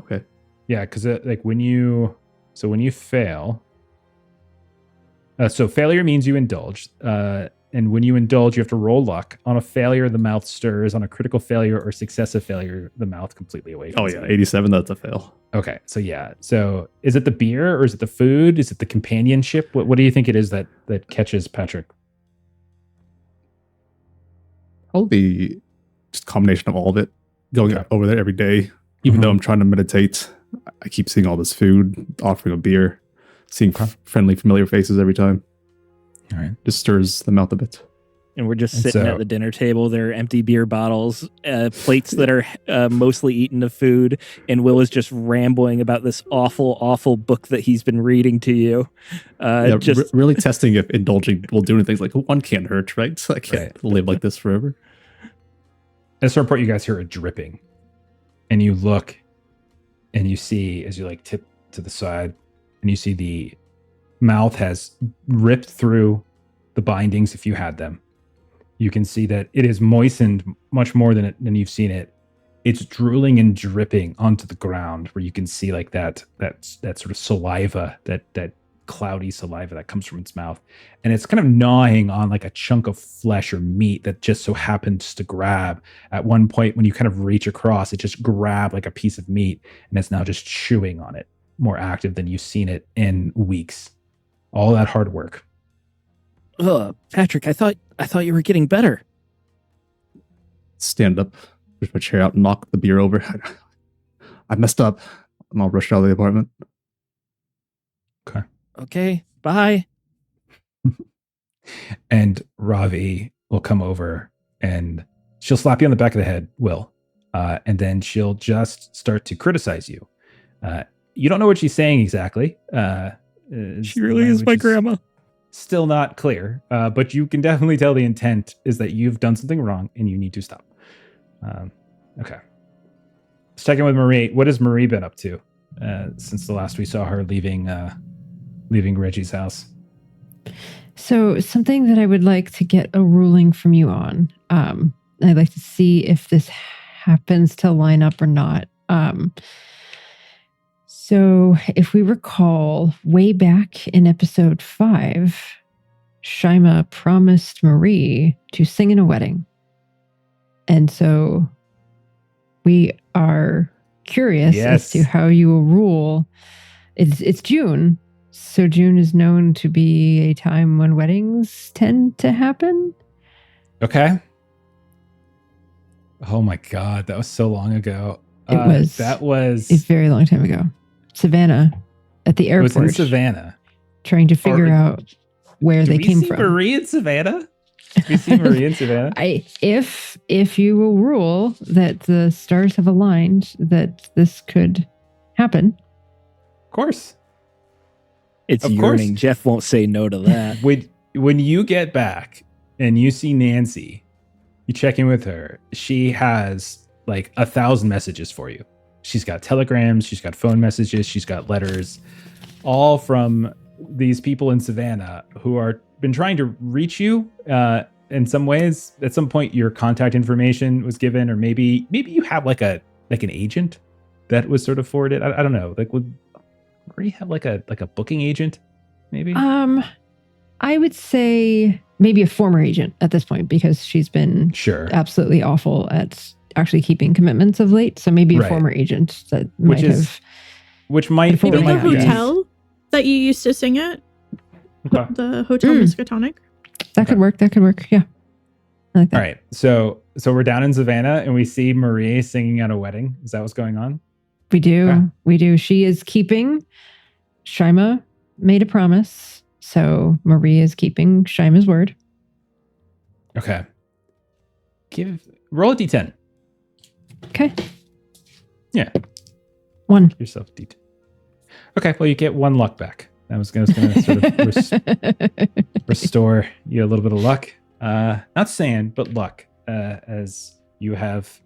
S6: Okay.
S1: Yeah, because like when you fail, so failure means you indulge, and when you indulge, you have to roll luck. On a failure, the mouth stirs. On a critical failure or successive failure, the mouth completely awakens.
S6: Oh, yeah. 87, that's a fail.
S1: Okay, so yeah, so is it the beer or is it the food? Is it the companionship? What do you think it is that catches Patrick?
S6: Probably just a combination of all of it. Going
S1: Okay.
S6: over there every day, even
S1: Mhm.
S6: though I'm trying to meditate, I keep seeing all this food, offering a beer, seeing
S1: Okay.
S6: friendly, familiar faces every time.
S1: All right.
S6: Just stirs the mouth a bit.
S3: And we're just
S1: And
S3: sitting
S1: so-
S3: at the dinner table. There are empty beer bottles, plates that are mostly eaten of food, and Will is just rambling about this awful, awful book that he's been reading to you.
S6: Yeah,
S3: Just
S6: really testing if indulging will do anything. Like, one can't hurt, right? So I can't live like this forever.
S1: At some point, you guys hear a dripping, and you look, and you see as you like tip to the side, and you see the mouth has ripped through the bindings if you had them. You can see that it is moistened much more than you've seen it. It's drooling and dripping onto the ground, where you can see like that sort of saliva, that cloudy saliva that comes from its mouth, and it's kind of gnawing on like a chunk of flesh or meat that just so happens to grab at one point when you kind of reach across. It just grabbed like a piece of meat, and it's now just chewing on it, more active than you've seen it in weeks. All that hard work.
S3: Patrick, I thought you were getting better.
S6: Stand up, push my chair out, and knock the beer over. I messed up, and I'll rush out of the apartment.
S3: Okay, bye.
S1: And Ravi will come over and she'll slap you on the back of the head, Will. And then she'll just start to criticize you. You don't know what she's saying exactly.
S3: She really is my grandma.
S1: Still not clear, but you can definitely tell the intent is that you've done something wrong and you need to stop. Okay. Let's check in with Marie. What has Marie been up to since the last we saw her leaving Reggie's house?
S2: So something that I would like to get a ruling from you on. I'd like to see if this happens to line up or not. So if we recall, way back in episode 5, Shyma promised Marie to sing in a wedding. And so we are curious as to how you will rule. It's June. So June is known to be a time when weddings tend to happen.
S1: Okay. Oh my God, that was so long ago.
S2: It was
S1: That was
S2: a very long time ago. Savannah at the
S1: it was
S2: airport,
S1: in Savannah.
S2: trying to figure
S1: Or-
S2: out where
S1: Did
S2: they
S1: we
S2: came
S1: see
S2: from.
S1: Marie in Savannah? Did we see Marie in Savannah?
S2: If you will rule that the stars have aligned, that this could happen.
S1: Of course.
S3: It's
S1: Of
S3: yearning.
S1: course.
S3: Jeff won't say no to that.
S1: When you get back and you see Nancy, you check in with her. She has like 1,000 messages for you. She's got telegrams, she's got phone messages, she's got letters, all from these people in Savannah who are been trying to reach you. In some ways, at some point, your contact information was given, or maybe you have like an agent that was sort of forwarded. I don't know. Like, would Marie have like a booking agent? Maybe.
S2: I would say maybe a former agent at this point, because she's been
S1: Sure.
S2: absolutely awful at actually keeping commitments of late. So maybe a
S1: Right.
S2: former agent that
S1: Which
S2: might
S1: is-
S2: have.
S1: Which might
S2: Maybe
S1: there
S4: Maybe the
S1: might be-
S4: hotel that you used to sing at,
S1: Okay.
S4: the Hotel
S2: Mm.
S4: Miskatonic.
S2: That could work. That could work. Yeah. I like that.
S1: All right. So we're down in Savannah and we see Marie singing at a wedding. Is that what's going on?
S2: We do.
S1: Okay.
S2: We do. She is keeping. Shyma made a promise. So Marie is keeping Shyma's word.
S1: Okay. Roll a d10.
S2: Okay.
S1: Yeah.
S2: 1.
S1: Give yourself a d10. Okay. Well, you get 1 luck back. I was going to sort of restore you a little bit of luck. Not sand, but luck. As you have,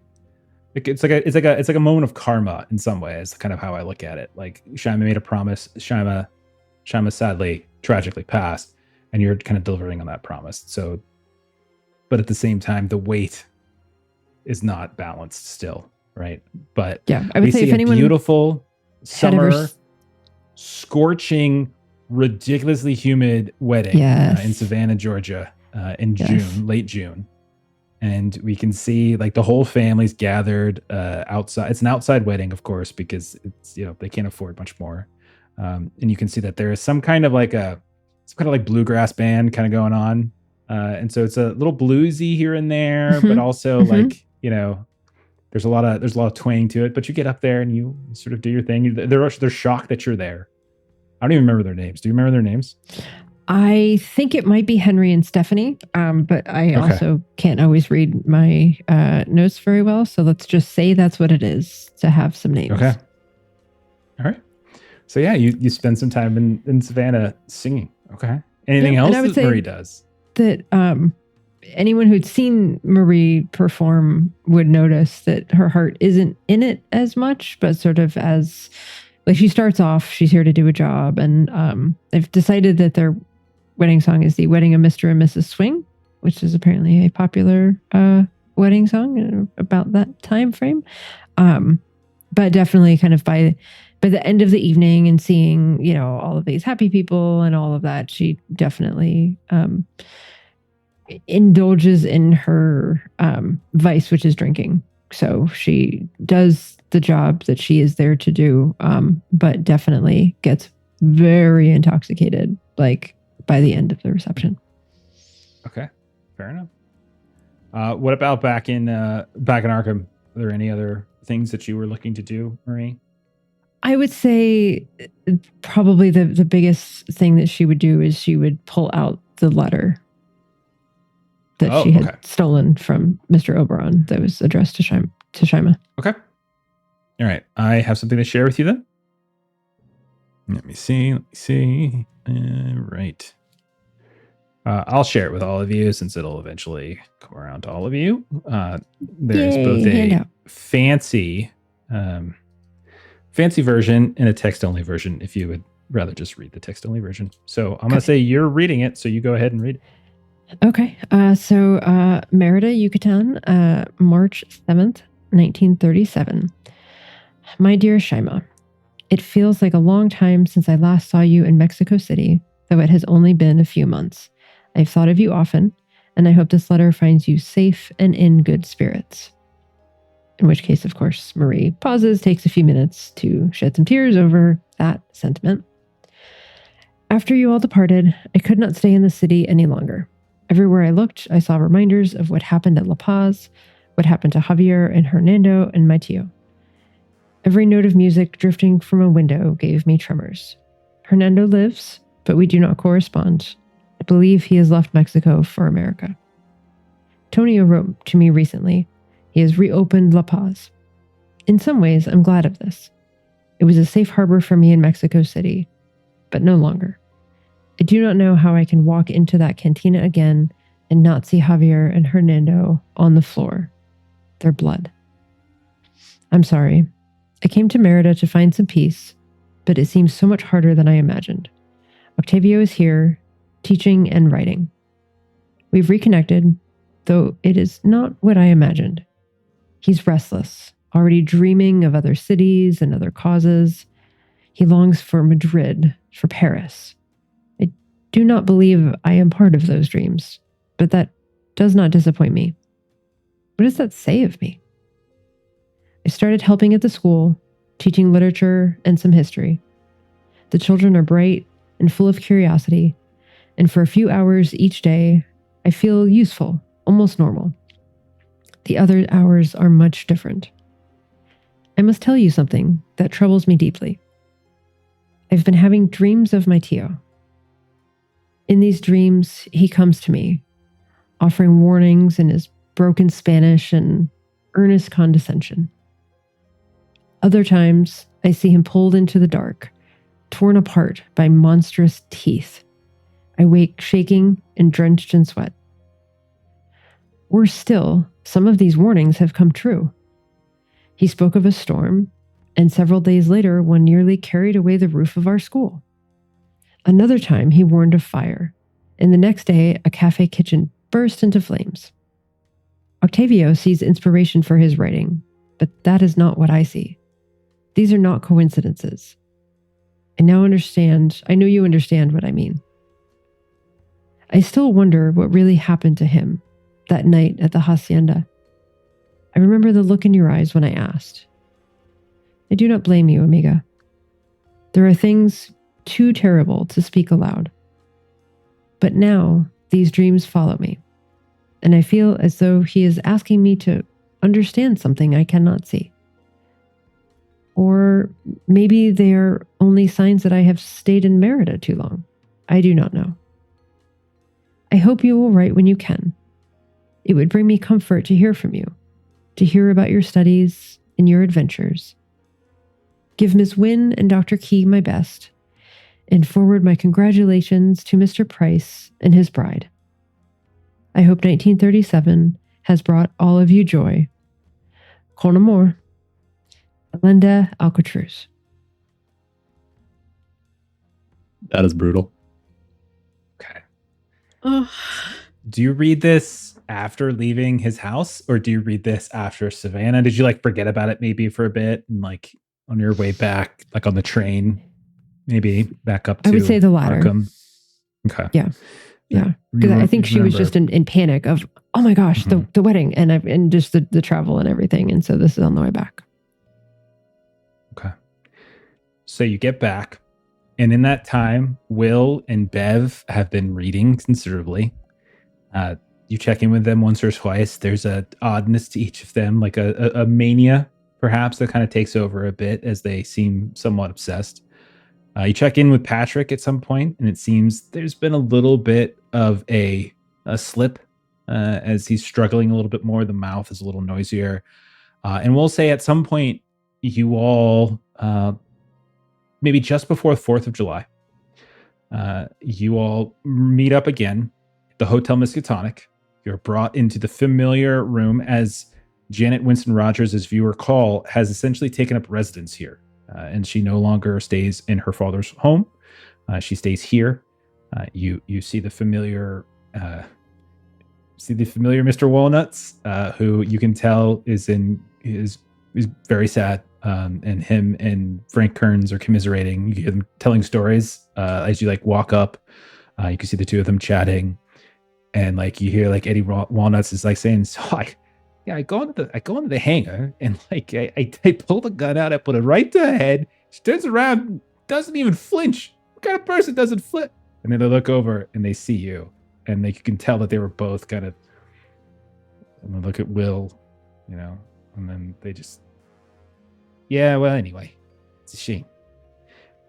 S1: it's like a moment of karma in some ways. Kind of how I look at it. Like Shyma made a promise. Shyma sadly, tragically passed, and you're kind of delivering on that promise. So, but at the same time, the weight is not balanced still, right? But
S2: Yeah. I
S1: we
S2: would say
S1: see
S2: if anyone
S1: a beautiful
S2: had ever
S1: summer, scorching, ridiculously humid wedding
S2: Yes.
S1: in Savannah, Georgia, in
S2: Yes.
S1: June, late June. And we can see like the whole family's gathered outside. It's an outside wedding, of course, because it's, they can't afford much more. And you can see that there is some kind of like bluegrass band kind of going on. And so it's a little bluesy here and there, but
S2: Mhm.
S1: also
S2: Mhm.
S1: like, there's a lot of twang to it, but you get up there and you sort of do your thing. They're shocked that you're there. I don't even remember their names. Do you remember their names?
S2: I think it might be Henry and Stephanie, but I also can't always read my notes very well. So let's just say that's what it is to have some names.
S1: Okay. All right. So yeah, you spend some time in Savannah singing. Okay. Anything
S2: Yeah,
S1: else
S2: and I would
S1: that
S2: say
S1: Marie does?
S2: That anyone who'd seen Marie perform would notice that her heart isn't in it as much, but sort of as like she starts off, she's here to do a job, and they've decided that their wedding song is the Wedding of Mr. and Mrs. Swing, which is apparently a popular wedding song about that time frame. But definitely kind of by the end of the evening and seeing, all of these happy people and all of that, she definitely indulges in her vice, which is drinking. So she does the job that she is there to do, but definitely gets very intoxicated, like by the end of the reception.
S1: Okay. Fair enough. What about back in Arkham? Are there any other things that you were looking to do, Marie?
S2: I would say probably the biggest thing that she would do is she would pull out the letter that she had stolen from Mr. Oberon that was addressed to Shyma.
S1: Okay. All right. I have something to share with you then. Let me see. Right. I'll share it with all of you since it'll eventually come around to all of you. There's
S2: Yay,
S1: both a
S2: handout.
S1: fancy version and a text-only version if you would rather just read the text-only version. So I'm going to say you're reading it, so you go ahead and read it.
S2: Okay. So Merida, Yucatan, March 7th, 1937. My dear Shyma, it feels like a long time since I last saw you in Mexico City, though it has only been a few months. I've thought of you often, and I hope this letter finds you safe and in good spirits. In which case, of course, Marie pauses, takes a few minutes to shed some tears over that sentiment. After you all departed, I could not stay in the city any longer. Everywhere I looked, I saw reminders of what happened at La Paz, what happened to Javier and Hernando and Maitreyi. Every note of music drifting from a window gave me tremors. Hernando lives, but we do not correspond. I believe he has left Mexico for America. Tonio wrote to me recently. He has reopened La Paz. In some ways, I'm glad of this. It was a safe harbor for me in Mexico City, but no longer. I do not know how I can walk into that cantina again and not see Javier and Hernando on the floor. Their blood. I'm sorry. I came to Merida to find some peace, but it seems so much harder than I imagined. Octavio is here, teaching and writing. We've reconnected, though it is not what I imagined. He's restless, already dreaming of other cities and other causes. He longs for Madrid, for Paris. I do not believe I am part of those dreams, but that does not disappoint me. What does that say of me? I started helping at the school, teaching literature and some history. The children are bright and full of curiosity, and for a few hours each day, I feel useful, almost normal. The other hours are much different. I must tell you something that troubles me deeply. I've been having dreams of my Tio. In these dreams, he comes to me, offering warnings in his broken Spanish and earnest condescension. Other times, I see him pulled into the dark, torn apart by monstrous teeth. I wake shaking and drenched in sweat. Worse still, some of these warnings have come true. He spoke of a storm, and several days later, one nearly carried away the roof of our school. Another time, he warned of fire, and the next day, a cafe kitchen burst into flames. Octavio sees inspiration for his writing, but that is not what I see. These are not coincidences. I know you understand what I mean. I still wonder what really happened to him that night at the hacienda. I remember the look in your eyes when I asked. I do not blame you, amiga. There are things too terrible to speak aloud. But now these dreams follow me, and I feel as though he is asking me to understand something I cannot see. Or maybe they are only signs that I have stayed in Merida too long. I do not know. I hope you will write when you can. It would bring me comfort to hear from you, to hear about your studies and your adventures. Give Ms. Wynne and Dr. Key my best, and forward my congratulations to Mr. Price and his bride. I hope 1937 has brought all of you joy. Con amor. Linda Alcatruz.
S6: That is brutal.
S1: Okay.
S4: Oh,
S1: Do you read this after leaving his house, or do you read this after Savannah? Did you forget about it maybe for a bit and on your way back, on the train, maybe back up to
S2: I would say the latter.
S1: Arkham? Okay.
S2: Yeah. Because I think she was just in panic of, oh my gosh, the wedding and just the travel and everything. And so this is on the way back.
S1: Okay. So you get back, and in that time, Will and Bev have been reading considerably. You check in with them once or twice. There's a oddness to each of them, like a mania, perhaps, that kind of takes over a bit as they seem somewhat obsessed. You check in with Patrick at some point, and it seems there's been a little bit of a slip as he's struggling a little bit more. The mouth is a little noisier. And we'll say at some point, you all, maybe just before the 4th of July, you all meet up again at the Hotel Miskatonic. You're brought into the familiar room as Janet Winston Rogers, as you recall, has essentially taken up residence here. And she no longer stays in her father's home. She stays here. You see the familiar Mr. Walnuts, who you can tell is very sad. And him and Frank Kearns are commiserating. You hear them telling stories as you walk up. You can see the two of them chatting, and you hear Eddie Walnuts is saying, "So I go into the hangar, and I pull the gun out, I put it right to her head. She turns around, doesn't even flinch. What kind of person doesn't flip?" And then they look over and they see you, and you can tell that they were both kind of. And they look at Will, and then they just, yeah, well, anyway, it's a shame.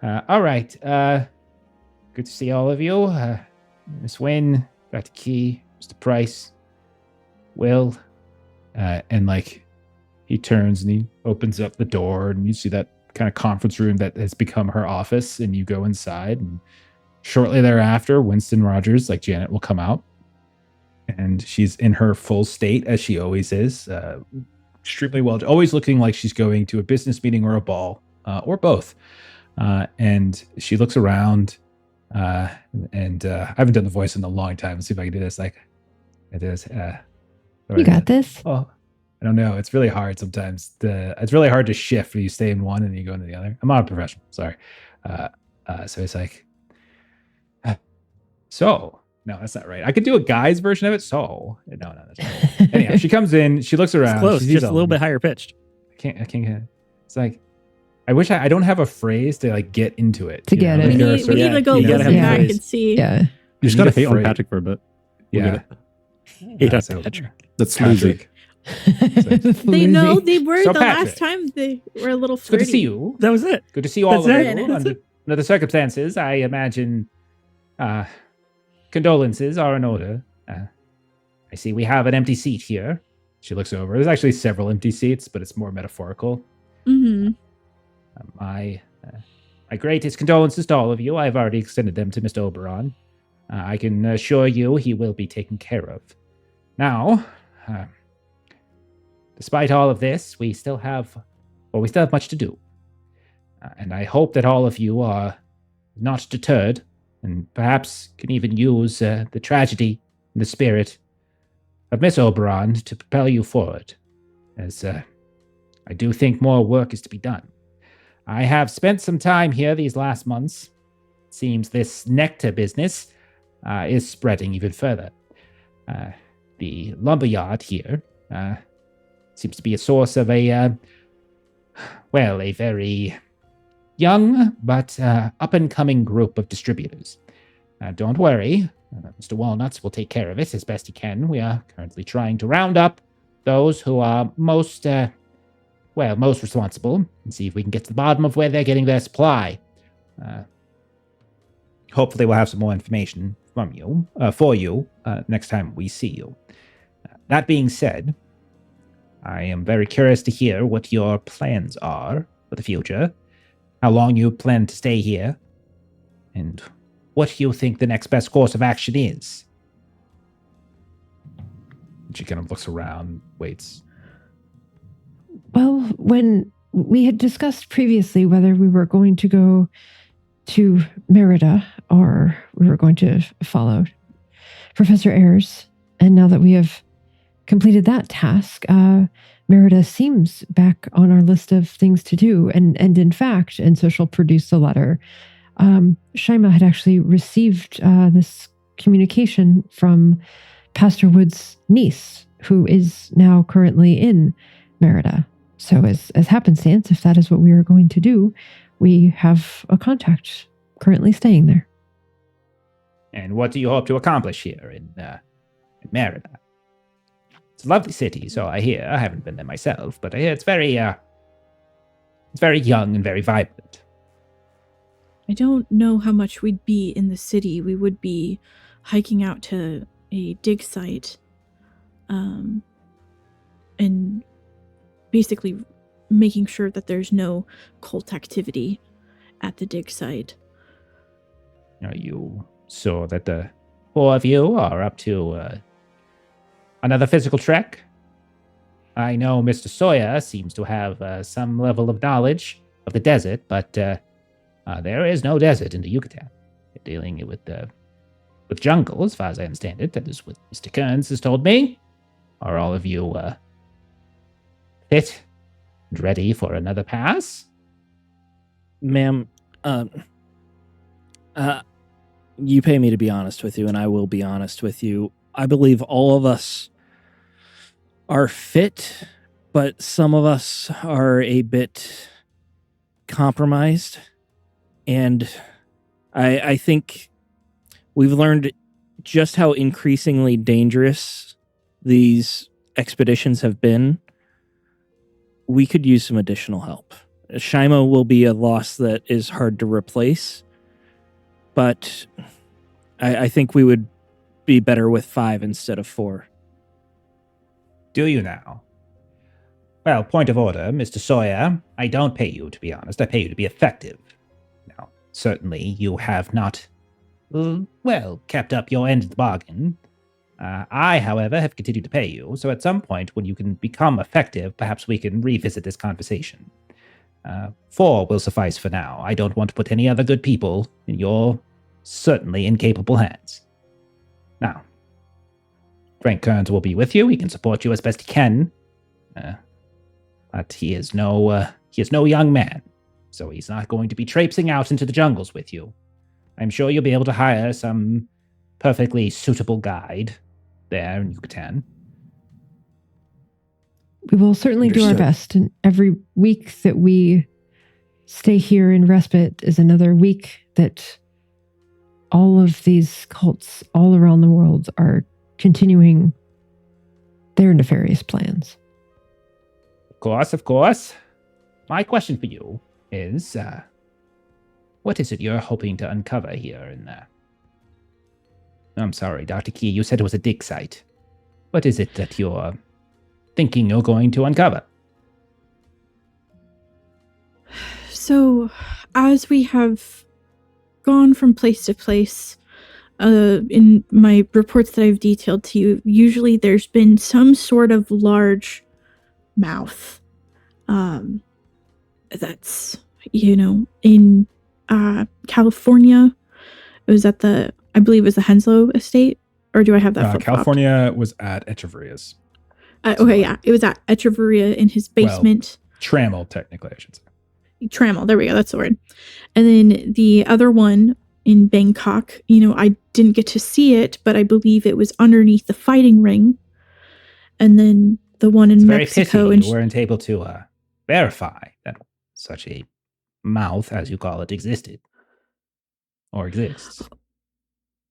S1: All right. Good to see all of you. Miss Wynn, got the key. Mr. Price, Will, and like he turns and he opens up the door, and you see that kind of conference room that has become her office, and you go inside, and shortly thereafter, Winston Rogers, like Janet, will come out, and she's in her full state as she always is, extremely well, always looking like she's going to a business meeting or a ball, or both. And she looks around, and I haven't done the voice in a long time. Let's see if I can do this. Like, it is.
S2: You got this.
S1: Oh, I don't know. It's really hard sometimes. It's really hard to shift when you stay in one and then you go into the other. I'm not a professional. Sorry. So it's like, so. No, that's not right. I could do a guy's version of it. So no, that's not. Anyhow, she comes in. She looks around.
S3: It's close,
S1: she sees
S3: just a
S1: all
S3: little
S1: of
S3: bit
S1: you.
S3: higher pitched.
S1: I can't get it. It's like, I wish I don't have a phrase to like get into it.
S2: To get it.
S4: We
S1: Like, there are
S4: need, we
S1: certain-
S4: need to go
S3: you gotta
S4: listen
S3: have
S4: back
S3: phrase.
S4: and see.
S2: Yeah.
S6: You just
S1: need
S6: gotta
S1: a
S6: hate on
S1: phrase.
S6: Patrick for a bit. We'll
S1: Yeah.
S6: get it.
S3: Hate on
S1: so-
S3: Patrick.
S6: That's
S1: Patrick.
S6: sleazy.
S4: They know they were
S1: So
S4: the
S1: Patrick.
S4: last time they were a little
S1: It's good
S4: flirty.
S1: to see you.
S3: That was it.
S1: Good to see all
S3: That's
S1: of
S3: it.
S1: you. Under the circumstances, I imagine condolences are in order. I see we have an empty seat here. She looks over. There's actually several empty seats, but it's more metaphorical.
S4: Mm-hmm.
S1: My greatest condolences to all of you. I've already extended them to Mr. Oberon. I can assure you he will be taken care of. Now, despite all of this, we still have much to do. And I hope that all of you are not deterred and perhaps can even use the tragedy and the spirit of Miss Oberon to propel you forward, as I do think more work is to be done. I have spent some time here these last months. It seems this nectar business is spreading even further. The lumberyard here seems to be a source of a very young but up-and-coming group of distributors. Don't worry, Mr. Walnuts will take care of it as best he can. We are currently trying to round up those who are most responsible and see if we can get to the bottom of where they're getting their supply. Hopefully we'll have some more information from you, for you, next time we see you. That being said, I am very curious to hear what your plans are for the future, how long you plan to stay here, and what you think the next best course of action is. She kind of looks around, waits.
S2: Well, when we had discussed previously whether we were going to go to Merida or we were going to follow Professor Ayers, and now that we have completed that task, Merida seems back on our list of things to do. And in fact, and so she'll produce a letter, Shyma had actually received this communication from Pastor Wood's niece, who is now currently in Merida. So as happenstance, if that is what we are going to do, we have a contact currently staying there.
S1: And what do you hope to accomplish here in Merida? It's a lovely city, so I hear. I haven't been there myself, but I hear it's very young and very vibrant.
S4: I don't know how much we'd be in the city. We would be hiking out to a dig site, and basically making sure that there's no cult activity at the dig site.
S1: Are you sure that the four of you are up to another physical trek? I know Mr. Sawyer seems to have some level of knowledge of the desert, but there is no desert in the Yucatan. You're dealing with jungle, as far as I understand it. That is what Mr. Kearns has told me. Are all of you fit and ready for another pass?
S3: Ma'am, you pay me to be honest with you, and I will be honest with you. I believe all of us are fit, but some of us are a bit compromised. And I think we've learned just how increasingly dangerous these expeditions have been we could use some additional help. Shyma will be a loss that is hard to replace, but I think we would be better with 5 instead of 4.
S7: Do you now? Well, point of order, Mr. Sawyer. I don't pay you to be honest. I pay you to be effective. Now, certainly you have not, kept up your end of the bargain. I, however, have continued to pay you, so at some point when you can become effective, perhaps we can revisit this conversation. 4 will suffice for now. I don't want to put any other good people in your certainly incapable hands. Now, Frank Kearns will be with you. He can support you as best he can. But he is no young man, so he's not going to be traipsing out into the jungles with you. I'm sure you'll be able to hire some perfectly suitable guide there in Yucatan.
S2: We will certainly do our
S6: Understood.
S2: best. And every week that we stay here in respite is another week that all of these cults all around the world are continuing their nefarious plans.
S7: Of course. My question for you is, what is it you're hoping to uncover here in there? I'm sorry, Dr. Key, you said it was a dig site. What is it that you're thinking you're going to uncover?
S4: So, as we have gone from place to place, in my reports that I've detailed to you, usually there's been some sort of large mouth. That's, in California. It was at I believe it was the Henslow estate, or do I have that flip-flopped?
S1: California was at Echeveria's.
S4: Okay, yeah. It was at Echeverria in his basement.
S1: Trammell, technically, I should say.
S4: Trammell, there we go, that's the word. And then the other one in Bangkok, I didn't get to see it, but I believe it was underneath the fighting ring. And then the one in Mexico.
S7: Very pity you weren't able to verify that such a mouth, as you call it, existed. Or exists.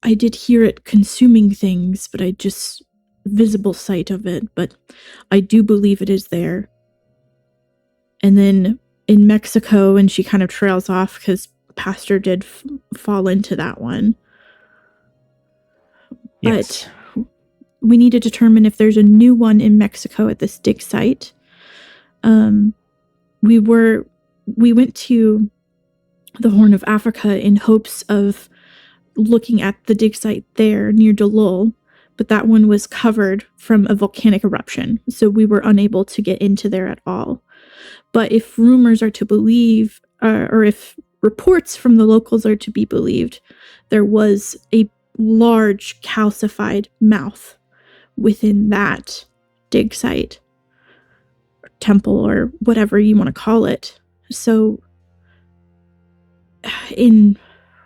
S4: I did hear it consuming things, but I just visible sight of it, but I do believe it is there. And then in Mexico, and she kind of trails off because Pastor did fall into that one.
S7: Yes.
S4: But we need to determine if there's a new one in Mexico at this dig site. We went to the Horn of Africa in hopes of looking at the dig site there near Delul, but that one was covered from a volcanic eruption, so we were unable to get into there at all. But if rumors are to believe, or if reports from the locals are to be believed, there was a large calcified mouth within that dig site, or temple, or whatever you want to call it. So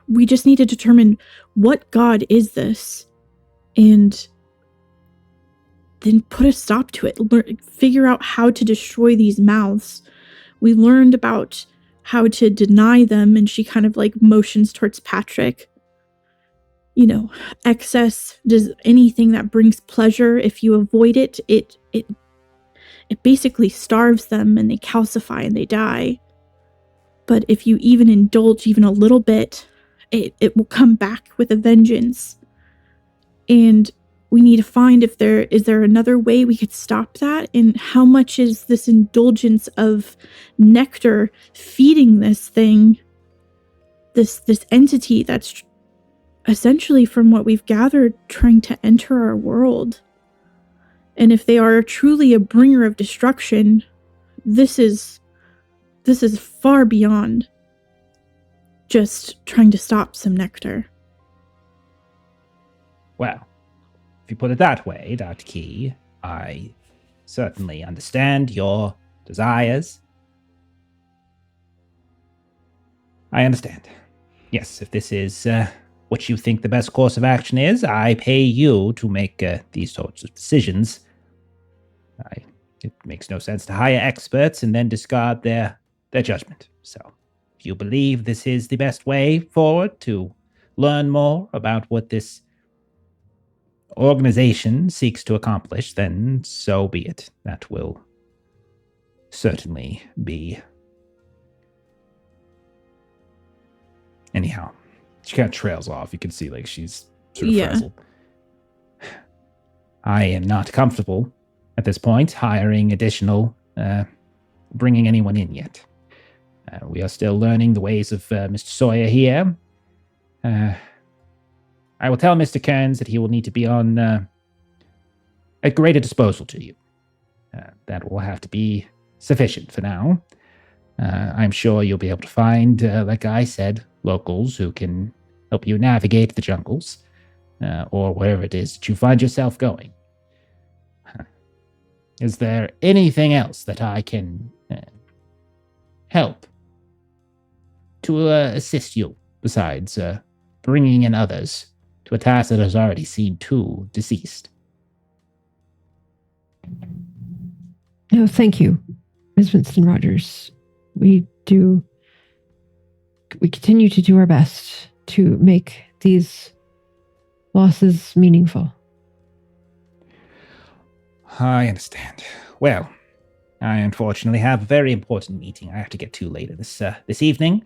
S4: we just need to determine what god is this, and then put a stop to it. Figure out how to destroy these mouths. We learned about how to deny them, and she kind of motions towards Patrick. Excess, does anything that brings pleasure, if you avoid it, it basically starves them, and they calcify and they die. But if you even indulge even a little bit, it will come back with a vengeance. And we need to find if is there another way we could stop that, and how much is this indulgence of nectar feeding this thing, this entity that's essentially, from what we've gathered, trying to enter our world. And if they are truly a bringer of destruction, this is far beyond just trying to stop some nectar.
S7: Well, if you put it that way, Dr. Key, I certainly understand your desires. I understand. Yes, if this is what you think the best course of action is, I pay you to make these sorts of decisions. It makes no sense to hire experts and then discard their judgment. So, if you believe this is the best way forward to learn more about what this organization seeks to accomplish, then so be it. That will certainly be. Anyhow, she kind of trails off. You can see like she's sort of frazzled. I am not comfortable at this point hiring additional, bringing anyone in yet. We are still learning the ways of Mr. Sawyer here. I will tell Mr. Kearns that he will need to be on at greater disposal to you. That will have to be sufficient for now. I'm sure you'll be able to find, like I said, locals who can help you navigate the jungles, or wherever it is that you find yourself going. Is there anything else that I can help to assist you besides bringing in others to a task that has already seen 2 deceased?
S2: No, thank you, Ms. Winston Rogers. We continue to do our best to make these losses meaningful.
S7: I understand. Well, I unfortunately have a very important meeting I have to get to later this evening.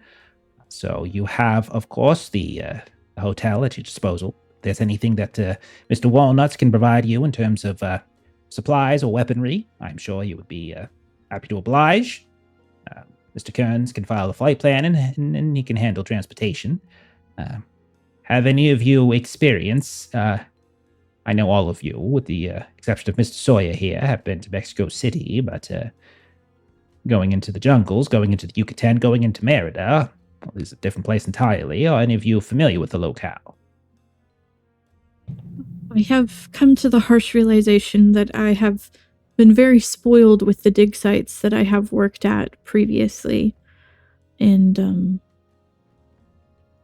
S7: So you have, of course, the hotel at your disposal. If there's anything that Mr. Walnuts can provide you in terms of supplies or weaponry, I'm sure you would be happy to oblige. Mr. Kearns can file a flight plan and he can handle transportation. Have any of you experience, I know all of you, with the exception of Mr. Sawyer here, have been to Mexico City, but going into the jungles, going into the Yucatan, going into Merida, well, this is a different place entirely. Are any of you familiar with the locale?
S4: I have come to the harsh realization that I have been very spoiled with the dig sites that I have worked at previously. And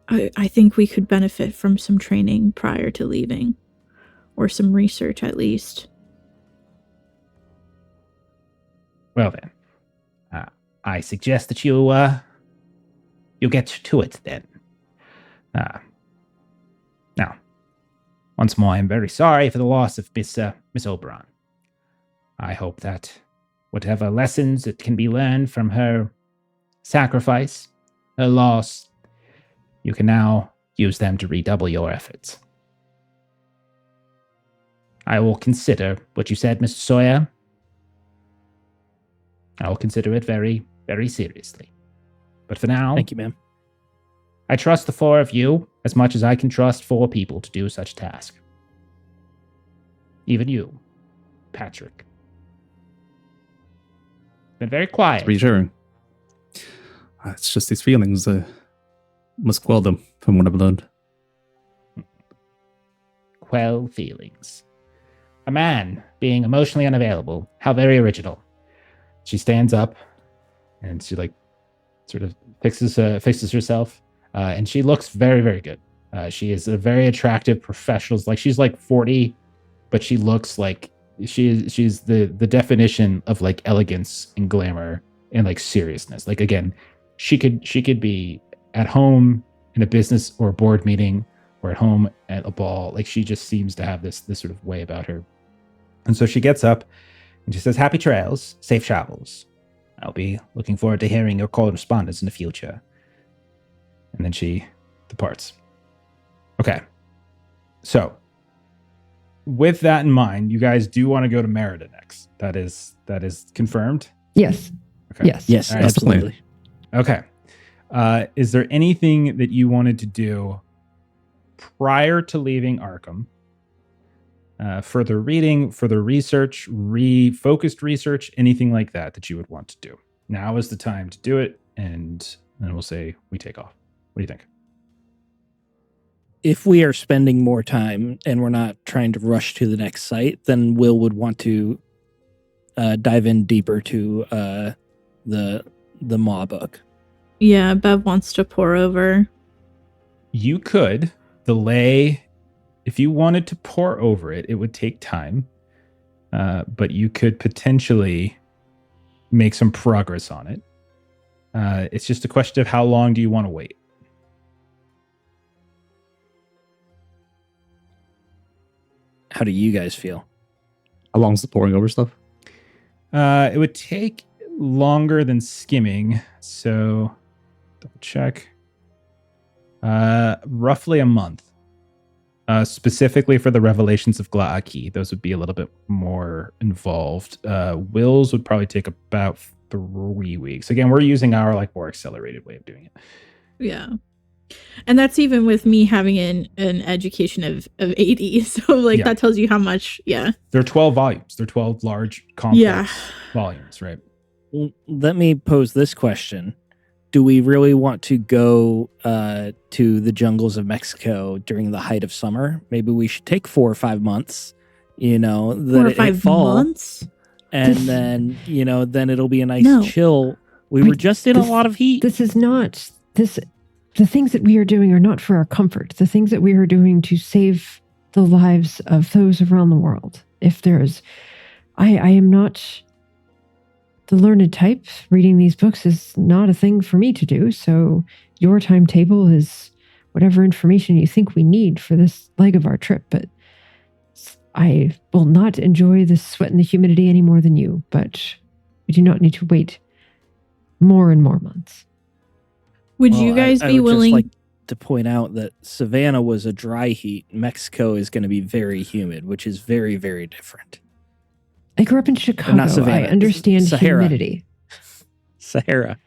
S4: I think we could benefit from some training prior to leaving. Or some research, at least.
S7: Well then, I suggest that you get to it then. Now, once more, I'm very sorry for the loss of Miss Oberon. I hope that whatever lessons that can be learned from her sacrifice, her loss, you can now use them to redouble your efforts. I will consider what you said, Mr. Sawyer. I will consider it very, very seriously. But for now,
S3: Thank you, ma'am.
S7: I trust the 4 of you as much as I can trust 4 people to do such a task. Even you, Patrick. Been very quiet.
S6: It's reassuring. It's just these feelings. Must quell them, from what I've learned.
S7: Quell feelings. A man being emotionally unavailable. How very original. She stands up and she sort of fixes herself, and she looks very, very good. She is a very attractive professional. She's 40, but she looks like she's the definition of elegance and glamour and seriousness. Again, she could be at home in a business or a board meeting, or at home at a ball. She just seems to have this sort of way about her. And so she gets up and she says, "Happy trails, safe travels. I'll be looking forward to hearing your correspondence in the future." And then she departs. Okay. So with that in mind, you guys do want to go to Merida next. That is confirmed?
S2: Yes.
S7: Okay.
S2: Yes.
S3: Yes,
S7: All right.
S3: absolutely.
S7: Okay. Is there anything that you wanted to do prior to leaving Arkham? Further reading, further research, focused research, anything like that you would want to do. Now is the time to do it, and then we'll say we take off. What do you think?
S3: If we are spending more time and we're not trying to rush to the next site, then Will would want to dive in deeper to the Maw book.
S4: Yeah, Bev wants to pour over.
S7: You could delay. If you wanted to pour over it, it would take time. But you could potentially make some progress on it. It's just a question of how long do you want to wait?
S3: How do you guys feel?
S6: How long's the pouring over stuff?
S7: It would take
S1: longer than skimming. So double check. Roughly a month. Specifically for the Revelations of Glaaki, those would be a little bit more involved. Will's would probably take about 3 weeks. Again, we're using our like more accelerated way of doing it.
S4: Yeah. And that's even with me having an education of 80. So like
S1: Yeah.
S4: that tells you how much, yeah.
S1: They're 12 volumes. They're 12 large, complex volumes, right?
S3: Let me pose this question. Do we really want to go to the jungles of Mexico during the height of summer? Maybe we should take 4 or 5 months, then
S4: 4 or 5 months?
S3: and then, then it'll be a nice
S4: No.
S3: chill. We were just in a lot of heat.
S2: This is not this. The things that we are doing are not for our comfort. The things that we are doing to save the lives of those around the world. If there's, I am not the learned type. Reading these books is not a thing for me to do. So your timetable is whatever information you think we need for this leg of our trip. But I will not enjoy the sweat and the humidity any more than you. But we do not need to wait more and more months.
S4: Would you guys
S3: I
S4: be
S3: would
S4: willing?
S3: just like to point out that Savannah was a dry heat. Mexico is going to be very humid, which is very, very different.
S2: I grew up in Chicago.
S3: Not Savannah.
S2: I understand
S3: Sahara.
S2: humidity.
S3: Sahara.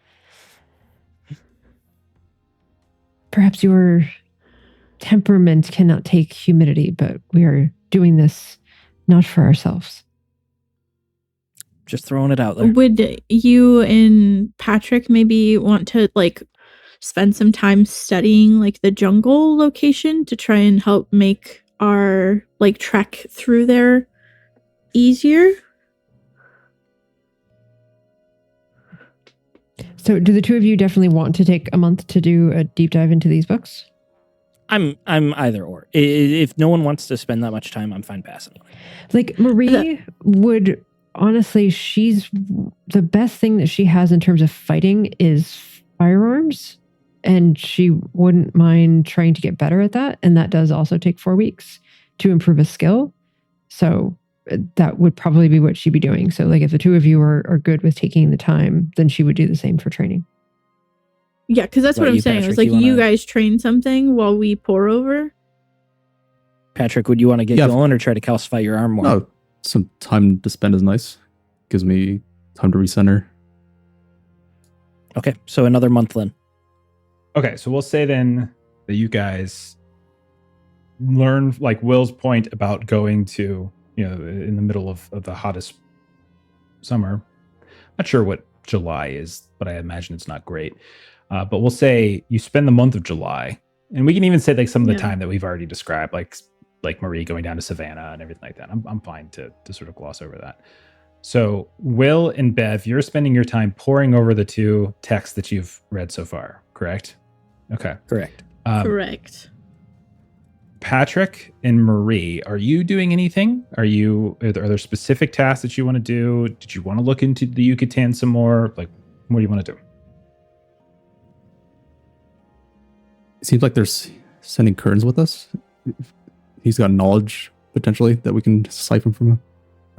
S2: Perhaps your temperament cannot take humidity, but we are doing this not for ourselves.
S3: Just throwing it out there.
S4: Would you and Patrick maybe want to like spend some time studying like the jungle location to try and help make our like trek through there easier?
S2: So do the two of you definitely want to take a month to do a deep dive into these books?
S3: I'm either or. If no one wants to spend that much time, I'm fine passing.
S2: Like Marie would honestly, she's the best thing that she has in terms of fighting is firearms. And she wouldn't mind trying to get better at that. And that does also take 4 weeks to improve a skill. So that would probably be what she'd be doing. So like if the two of you are good with taking the time, then she would do the same for training.
S4: Yeah, because that's what I'm saying. It was like you guys train something while we pour over.
S3: Patrick, would you want to get going or try to calcify your arm more?
S6: No, some time to spend is nice. Gives me time to recenter.
S3: Okay, so another month then.
S1: Okay, so we'll say then that you guys learn like Will's point about going to, in the middle of the hottest summer. Not sure what July is, but I imagine it's not great. But we'll say you spend the month of July, and we can even say like some of the time that we've already described, like Marie going down to Savannah and everything like that. I'm fine to sort of gloss over that. So Will and Bev, you're spending your time poring over the 2 texts that you've read so far, correct? Okay.
S3: Correct.
S4: Correct.
S1: Patrick and Marie, are you doing anything? Are there specific tasks that you want to do? Did you want to look into the Yucatan some more? Like, what do you want to do?
S6: It seems like they're sending Kearns with us. He's got knowledge potentially that we can siphon from him.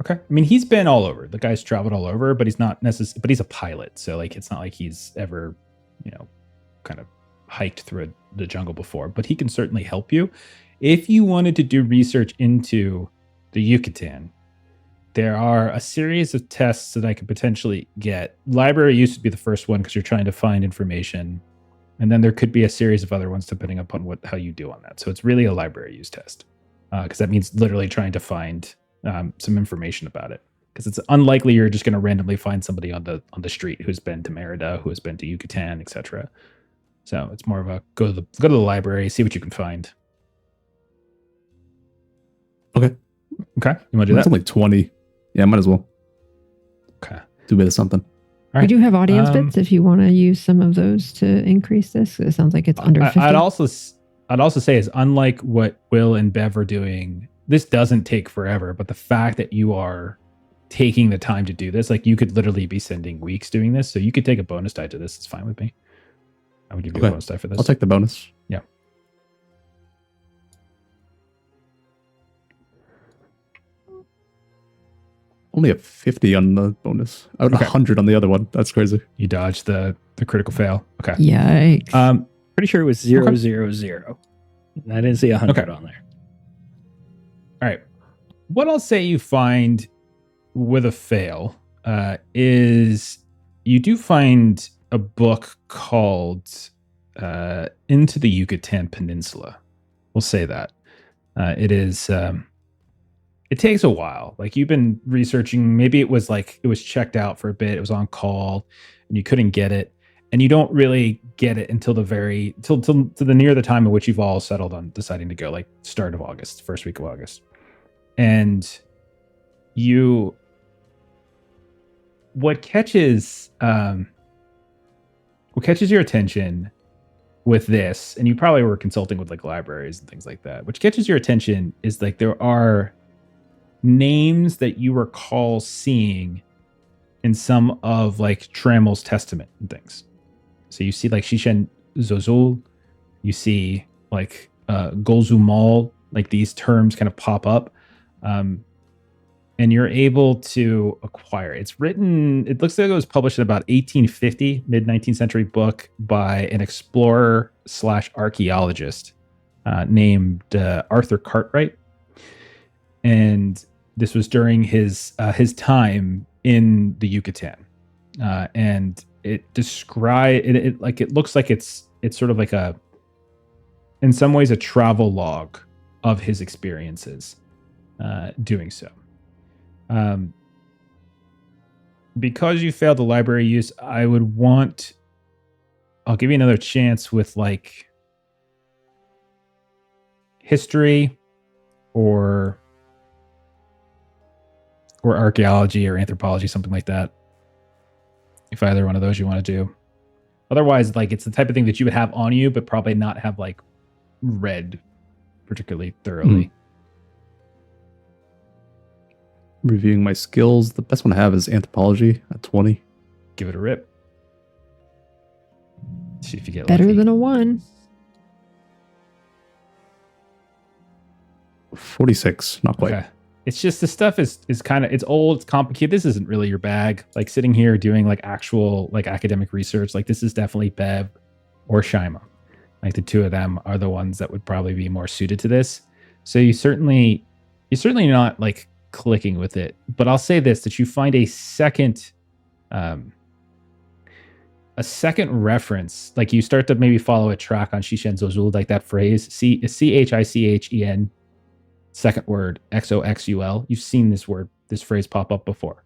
S1: Okay. I mean, he's been all over. The guy's traveled all over, but he's not necessarily, but he's a pilot. So like, it's not like he's ever, kind of hiked through the jungle before, but he can certainly help you. If you wanted to do research into the Yucatan, there are a series of tests that I could potentially get. Library used to be the first one because you're trying to find information. And then there could be a series of other ones depending upon how you do on that. So it's really a library use test because that means literally trying to find some information about it. Because it's unlikely you're just going to randomly find somebody on the street who's been to Merida, who has been to Yucatan, etc. So it's more of a go to the library, see what you can find.
S6: Okay.
S1: You want to do that?
S6: It's only 20. Yeah, might as well.
S1: Okay.
S6: Do a bit of something.
S1: All right.
S2: We do have audience bits if you want to use some of those to increase this. It sounds like it's under 50.
S1: I'd also say is unlike what Will and Bev are doing, this doesn't take forever, but the fact that you are taking the time to do this, like you could literally be sending weeks doing this, so you could take a bonus die to this. It's fine with me. I would give you a bonus die for this.
S6: I'll take the bonus.
S1: Yeah.
S6: Only a 50 on the bonus. I would
S1: Okay.
S6: 100 on the other one. That's crazy.
S1: You dodged the critical fail. Okay.
S2: Yikes.
S3: Pretty sure it was 000. I didn't see 100
S1: Okay.
S3: on there.
S1: All right. What I'll say you find with a fail is you do find a book called Into the Yucatan Peninsula. We'll say that. It is... it takes a while. Like, you've been researching. Maybe it was checked out for a bit. It was on call and you couldn't get it. And you don't really get it until to the near the time in which you've all settled on deciding to go, like start of August, first week of August. And what catches your attention with this, and you probably were consulting with like libraries and things like that, which catches your attention is like there are names that you recall seeing in some of like Trammell's Testament and things. So you see like Shishen Zozul, you see like Golzumal, like these terms kind of pop up. And you're able to acquire. It's written, it looks like it was published in about 1850, mid-19th century book by an explorer / archaeologist named Arthur Cartwright. And this was during his time in the Yucatan. And it it looks like it's sort of like in some ways a travel log of his experiences doing so. Because you failed the library use, I'll give you another chance with like history or archaeology or anthropology, something like that. If either one of those you want to do. Otherwise, like, it's the type of thing that you would have on you, but probably not have like read particularly thoroughly.
S6: Reviewing my skills, the best one I have is Anthropology at 20.
S1: Give it a rip. See if you get
S2: Better
S1: lucky.
S2: than a 1.
S6: 46, not quite.
S1: Okay. It's just the stuff is kind of, it's old, it's complicated. This isn't really your bag. Like sitting here doing like actual like academic research, like this is definitely Bev or Shyma. Like the two of them are the ones that would probably be more suited to this. So you're certainly not like clicking with it. But I'll say this, that you find a second reference, like you start to maybe follow a track on Shishen Zozul, like that phrase, Chichen, second word, Xoxul. You've seen this phrase pop up before.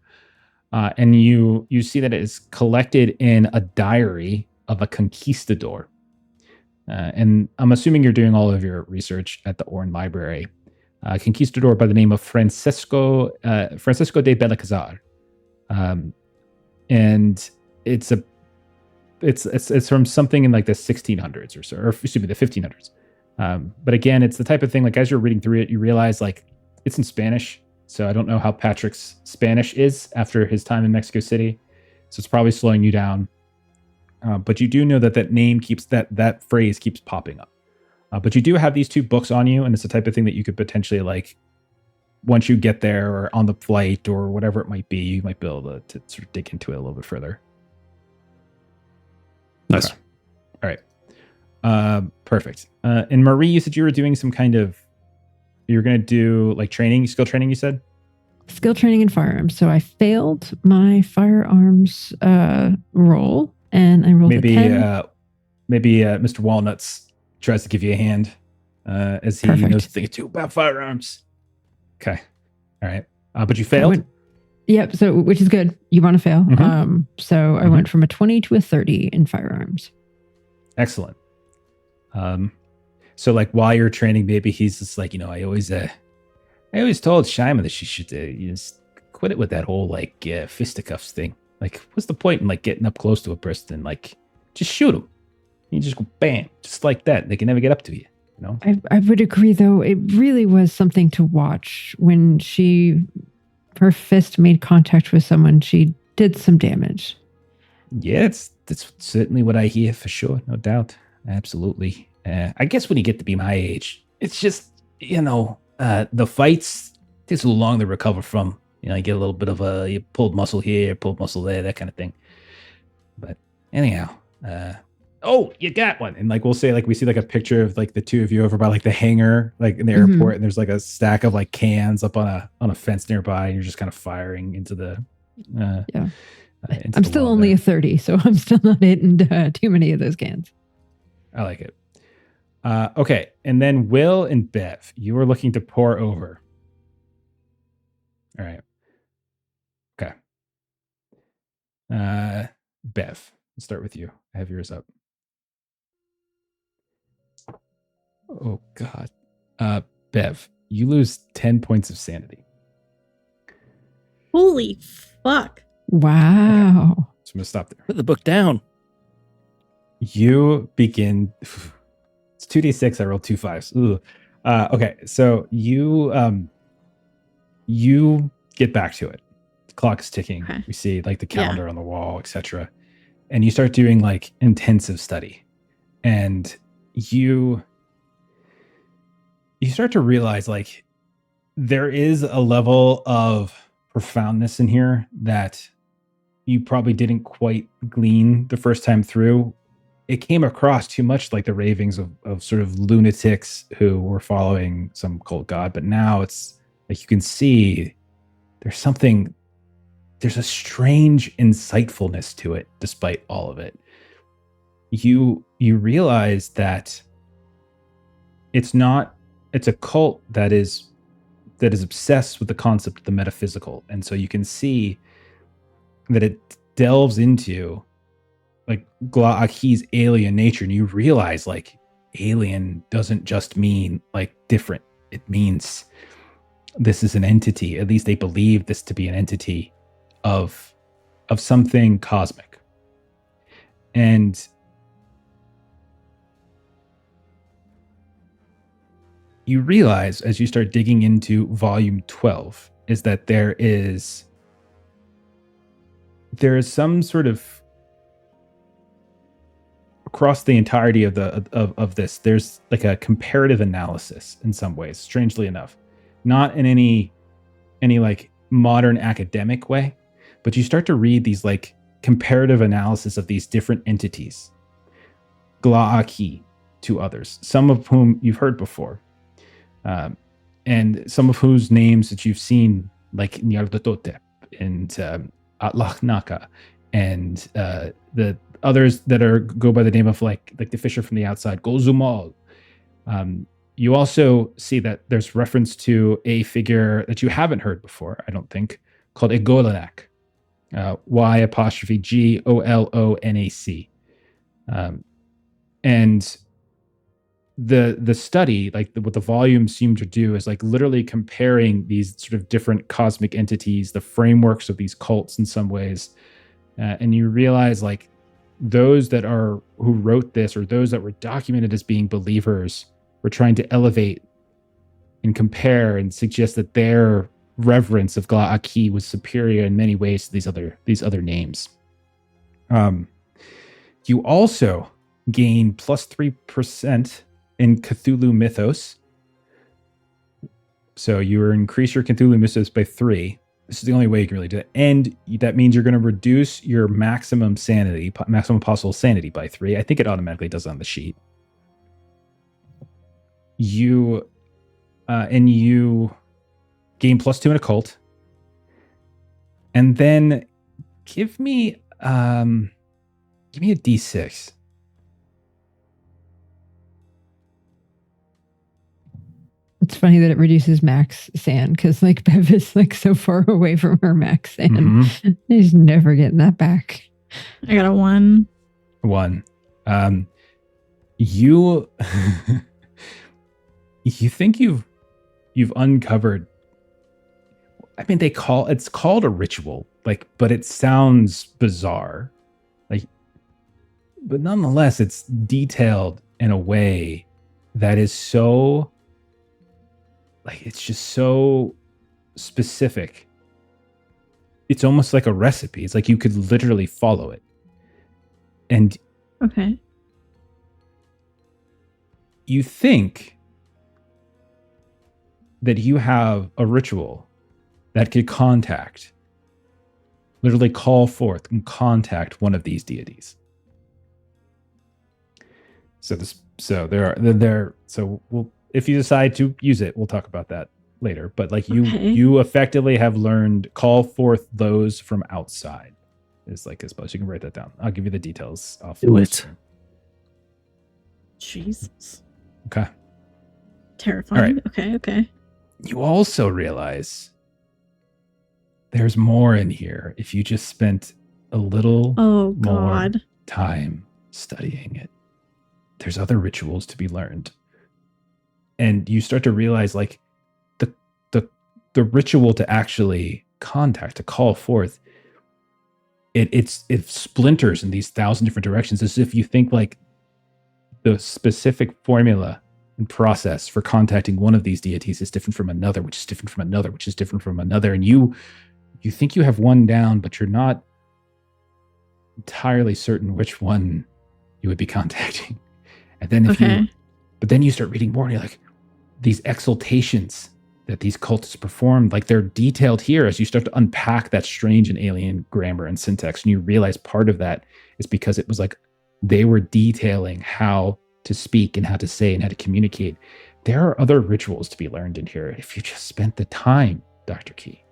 S1: And you see that it is collected in a diary of a conquistador. And I'm assuming you're doing all of your research at the Orne Library. Conquistador by the name of Francisco de Belalcazar. And it's from something in like the 1600s or so, or excuse me, the 1500s. But again, it's the type of thing, like as you're reading through it, you realize like it's in Spanish. So I don't know how Patrick's Spanish is after his time in Mexico City. So it's probably slowing you down. But you do know that name keeps, that phrase keeps popping up. But you do have these two books on you, and it's the type of thing that you could potentially, like, once you get there or on the flight or whatever it might be, you might be able to sort of dig into it a little bit further.
S6: Nice.
S1: Okay. All right. Perfect. And Marie, you said you were doing some kind of, you're going to do like training, skill training, you said?
S2: Skill training in firearms. So I failed my firearms roll, and I rolled a 10.
S1: Maybe Mr. Walnuts tries to give you a hand as he
S2: Perfect.
S1: knows a thing or two about firearms. Okay. All right. But you failed?
S2: Yep. So, which is good. You want to fail.
S1: Mhm.
S2: So I went from a 20 to a 30 in firearms.
S1: Excellent. So like while you're training, maybe he's just like, I always told Shyma that she should just quit it with that whole like fisticuffs thing. Like, what's the point in like getting up close to a person and like just shoot them? You just go bam, just like that. They can never get up to you.
S2: I would agree, though. It really was something to watch when her fist made contact with someone. She did some damage.
S1: Yeah, that's certainly what I hear for sure. No doubt. Absolutely. I guess when you get to be my age, it's just, the fights takes so long to recover from.
S7: You get a little bit of you pulled muscle here, pulled muscle there, that kind of thing. But anyhow, oh, you got one. And like we'll say, like we see like a picture of like the two of you over by like the hangar, like in the airport, and there's like a stack of like cans up on a fence nearby, and you're just kind of firing into the
S2: I'm still only a 30, so I'm still not hitting too many of those cans.
S1: I like it. Okay, and then Will and Bev, you were looking to pour over. All right. Okay. Bev, let's start with you. I have yours up. Oh God. Bev, you lose 10 points of sanity.
S4: Holy fuck.
S2: Wow.
S1: Okay. So I'm gonna stop there.
S3: Put the book down.
S1: You begin. It's 2d6. I rolled 2 5s. Ooh. Okay, so you get back to it. The clock is ticking.
S4: Okay.
S1: We see like the calendar on the wall, etc. And you start doing like intensive study, and you start to realize like there is a level of profoundness in here that you probably didn't quite glean the first time through. It came across too much like the ravings of sort of lunatics who were following some cult god, but now it's like you can see there's a strange insightfulness to it despite all of it. You realize that it's a cult that is obsessed with the concept of the metaphysical, and so you can see that it delves into like Gla'aki's alien nature, and you realize like alien doesn't just mean like different. It means this is an entity. At least they believe this to be an entity of something cosmic. And you realize as you start digging into volume 12 is that there is some sort of across the entirety of this, there's like a comparative analysis in some ways, strangely enough, not in any like modern academic way, but you start to read these like comparative analysis of these different entities, Gla'aki to others, some of whom you've heard before, and some of whose names that you've seen, like Nyarlathotep and Atlachnaka, and the others that go by the name of like the Fisher from the Outside, Golzumal. You also see that there's reference to a figure that you haven't heard before, I don't think, called Egolanak, Y''Golonac. And the study, like what the volumes seem to do, is like literally comparing these sort of different cosmic entities, the frameworks of these cults in some ways, and you realize like those who wrote this, or those that were documented as being believers, were trying to elevate and compare and suggest that their reverence of Gla'aki was superior in many ways to these other names. You also gain plus 3% in Cthulhu mythos. So you increase your Cthulhu mythos by 3. This is the only way you can really do it. And that means you're going to reduce your maximum possible sanity by 3. I think it automatically does on the sheet. You gain plus 2 in occult. And then give me a D6.
S2: It's funny that it reduces max sand because like Bev is like so far away from her max sand.
S1: Mm-hmm.
S2: He's never getting that back.
S4: I got a 1.
S1: 1. You think you've uncovered, I mean, it's called a ritual, like, but it sounds bizarre, like, but nonetheless it's detailed in a way that is so, like, it's just so specific. It's almost like a recipe. It's like you could literally follow it. And
S4: okay,
S1: you think that you have a ritual that could contact, literally call forth and contact one of these deities. So we'll, if you decide to use it, we'll talk about that later. But like you effectively have learned call forth those from outside. Is like as much. You can write that down. I'll give you the details.
S6: Do it.
S4: Jesus.
S1: Okay.
S4: Terrifying.
S1: All right.
S4: Okay.
S1: You also realize there's more in here if you just spent a little
S4: Oh
S1: more
S4: God.
S1: time studying it. There's other rituals to be learned. And you start to realize like the ritual to actually contact, to call forth, it splinters in these 1,000 different directions, as if you think like the specific formula and process for contacting one of these deities is different from another, which is different from another, which is different from another. And you think you have one down, but you're not entirely certain which one you would be contacting. And then but then you start reading more and you're like, these exaltations that these cultists performed, like they're detailed here as you start to unpack that strange and alien grammar and syntax. And you realize part of that is because it was like they were detailing how to speak and how to say and how to communicate. There are other rituals to be learned in here if you just spent the time, Dr. Key.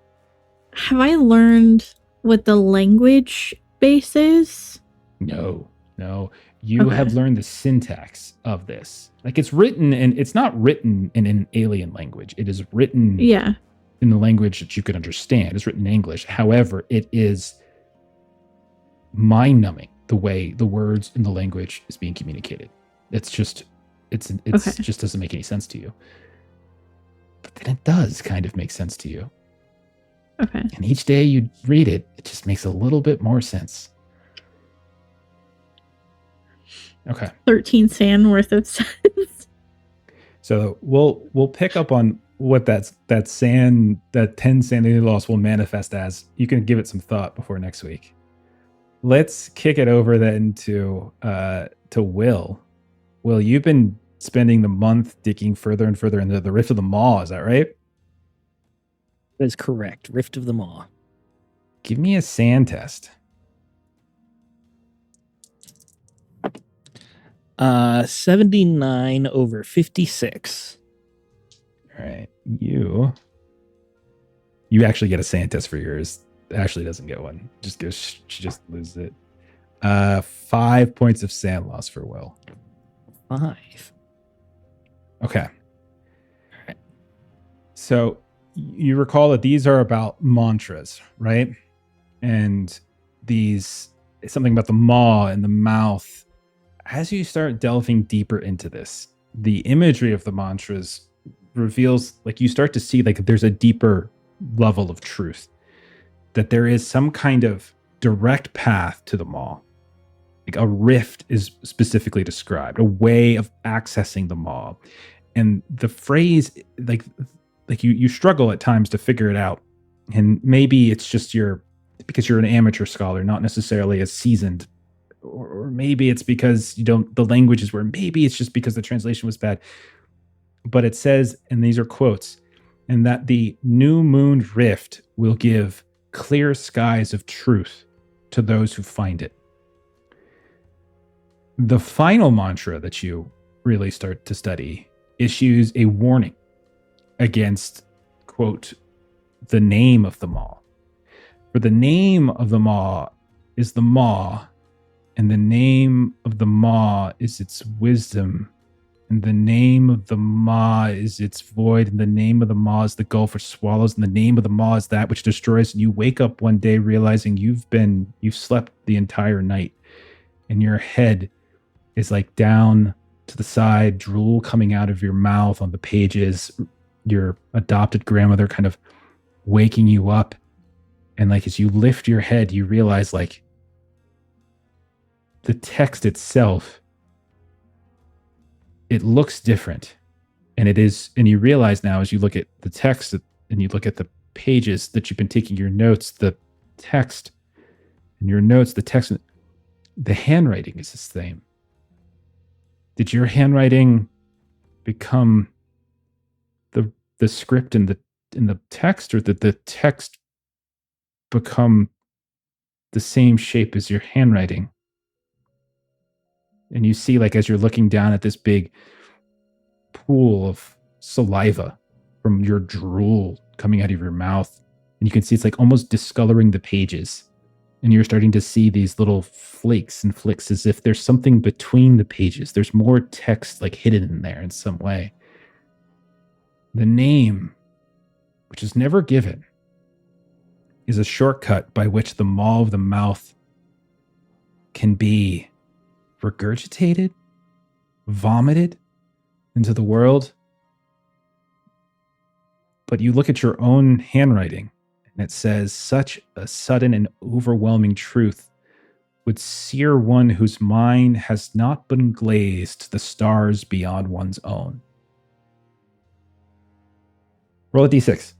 S4: Have I learned what the language base is?
S1: No. You have learned the syntax of this. Like it's written, and it's not written in an alien language. It is written in the language that you can understand. It's written in English. However, it is mind-numbing the way the words in the language is being communicated. It's just doesn't make any sense to you. But then it does kind of make sense to you.
S4: Okay.
S1: And each day you read it, it just makes a little bit more sense. Okay.
S4: 13 sand worth of sense.
S1: So we'll pick up on what that 10 sanity loss will manifest as. You can give it some thought before next week. Let's kick it over then to Will. Will, you've been spending the month digging further and further into the Rift of the Maw, is that right?
S3: That is correct. Rift of the Maw.
S1: Give me a sand test.
S3: 79 over 56.
S1: All right. You actually get a sand test for yours. Ashley doesn't get one. She just loses it. 5 points of sand loss for Will.
S3: 5.
S1: Okay. All right. So you recall that these are about mantras, right? And these, something about the maw and the mouth. As you start delving deeper into this, the imagery of the mantras reveals, like you start to see like there's a deeper level of truth, that there is some kind of direct path to the maw. Like a rift is specifically described, a way of accessing the maw. And the phrase, like you struggle at times to figure it out. And maybe it's just because you're an amateur scholar, not necessarily as seasoned. Or maybe it's because the language is where, maybe it's just because the translation was bad. But it says, and these are quotes, and that the new moon rift will give clear skies of truth to those who find it. The final mantra that you really start to study issues a warning against, quote, the name of the maw. For the name of the maw is the maw, and the name of the maw is its wisdom, and the name of the maw is its void, and the name of the maw is the gulf which swallows, and the name of the maw is that which destroys. And you wake up one day realizing you've slept the entire night, and your head is like down to the side, drool coming out of your mouth on the pages, your adopted grandmother kind of waking you up. And like as you lift your head, you realize like the text itself, it looks different. And you realize now as you look at the text and you look at the pages that you've been taking your notes, the text and your notes, the handwriting is the same. Did your handwriting become the script and the text, or did the text become the same shape as your handwriting? And you see, like, as you're looking down at this big pool of saliva from your drool coming out of your mouth, and you can see it's like almost discoloring the pages. And you're starting to see these little flakes and flicks as if there's something between the pages. There's more text like hidden in there in some way. The name, which is never given, is a shortcut by which the maw of the mouth can be regurgitated, vomited into the world. But you look at your own handwriting, and it says, such a sudden and overwhelming truth would sear one whose mind has not been glazed to the stars beyond one's own. Roll a d6.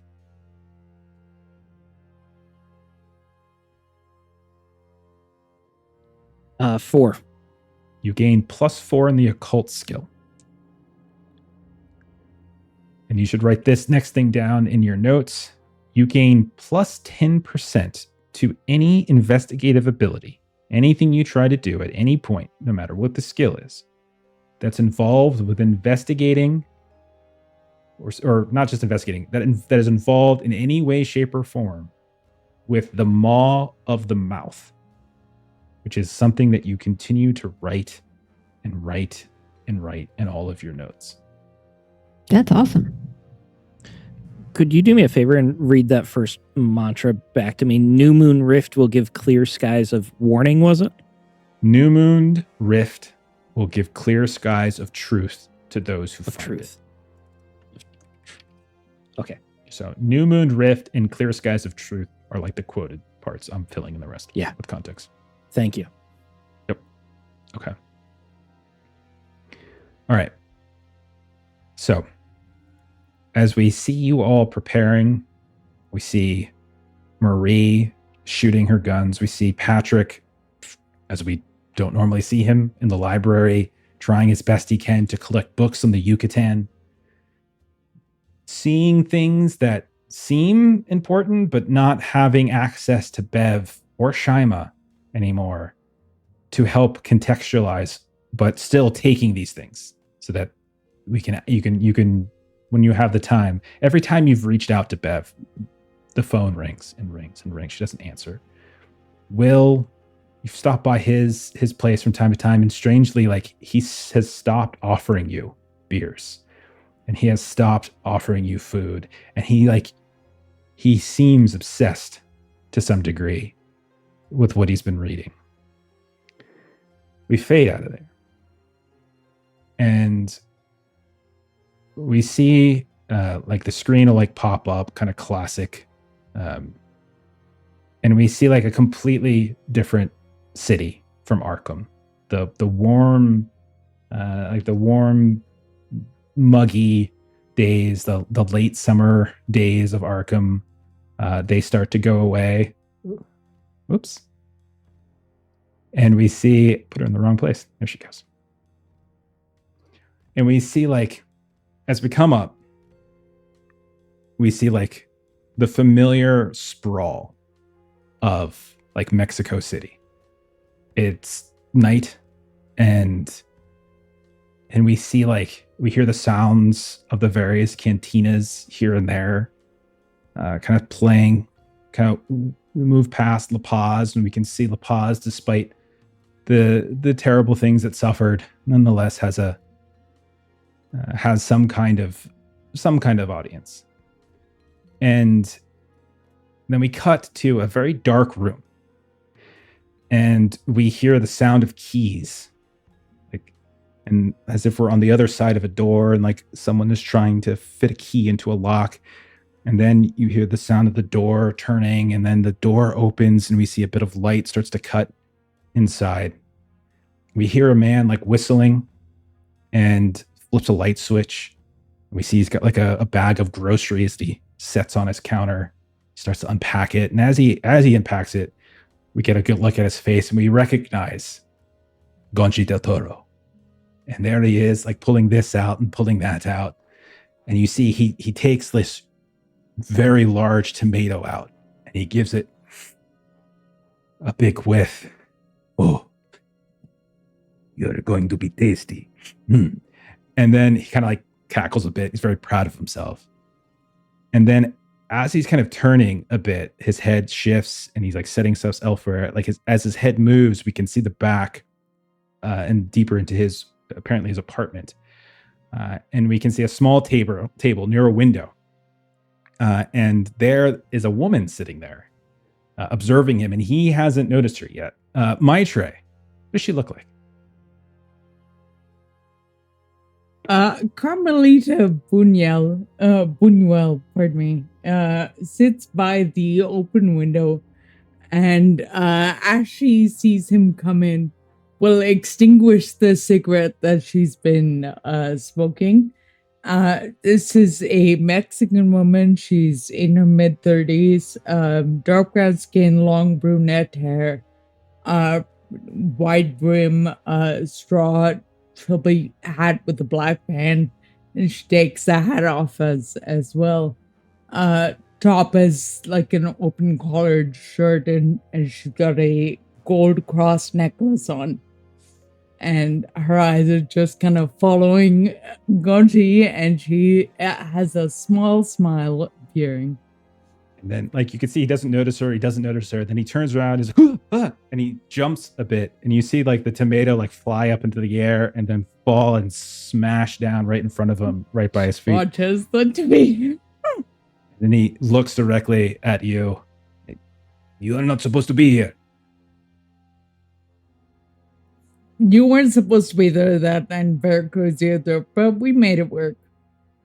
S3: Four.
S1: You gain +4 in the occult skill. And you should write this next thing down in your notes. You gain +10% to any investigative ability. Anything you try to do at any point, no matter what the skill is, that's involved with investigating, or not just investigating, that is involved in any way, shape, or form with the maw of the mouth, which is something that you continue to write and write and write in all of your notes.
S2: That's awesome.
S3: Could you do me a favor and read that first mantra back to me? New moon rift will give clear skies of warning, was it?
S1: New moon rift will give clear skies of truth to those who
S3: Of
S1: find
S3: truth. Okay.
S1: it. So new moon rift and clear skies of truth are like the quoted parts. I'm filling in the rest with context.
S3: Thank you.
S1: Okay. All right. So, as we see you all preparing, we see Marie shooting her guns. We see Patrick, as we don't normally see him, in the library, trying his best he can to collect books on the Yucatan. Seeing things that seem important, but not having access to Bev or Shyma anymore to help contextualize, but still taking these things so that you can when you have the time. Every time you've reached out to Bev, the phone rings and rings and rings. She doesn't answer. Will, you've stopped by his place from time to time, and strangely, like, he has stopped offering you beers, and he has stopped offering you food, and he seems obsessed to some degree with what he's been reading. We fade out of there, and we see like the screen will like pop up, kind of classic, and we see like a completely different city from Arkham. The warm, muggy days, the late summer days of Arkham, they start to go away. Whoops. And we see, put her in the wrong place. There she goes. And we see, like, as we come up, we see like the familiar sprawl of like Mexico City. It's night, and we see, like, we hear the sounds of the various cantinas here and there, kind of playing. Kind of, we move past La Paz, and we can see La Paz, despite the terrible things it suffered, nonetheless has some kind of audience. And then we cut to a very dark room, and we hear the sound of keys, like, and as if we're on the other side of a door, and like someone is trying to fit a key into a lock. And then you hear the sound of the door turning, and then the door opens, and we see a bit of light starts to cut inside. We hear a man like whistling and flips a light switch. We see he's got like a bag of groceries that he sets on his counter. He starts to unpack it. And as he unpacks it, we get a good look at his face, and we recognize Gonchi del Toro. And there he is, like, pulling this out and pulling that out. And you see he takes this very large tomato out, and he gives it a big whiff. Oh, you're going to be tasty. And then he kind of like cackles a bit. He's very proud of himself. And then as he's kind of turning a bit, his head shifts and he's like setting stuff elsewhere. Like as his head moves, we can see the back and deeper into his apartment. And we can see a small table near a window. And there is a woman sitting there observing him, and he hasn't noticed her yet. Maitreyi, what does she look like?
S8: Carmelita Buñuel, pardon me, sits by the open window, and as she sees him come in, will extinguish the cigarette that she's been smoking. This is a Mexican woman. She's in her mid-30s, dark brown skin, long brunette hair, wide brim, straw chubby hat with a black band, and she takes the hat off as well. Top is like an open collared shirt, and she's got a gold cross necklace on. And her eyes are just kind of following Gonchi, and she has a small smile appearing.
S1: And then, like, you can see he doesn't notice her. Then he turns around, he's like, and he jumps a bit. And you see, like, the tomato, like, fly up into the air and then fall and smash down right in front of him, right by his feet.
S8: Watches the tomato.
S1: And then he looks directly at you. You are not supposed to be here.
S8: You weren't supposed to be there that night in Veracruz either, but we made it work.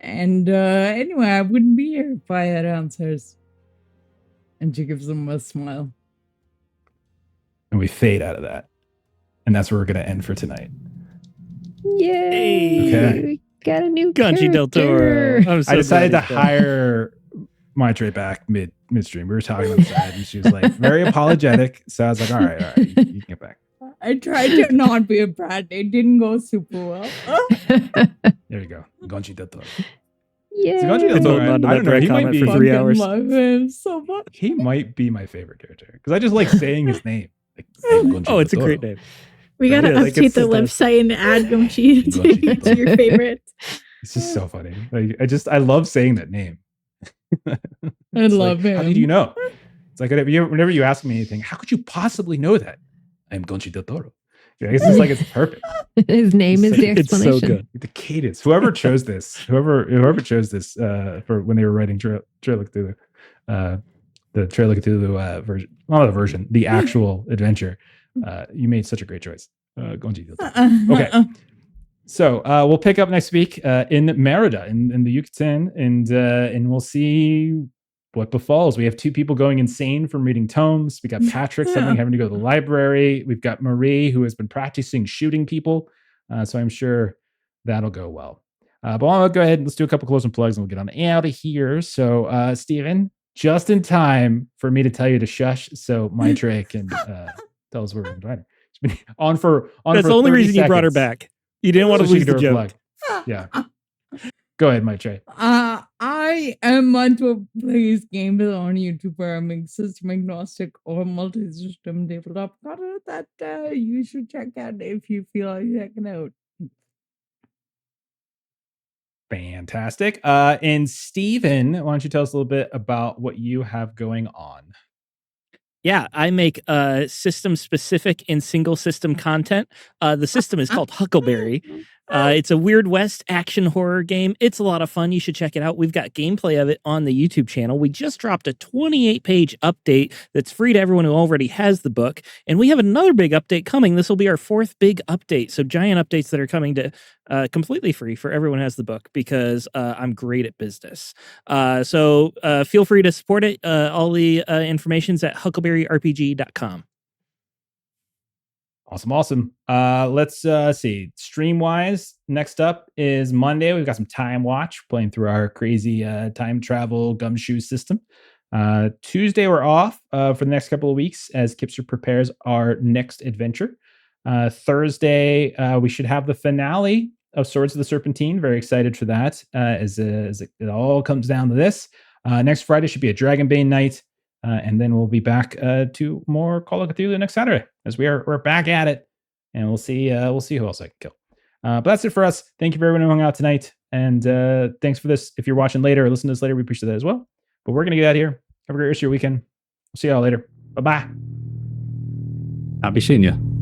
S8: And anyway, I wouldn't be here if I had answers. And she gives him a smile.
S1: And we fade out of that. And that's where we're going to end for tonight.
S2: Yay!
S1: Okay.
S2: We got a new
S3: Gonchi del
S2: character.
S3: Toro. I'm so
S1: I decided to
S3: glad he's back.
S1: hire Maitreyi back midstream. We were talking on the side, and she was like very apologetic. So I was like, all right, you can get back.
S8: I tried to not be a brat. It didn't go super well.
S1: There you go. Gonchi del Toro.
S2: Yeah.
S1: So Gonchi del
S3: Been
S1: Toro,
S3: holding on to
S1: I
S3: that
S1: don't know,
S3: direct
S1: he might
S3: comment
S1: be
S3: for 3 hours.
S8: Love him so much.
S1: he might be my favorite character because I just like saying his name. Like, Gonchi
S3: Oh, it's a
S1: del
S3: great
S1: Toro.
S3: name.
S4: We gotta
S3: Yeah, like,
S4: update
S3: it's
S4: the
S3: the best.
S4: website and add Gomchi
S1: Gomchi.
S4: to your favorite.
S1: It's just so funny. Like I love saying that name.
S8: I
S1: It's
S8: love
S1: like,
S8: him.
S1: How did you know? It's like whenever you ask me anything, how could you possibly know that? I'm Gonchi del Toro. Yeah, it's just like it's perfect.
S2: His name is the
S3: It's so
S2: explanation.
S3: good.
S1: The cadence. Whoever chose this for when they were writing Trail of Cthulhu, the Trail of Cthulhu version, not the version, the actual adventure. You made such a great choice. Gonchi del Toro. Okay. So we'll pick up next week in Merida in the Yucatan, and we'll see what befalls. We have 2 people going insane from reading tomes. We got Patrick suddenly having to go to the library. We've got Marie, who has been practicing shooting people. So I'm sure that'll go well. But I'll go ahead and let's do a couple closing plugs and we'll get on out of here. So Steven, just in time for me to tell you to shush so Maitreyi can tell us where we're invited. It's been on for
S3: That's
S1: for
S3: the only
S1: 30
S3: reason you brought her
S1: seconds.
S3: back. You didn't want to
S1: So she
S3: lose
S1: could
S3: the
S1: do her
S3: joke.
S1: plug. Yeah. Go ahead, Maitreyi.
S8: I am onto plays games on YouTube where I'm system agnostic or multi-system tabletop content that you should check out if you feel like checking out.
S1: Fantastic. And Steven, why don't you tell us a little bit about what you have going on?
S3: Yeah, I make system specific and single system content. The system is called Huckleberry. It's a Weird West action horror game. It's a lot of fun. You should check it out. We've got gameplay of it on the YouTube channel. We just dropped a 28-page update that's free to everyone who already has the book. And we have another big update coming. This will be our 4th big update. So giant updates that are coming to completely free for everyone who has the book because I'm great at business. So feel free to support it. All the information's at huckleberryrpg.com.
S1: Awesome. Let's see. Stream wise, next up is Monday. We've got some Time Watch playing through our crazy time travel gumshoe system. Tuesday, we're off for the next couple of weeks as Kipster prepares our next adventure. Thursday, we should have the finale of Swords of the Serpentine. Very excited for that as it all comes down to this. Next Friday should be a Dragonbane night. And then we'll be back to more Call of Cthulhu next Saturday, as we're back at it, and we'll see who else I can kill. But that's it for us. Thank you for everyone who hung out tonight, and thanks for this. If you're watching later or listen to this later, we appreciate that as well. But we're gonna get out of here. Have a great rest of your weekend. We'll see y'all later. Bye bye.
S6: Happy seeing you.